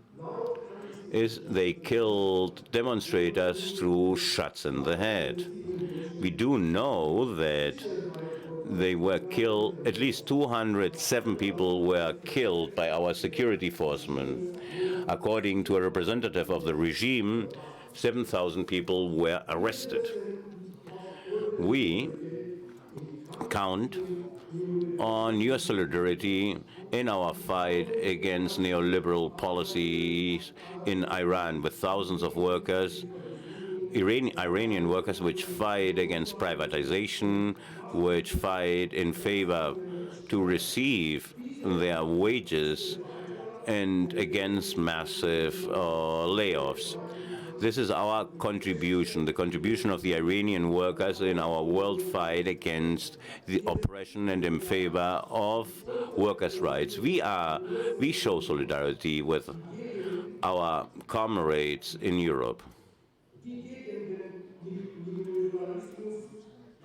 is they killed demonstrators through shots in the head. We do know that they were killed, at least 207 people were killed by our security forcemen. According to a representative of the regime, 7,000 people were arrested. We count on your solidarity in our fight against neoliberal policies in Iran with thousands of workers, Iranian workers which fight against privatization, which fight in favor to receive their wages and against massive layoffs. This is our contribution, the contribution of the Iranian workers in our world fight against the oppression and in favor of workers' rights. We show solidarity with our comrades in Europe,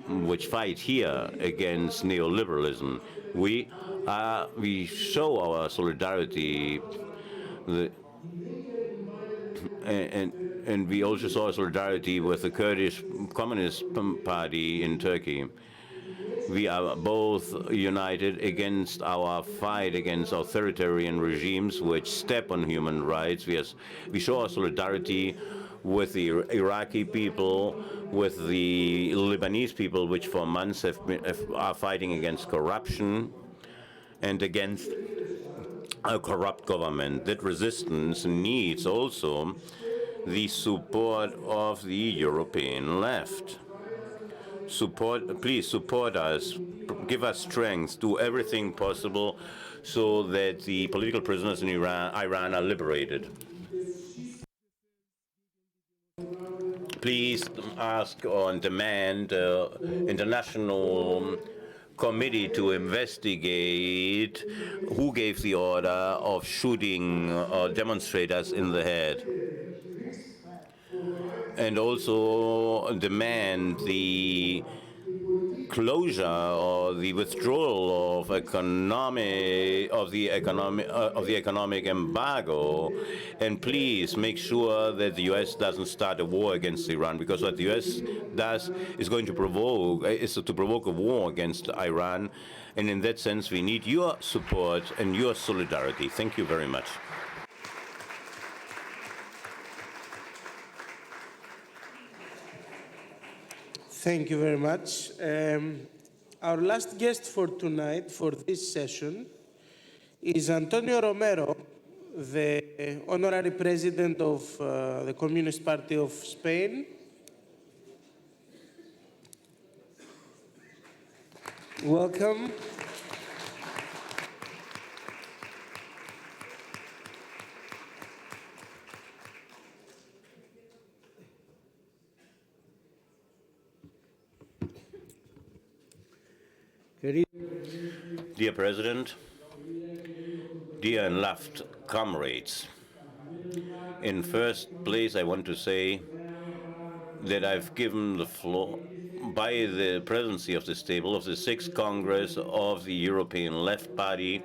which fight here against neoliberalism. We show our solidarity, and we also saw solidarity with the Kurdish Communist Party in Turkey. We are both united against our fight against authoritarian regimes which step on human rights. We show our solidarity with the Iraqi people, with the Lebanese people, which for months are fighting against corruption and against a corrupt government. That resistance needs also the support of the European left. Please support us, give us strength, do everything possible so that the political prisoners in Iran are liberated. Please ask or demand international committee to investigate who gave the order of shooting demonstrators in the head. And also demand the closure or the withdrawal of the economic embargo, and please make sure that the U.S. doesn't start a war against Iran, because what the U.S. does is going to provoke a war against Iran, and in that sense we need your support and your solidarity. Thank you very much. Thank you very much. Our last guest for tonight, for this session, is Antonio Romero, the honorary president of the Communist Party of Spain. Welcome. Dear President, dear and loved comrades, in first place I want to say that I've given the floor by the presidency of this table of the 6th Congress of the European Left Party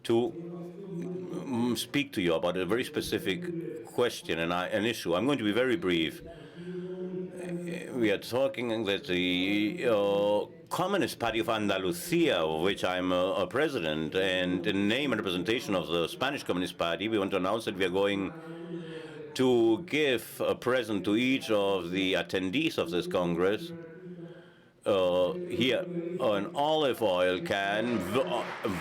to speak to you about a very specific question and an issue. I'm going to be very brief. We are talking that the Communist Party of Andalusia, of which I'm a president, and in name and representation of the Spanish Communist Party, we want to announce that we are going to give a present to each of the attendees of this Congress here an olive oil can,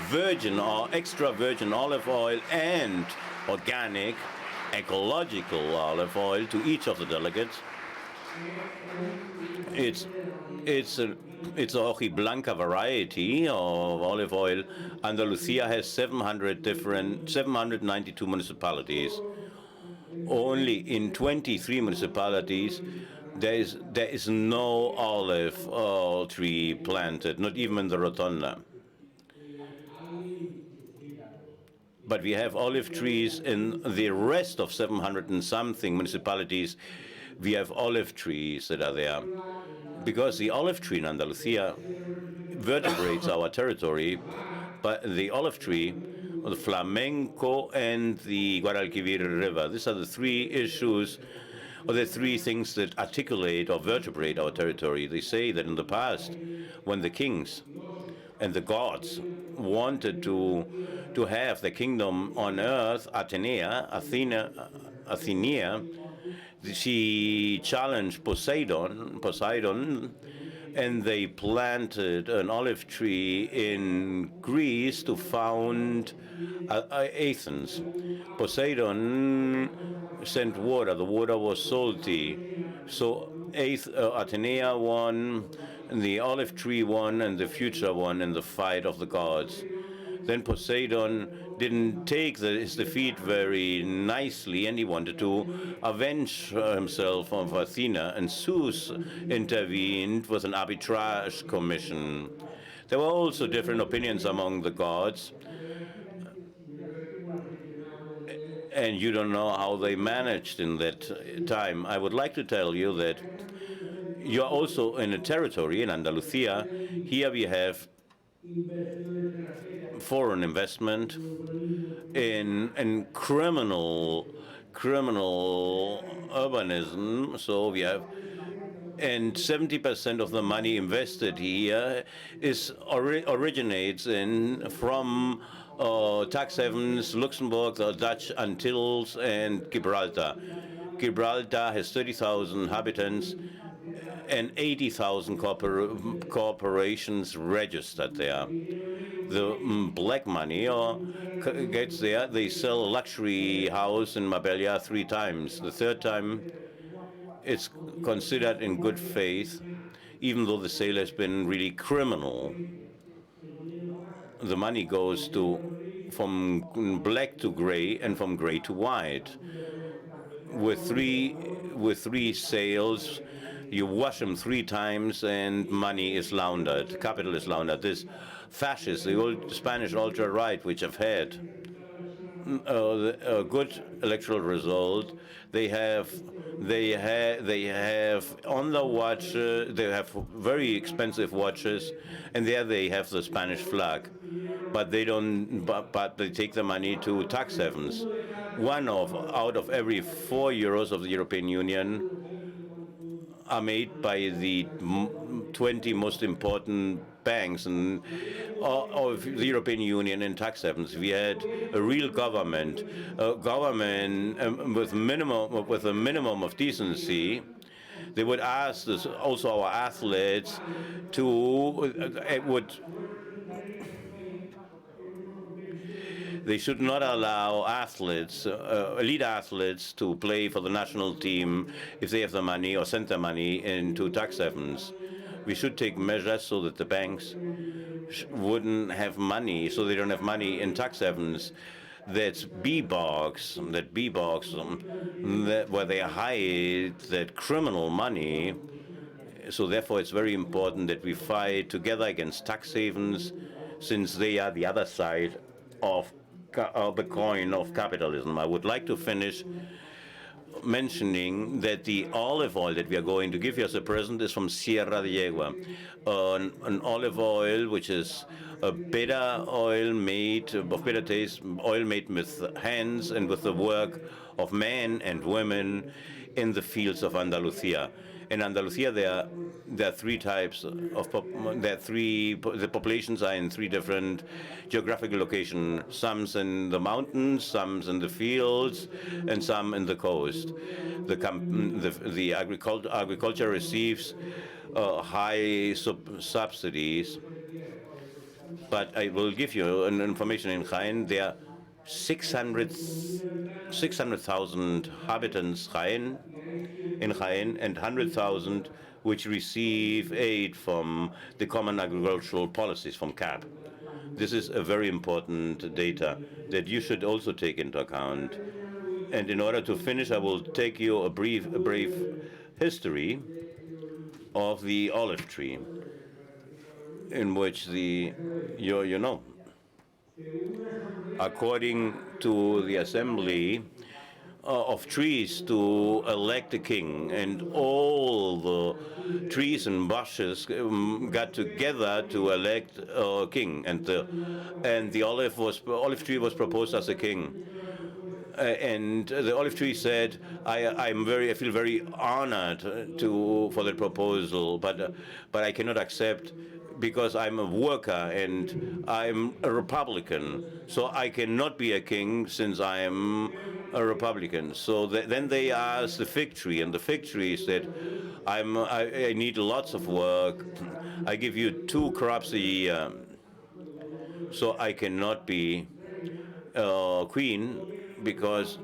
virgin or extra virgin olive oil and organic, ecological olive oil to each of the delegates. It's a Hojiblanca variety of olive oil. Andalusia has 792 municipalities. Only in 23 municipalities there is no olive tree planted, not even in the Rotonda. But we have olive trees in the rest of 700 and something municipalities. We have olive trees that are there, because the olive tree in Andalusia vertebrates our territory, but the olive tree, the flamenco, and the Guadalquivir River, these are the three issues, or the three things that articulate or vertebrate our territory. They say that in the past, when the kings and the gods wanted to have the kingdom on earth, Athena, she challenged Poseidon and they planted an olive tree in Greece to found Athens. Poseidon sent water. The water was salty. So Athena won, and the olive tree won, and the future won in the fight of the gods. Then Poseidon didn't take his defeat very nicely, and he wanted to avenge himself of Athena, and Zeus intervened with an arbitrage commission. There were also different opinions among the gods, and you don't know how they managed in that time. I would like to tell you that you are also in a territory in Andalusia. Here we have foreign investment in criminal urbanism. So we have, and 70% of the money invested here originates from tax havens, Luxembourg, the Dutch Antilles, and Gibraltar. Gibraltar has 30,000 inhabitants and 80,000 corporations registered there. The black money gets there. They sell a luxury house in Marbella 3 times. The third time, it's considered in good faith, even though the sale has been really criminal. The money goes from black to gray and from gray to white. With three sales, you wash them 3 times and money is laundered, capital is laundered. This fascists, the old Spanish ultra-right, which have had a good electoral result, they have on the watch, they have very expensive watches, and there they have the Spanish flag, but they don't. But they take the money to tax havens. Out of every 4 euros of the European Union are made by the 20 most important banks and of the European Union in tax havens. We had a real government, with a minimum of decency. They would ask also our athletes they should not allow athletes, elite athletes, to play for the national team if they have the money or send their money into tax havens. We should take measures so that the banks wouldn't have money, so they don't have money in tax havens. That's B-box, where they hide that criminal money. So therefore, it's very important that we fight together against tax havens, since they are the other side of the coin of capitalism. I would like to finish mentioning that the olive oil that we are going to give you as a present is from Sierra de Yegua, an olive oil which is a bitter oil made of bitter taste, oil made with hands and with the work of men and women in the fields of Andalusia. In Andalusia, there are 3 types of the populations are in 3 different geographical locations. Some's in the mountains, some's in the fields, and some in the coast. The agriculture receives high subsidies, but I will give you an information in Jaén. There are 600,000 inhabitants in Jaén, and 100,000 which receive aid from the Common Agricultural Policies, from CAP. This is a very important data that you should also take into account. And in order to finish, I will take you a brief history of the olive tree, in which according to the assembly of trees to elect a king, and all the trees and bushes got together to elect a king, and the olive tree was proposed as a king. And the olive tree said, I feel very honored for that proposal, but I cannot accept, because I'm a worker and I'm a Republican, so I cannot be a king since I am a Republican. So then they asked the fig tree, and the fig tree said, I need lots of work. I give you 2 crops a year, so I cannot be queen because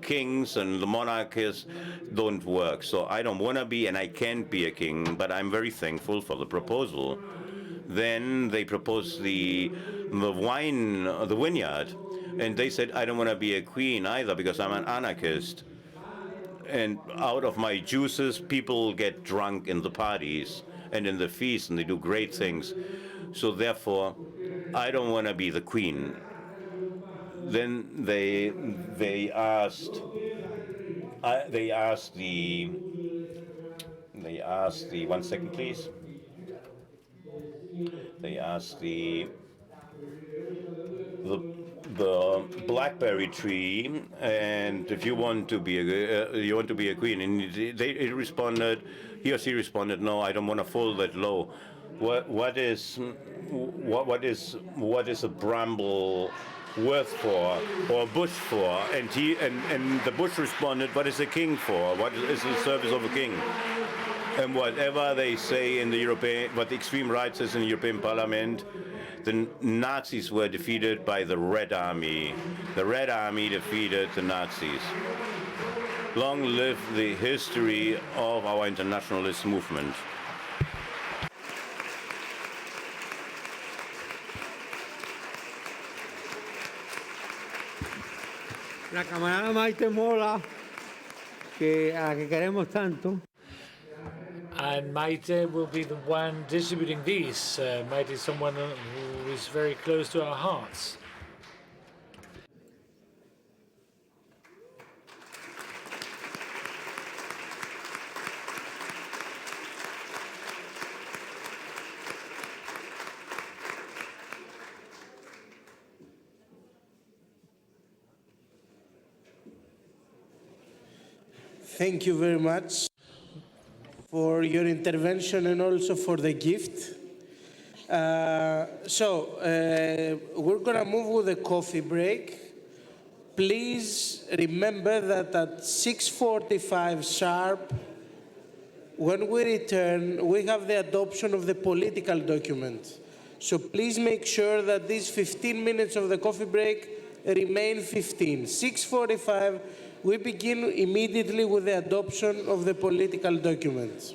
kings and the monarchies don't work. So I don't want to be, and I can't be a king, but I'm very thankful for the proposal. Then they proposed the vineyard, and they said I don't want to be a queen either because I'm an anarchist. And out of my juices, people get drunk in the parties and in the feasts, and they do great things. So therefore, I don't want to be the queen. Then they asked the 1 second please. They asked the blackberry tree, and if you want to be a queen, and he responded, he or she responded, no, I don't want to fall that low. What is a bramble worth for, or a bush for? And the bush responded, what is a king for? What is the service of a king? And whatever they say in the European, what the extreme right says in the European Parliament, the Nazis were defeated by the Red Army. The Red Army defeated the Nazis. Long live the history of our internationalist movement. La camarada Maite Mola, a la que queremos tanto. And Maite will be the one distributing these. Maite is someone who is very close to our hearts. Thank you very much for your intervention and also for the gift. We're going to move with a coffee break. Please remember that at 6:45 sharp, when we return, we have the adoption of the political document. So please make sure that these 15 minutes of the coffee break remain 15. 6:45, we begin immediately with the adoption of the political documents.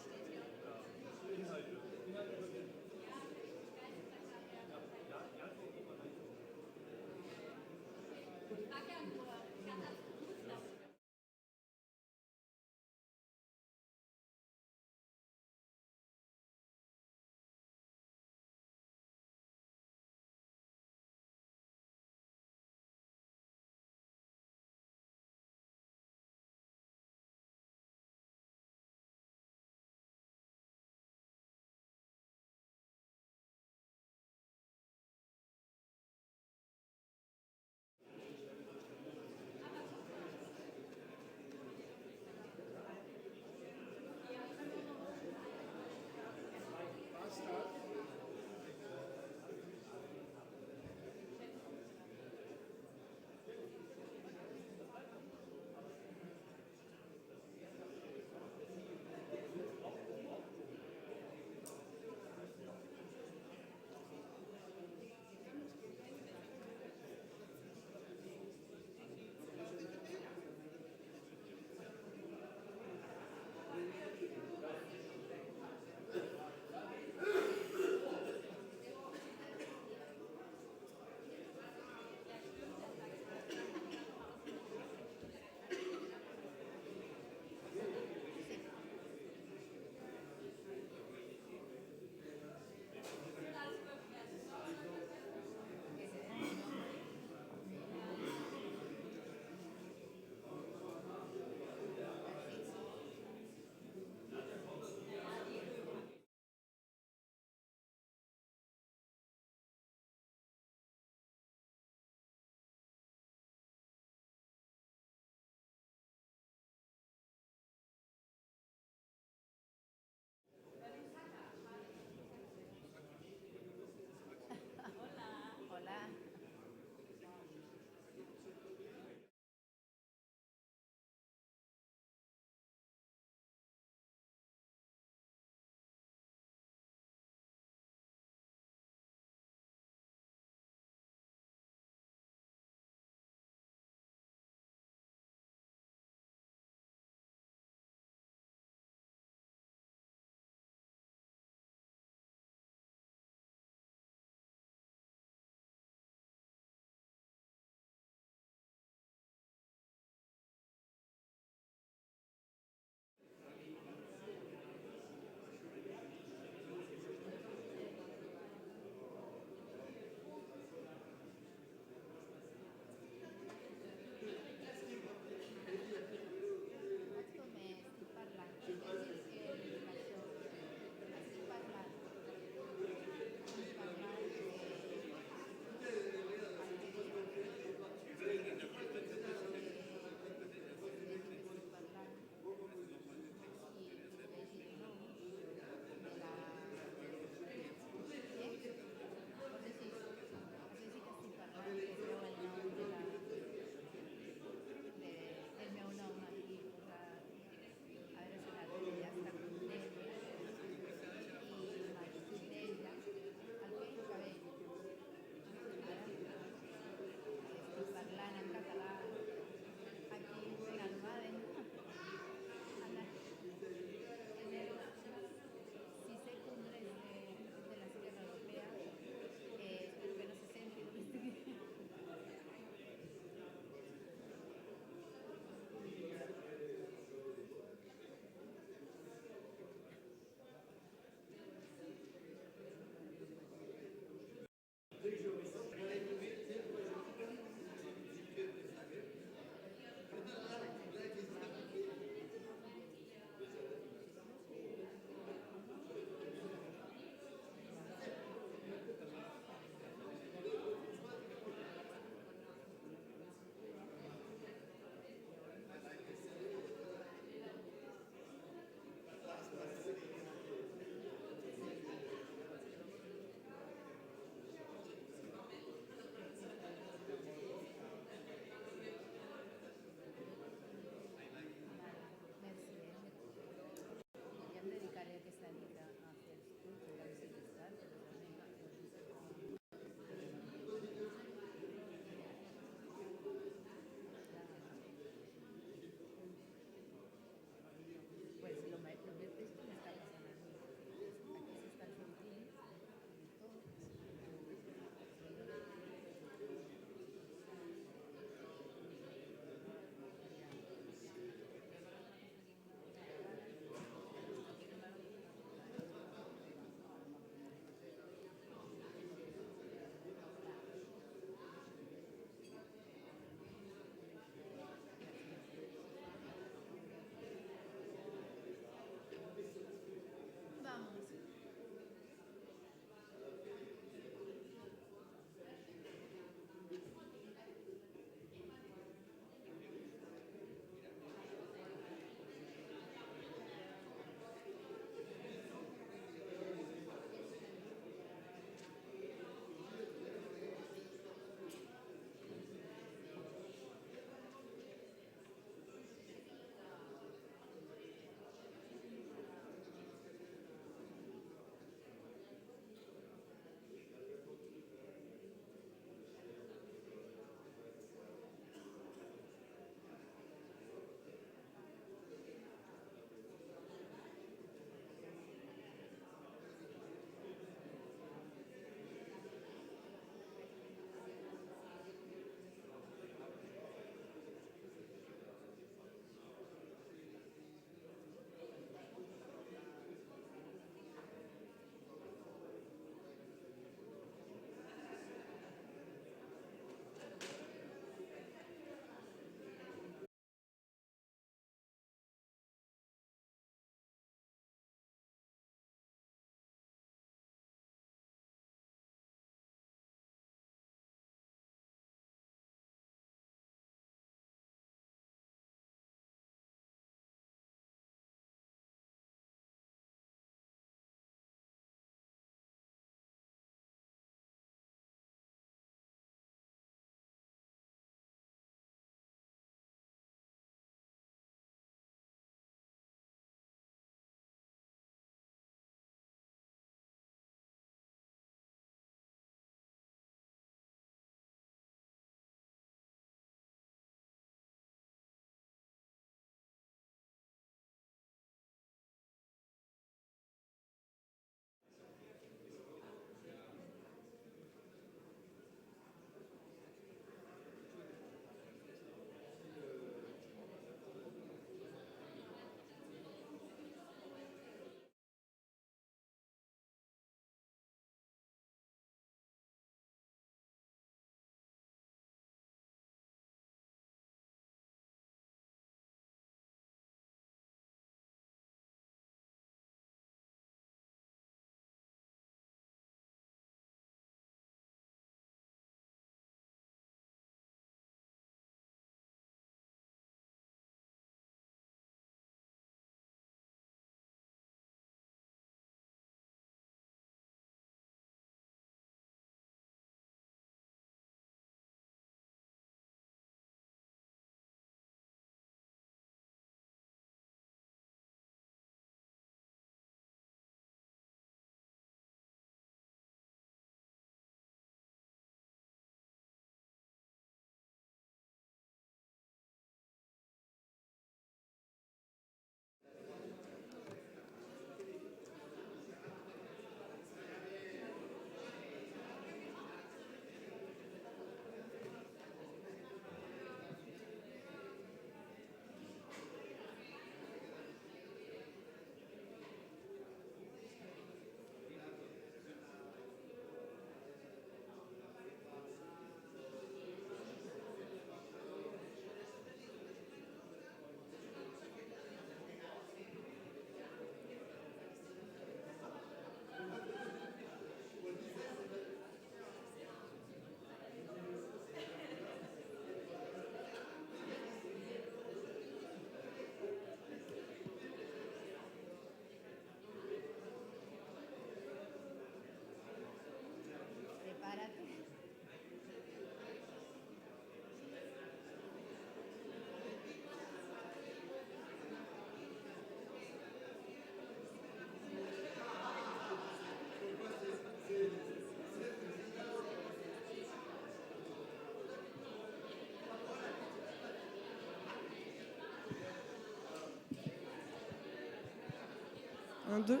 Un, deux.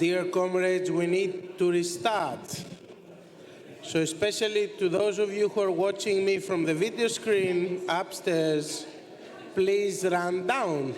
Dear comrades, we need to restart. So especially to those of you who are watching me from the video screen upstairs, please run down.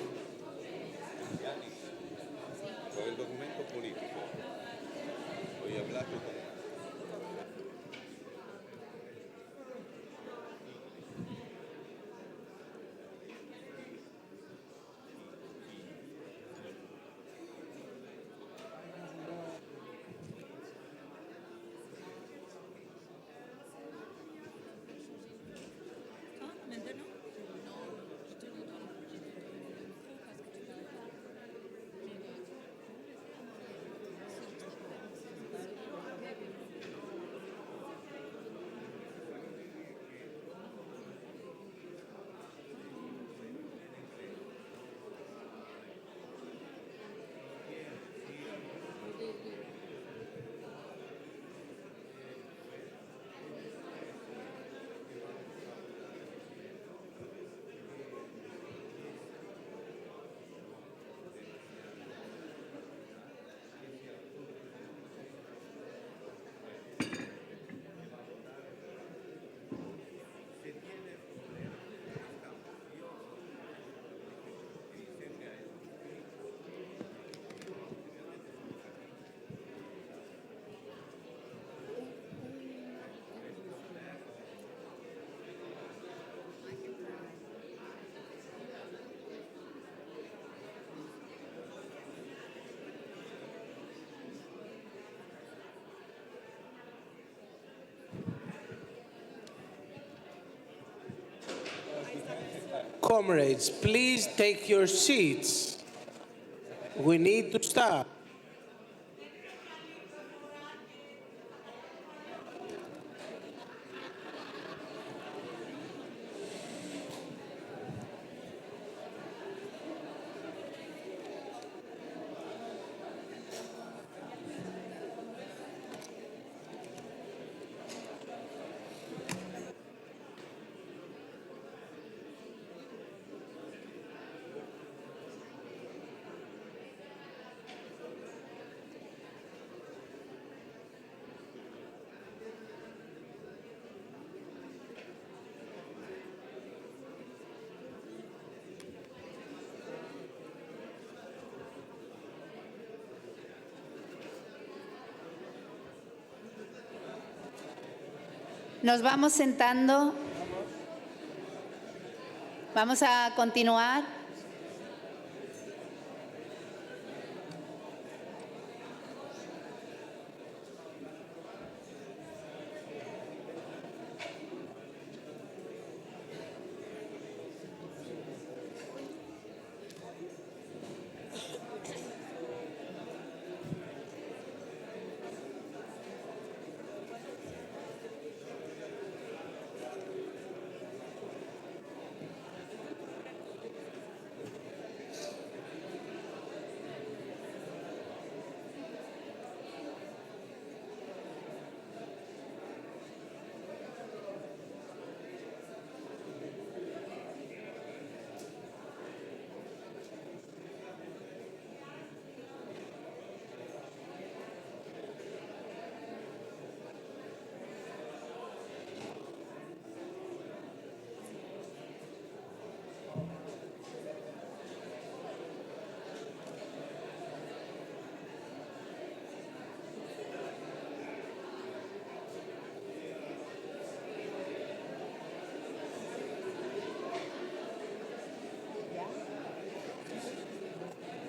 Comrades, please take your seats. We need to start. Nos vamos sentando. Vamos a continuar.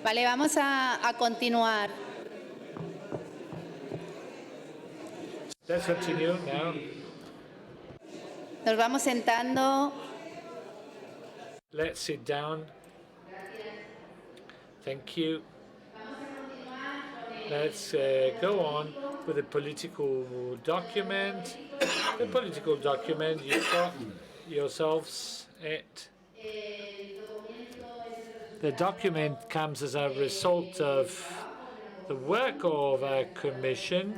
Vale, vamos a continuar. Let's continue now. Nos vamos sentando. Let's sit down. Thank you. Let's go on with the political document. The political document, you've got yourselves it. The document comes as a result of the work of a commission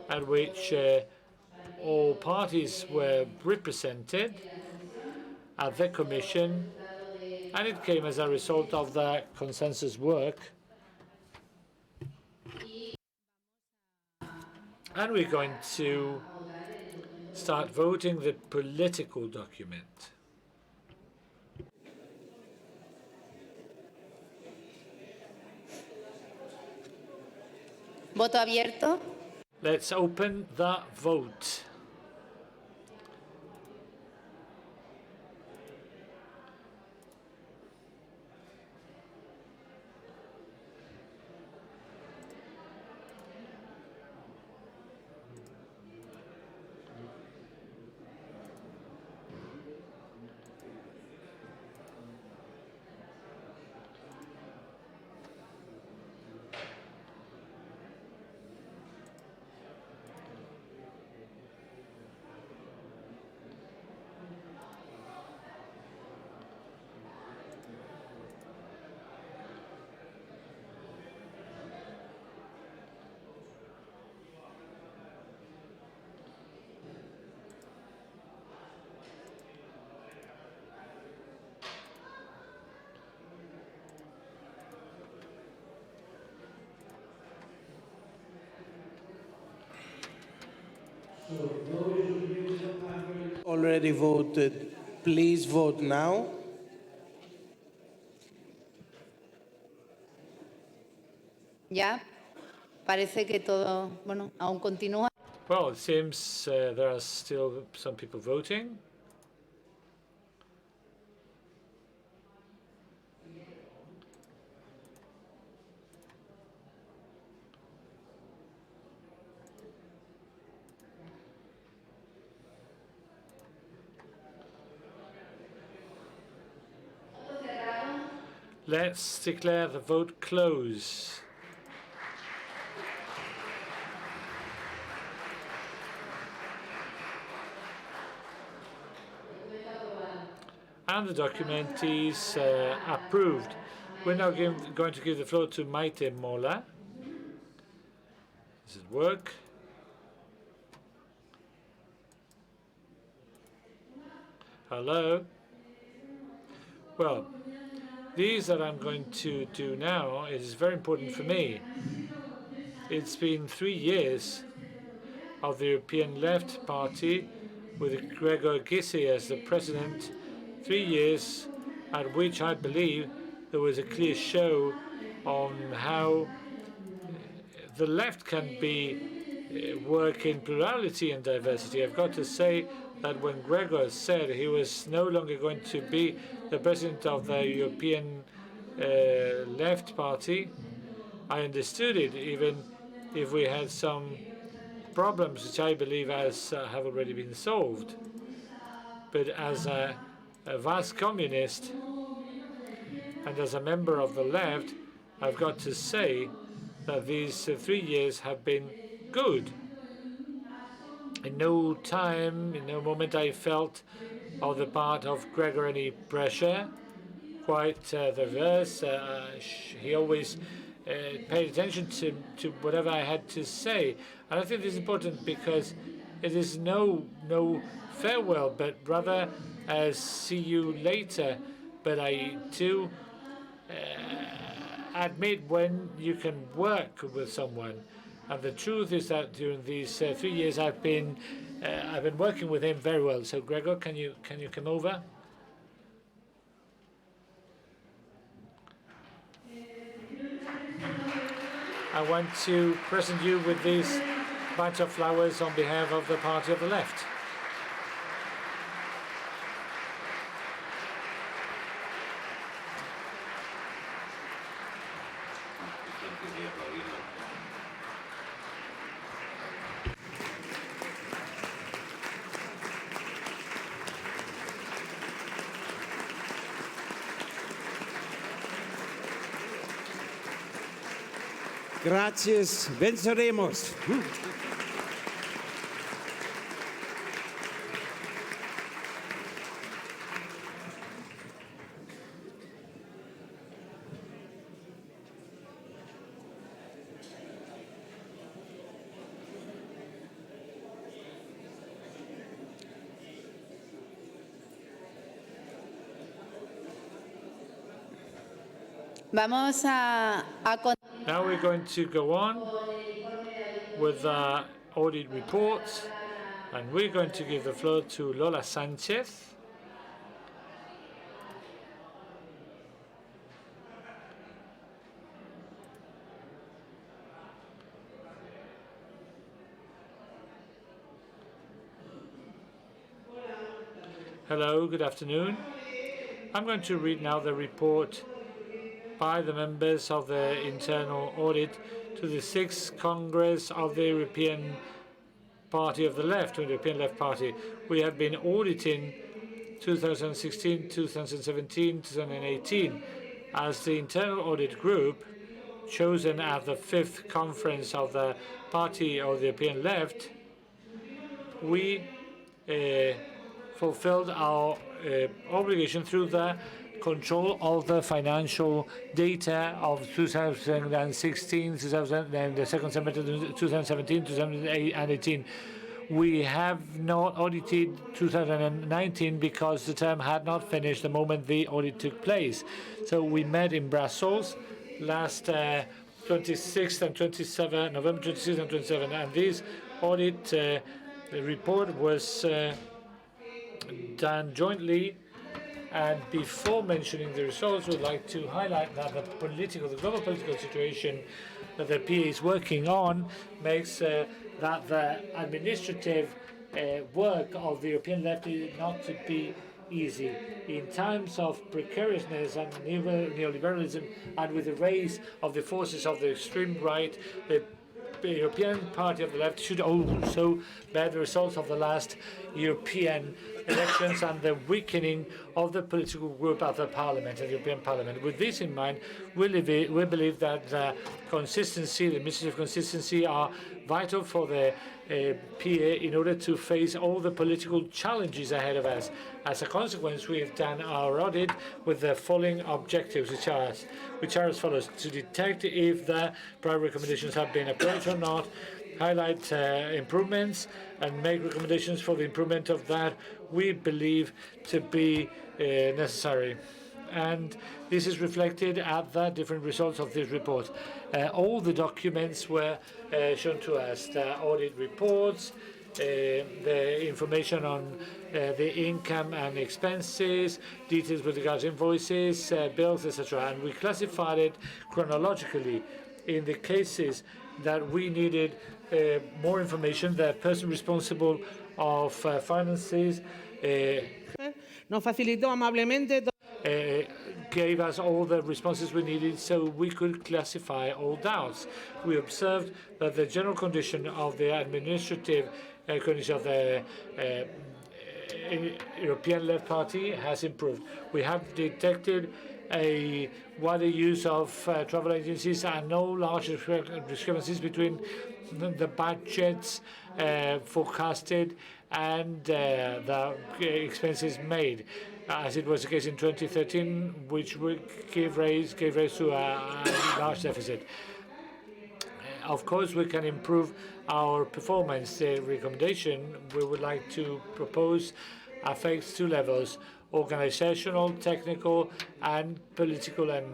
at which all parties were represented at the commission, and it came as a result of the consensus work. And we're going to start voting the political document. Voto abierto. Let's open the vote. Already voted. Please vote now. Ya. Parece que todo, bueno, aún continúa. Well, it seems there are still some people voting. Let's declare the vote closed. And the document is approved. We're now going to give the floor to Maite Mola. Does it work? Hello? Well, these that I'm going to do now is very important for me. It's been 3 years of the European Left Party with Gregor Gysi as the president, 3 years at which I believe there was a clear show on how the left can be work in plurality and diversity. I've got to say that when Gregor said he was no longer going to be the president of the European Left Party, I understood it, even if we had some problems which I believe have already been solved. But as a vast communist and as a member of the left, I've got to say that these 3 years have been good. In no time, in no moment I felt on the part of Gregor any pressure. Quite the reverse. He always paid attention to whatever I had to say. And I think this is important because it is no farewell, but rather see you later. But I do admit when you can work with someone. And the truth is that during these 3 years I've been working with him very well. So Gregor, can you come over? I want to present you with this bunch of flowers on behalf of the Party of the Left. Gracias, venceremos. Vamos a Now we're going to go on with our audit reports, and we're going to give the floor to Lola Sanchez. Hello, good afternoon. I'm going to read now the report by the members of the internal audit to the 6th Congress of the European Party of the Left, or European Left Party. We have been auditing 2016, 2017, 2018 as the internal audit group chosen at the 5th conference of the Party of the European Left. We fulfilled our obligation through the control of the financial data of 2016, and the second semester 2017, 2018. We have not audited 2019 because the term had not finished the moment the audit took place. So we met in Brussels last 26th and 27th, November 26th and 27th, and this audit report was done jointly. And before mentioning the results, we'd like to highlight that the global political situation that the PA is working on makes that the administrative work of the European left is not to be easy. In times of precariousness and neoliberalism, and with the rise of the forces of the extreme right, the European Party of the Left should also bear the results of the last European elections and the weakening of the political group of the Parliament, the European Parliament. With this in mind, we believe that the consistency, the message of consistency are vital for the PA in order to face all the political challenges ahead of us. As a consequence, we've done our audit with the following objectives, which are as follows: to detect if the prior recommendations have been approached or not, highlight improvements, and make recommendations for the improvement of that we believe to be necessary. And this is reflected at the different results of this report. All the documents were shown to us, the audit reports, the information on the income and expenses, details with regards to invoices, bills, etc. And we classified it chronologically. In the cases that we needed more information, the person responsible of finances nos facilitó amablemente gave us all the responses we needed so we could classify all doubts. We observed that the general condition of the administrative condition of the European Left Party has improved. We have detected a wider use of travel agencies and no large discrepancies between the budgets forecasted and the expenses made, as it was the case in 2013, which gave rise to a large deficit. Of course, we can improve our performance. The recommendation we would like to propose affects two levels: organizational, technical, and political, and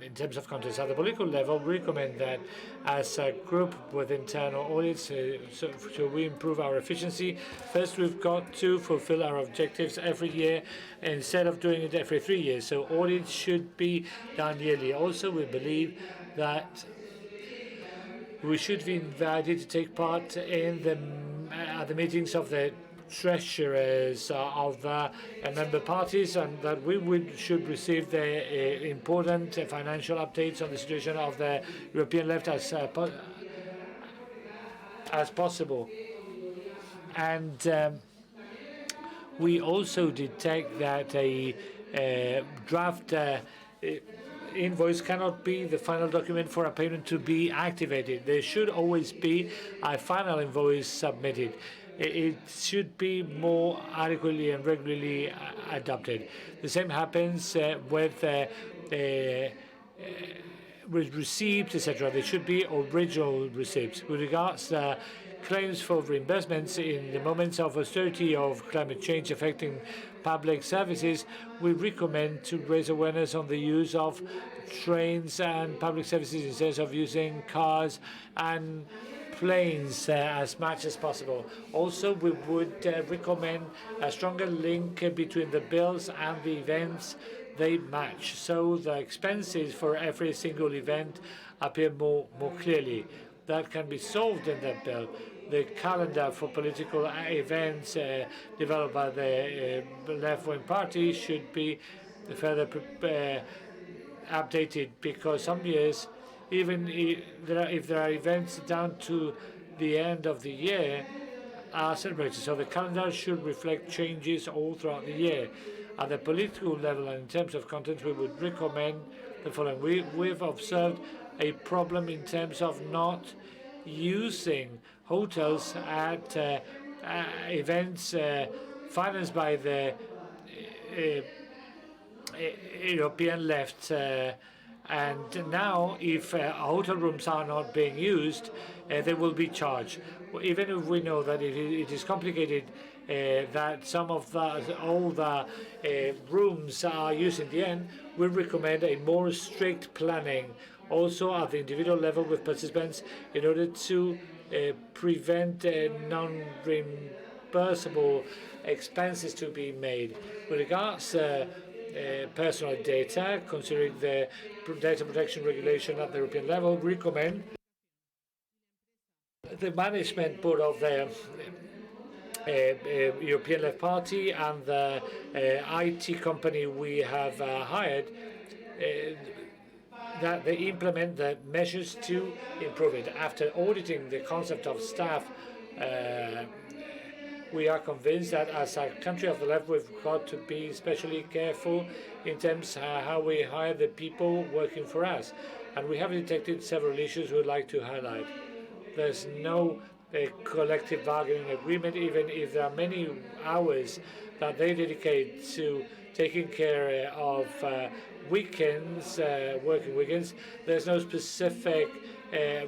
in terms of content. At the political level, we recommend that as a group with internal audits, so we improve our efficiency. First, we've got to fulfill our objectives every year instead of doing it every 3 years. So audits should be done yearly. Also, we believe that we should be invited to take part in the meetings of the treasurers of the member parties, and that we should receive the important financial updates on the situation of the European left as possible. And we also detect that a draft invoice cannot be the final document for a payment to be activated. There should always be a final invoice submitted. It should be more adequately and regularly adopted. The same happens with receipts, etc. There should be original receipts. With regards to claims for reimbursements in the moments of austerity of climate change affecting public services, we recommend to raise awareness on the use of trains and public services instead of using cars and planes as much as possible. Also, we would recommend a stronger link between the bills and the events they match, so the expenses for every single event appear more clearly. That can be solved in that bill. The calendar for political events developed by the left-wing party should be further updated, because some years, even if there are events down to the end of the year, are celebrated. So the calendar should reflect changes all throughout the year. At the political level and in terms of content, we would recommend the following. We've observed a problem in terms of not using hotels at events financed by the European left. And now, if hotel rooms are not being used, they will be charged. Even if we know that it is complicated, that some of all the rooms are used in the end, we recommend a more strict planning, also at the individual level with participants, in order to prevent non-reimbursable expenses to be made. With regards personal data, considering the data protection regulation at the European level, we recommend the management board of the European Left Party and the IT company we have hired, that they implement the measures to improve it. After auditing the concept of staff, we are convinced that as a country of the left, we've got to be especially careful in terms of how we hire the people working for us. And we have detected several issues we'd like to highlight. There's no collective bargaining agreement, even if there are many hours that they dedicate to taking care of weekends, working weekends. There's no specific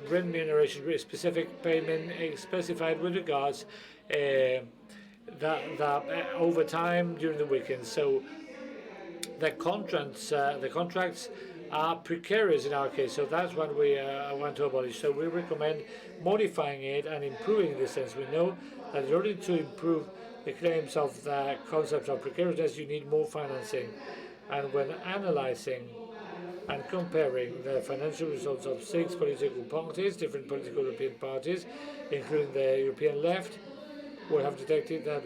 remuneration, specific payment specified with regards that overtime during the weekend. So the contracts are precarious in our case. So that's what we want to abolish. So we recommend modifying it and improving in this sense. We know that in order to improve the claims of the concept of precariousness, you need more financing. And when analyzing and comparing the financial results of 6 political parties, different political European parties, including the European left, we have detected that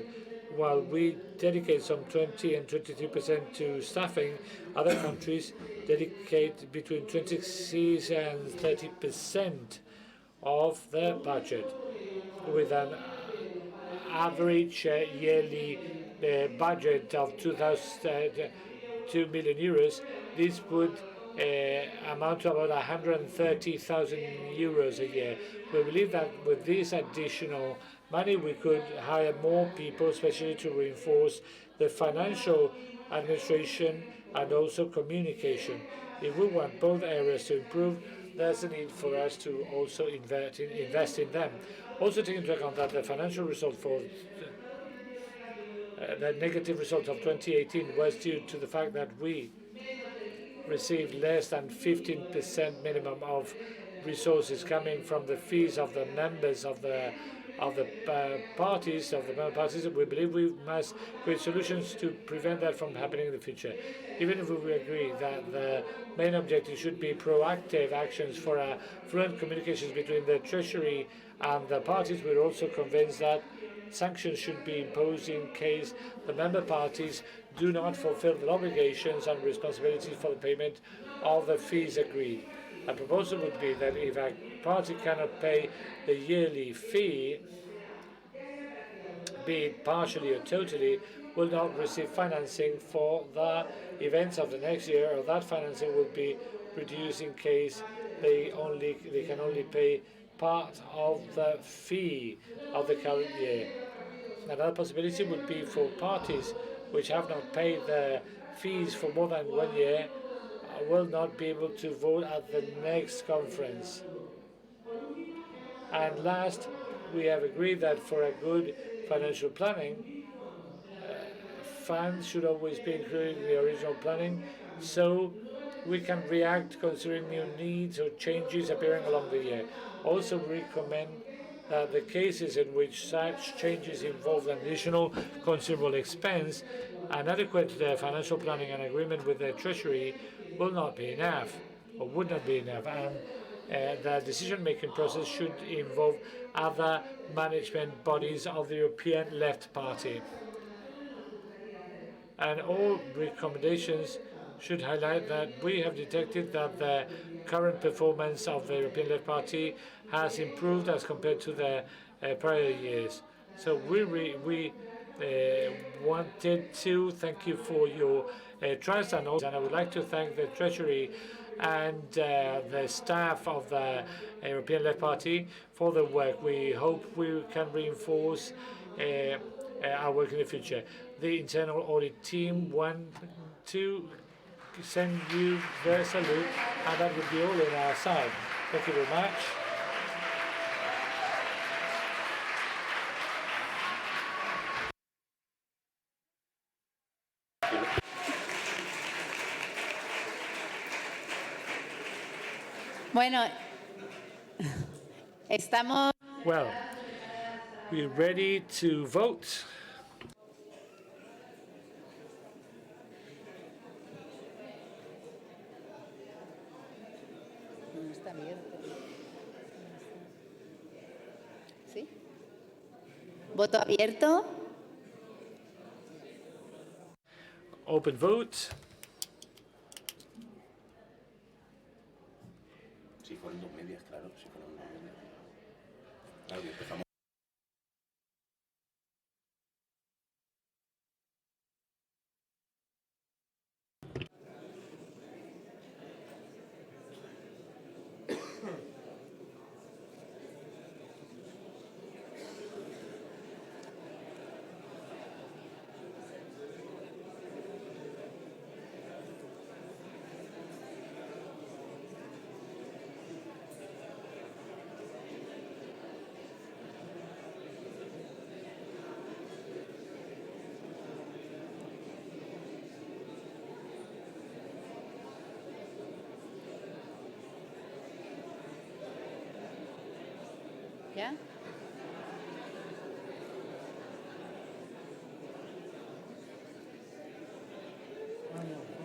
while we dedicate some 20 and 23% to staffing, other countries dedicate between 26 and 30% of their budget, with an average yearly budget of 2 million euros. This would amount to about 130,000 euros a year. We believe that with this additional money, we could hire more people, especially to reinforce the financial administration and also communication. If we want both areas to improve, there's a need for us to also invest in them. Also take into account that the financial result for the negative result of 2018 was due to the fact that we received less than 15% minimum of resources coming from the fees of the members of the parties, we believe we must create solutions to prevent that from happening in the future. Even if we agree that the main objective should be proactive actions for fluent communications between the Treasury and the parties, we're also convinced that sanctions should be imposed in case the member parties do not fulfill their obligations and responsibilities for the payment of the fees agreed. A proposal would be that if a party cannot pay the yearly fee, be it partially or totally, will not receive financing for the events of the next year, or that financing will be reduced in case they can only pay part of the fee of the current year. Another possibility would be for parties which have not paid their fees for more than 1 year will not be able to vote at the next conference. And last, we have agreed that for a good financial planning, funds should always be included in the original planning, so we can react considering new needs or changes appearing along the year. Also, we recommend that the cases in which such changes involve an additional considerable expense, an adequate financial planning and agreement with the Treasury will not be enough, or would not be enough, and the decision-making process should involve other management bodies of the European Left Party. And all recommendations should highlight that we have detected that the current performance of the European Left Party has improved as compared to the prior years. So we wanted to thank you for your trust, and I would like to thank the Treasury and the staff of the European Left Party for the work. We hope we can reinforce our work in the future. The internal audit team want to send you their salute, and that would be all on our side. Thank you very much. Bueno, estamos. Well, we're ready to vote. No está abierto. ¿Sí? ¿Voto abierto? Open vote. Si fueron 2 medias, claro, si fueron 2 medias. Claro, que empezamos.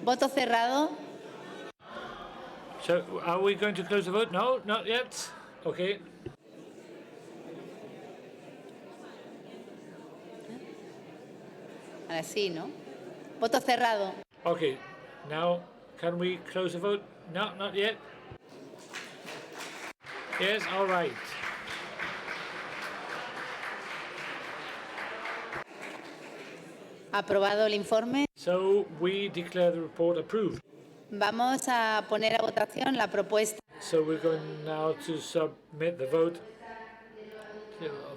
Voto cerrado. So, are we going to close the vote? No, not yet. Okay. Ahora sí, ¿no? Voto cerrado. Okay. Now, can we close the vote? No, not yet. Yes, all right. Aprobado el informe. So, we declare the report approved. Vamos a poner a votación la propuesta. So, we're going now to submit the vote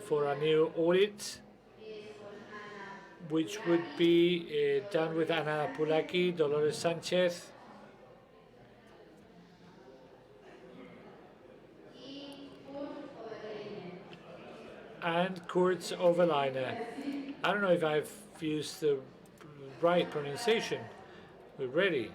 for a new audit, which would be done with Ana Pulaki, Dolores Sanchez, and Kurz Overliner. I don't know if I've used the right pronunciation. We're ready.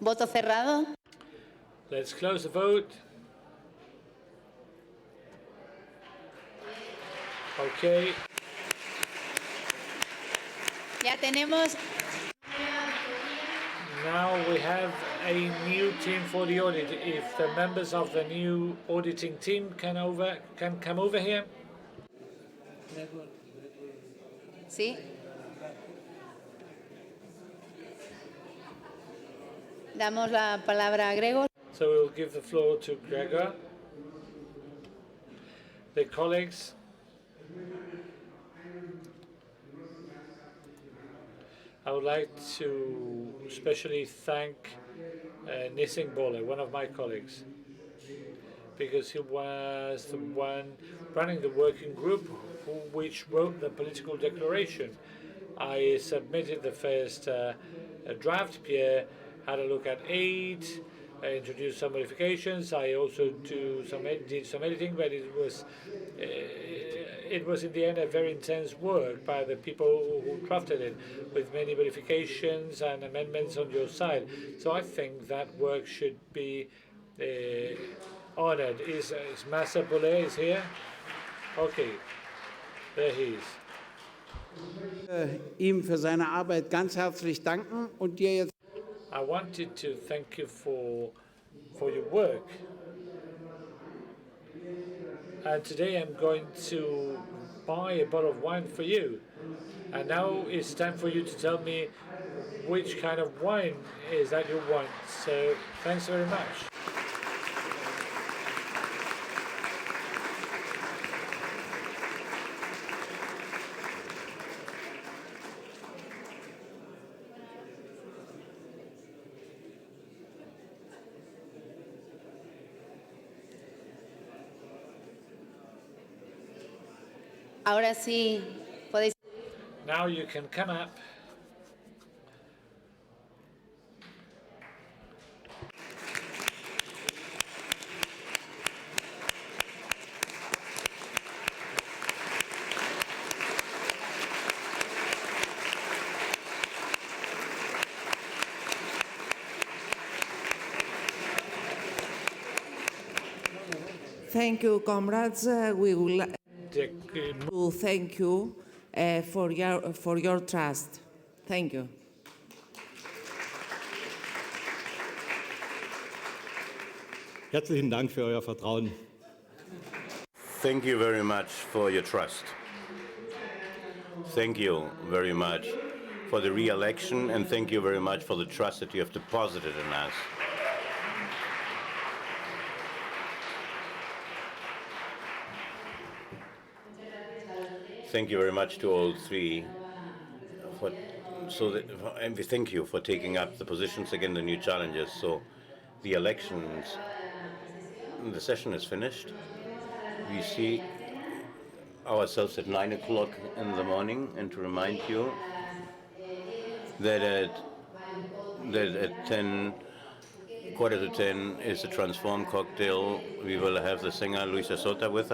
Voto cerrado. Let's close the vote. Okay. Ya tenemos. Now we have a new team for the audit. If the members of the new auditing team can come over here. Sí. Damos la palabra a Gregor. So we'll give the floor to Gregor. The colleagues. I would like to especially thank Nising Bole, one of my colleagues, because he was the one running the working group which wrote the political declaration. I submitted the first draft. Pierre had a look at 8, introduced some modifications. I also did some editing, but it was in the end a very intense work by the people who drafted it, with many modifications and amendments on your side. So I think that work should be honored. Is Massa Boulay is here? Okay, there he is. Ihm für seine Arbeit ganz herzlich danken und dir jetzt. I wanted to thank you for your work. And today I'm going to buy a bottle of wine for you. And now it's time for you to tell me which kind of wine is that you want. So thanks very much. Ahora sí, podéis. Now you can come up. Thank you, comrades. We would like to thank you for your trust. Thank you. Herzlichen Dank für euer Vertrauen. Thank you very much for your trust. Thank you very much for the re-election, and thank you very much for the trust that you have deposited in us. Thank you very much to all three. And we thank you for taking up the positions again, the new challenges. So the elections, the session is finished. We see ourselves at 9 o'clock in the morning, and to remind you that at 10, quarter to 10 is the Transform cocktail. We will have the singer Luisa Sota with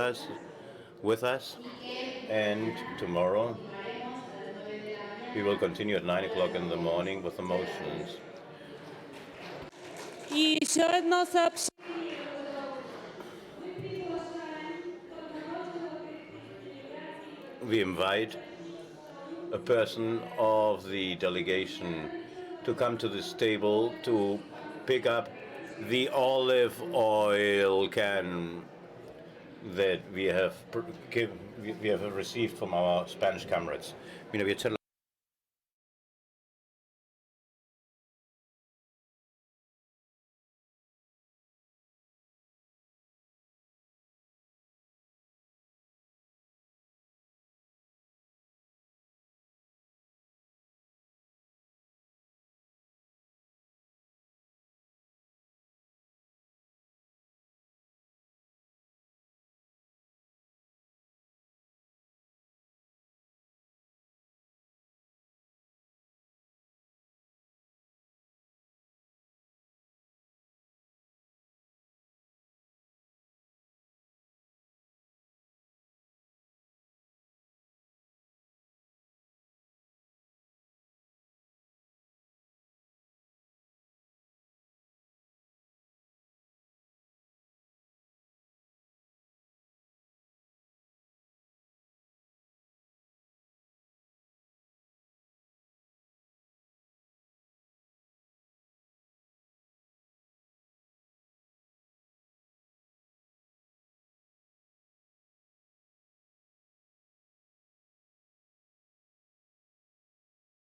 us, and tomorrow we will continue at 9 o'clock in the morning with the motions. We invite a person of the delegation to come to this table to pick up the olive oil can that we have received from our Spanish comrades.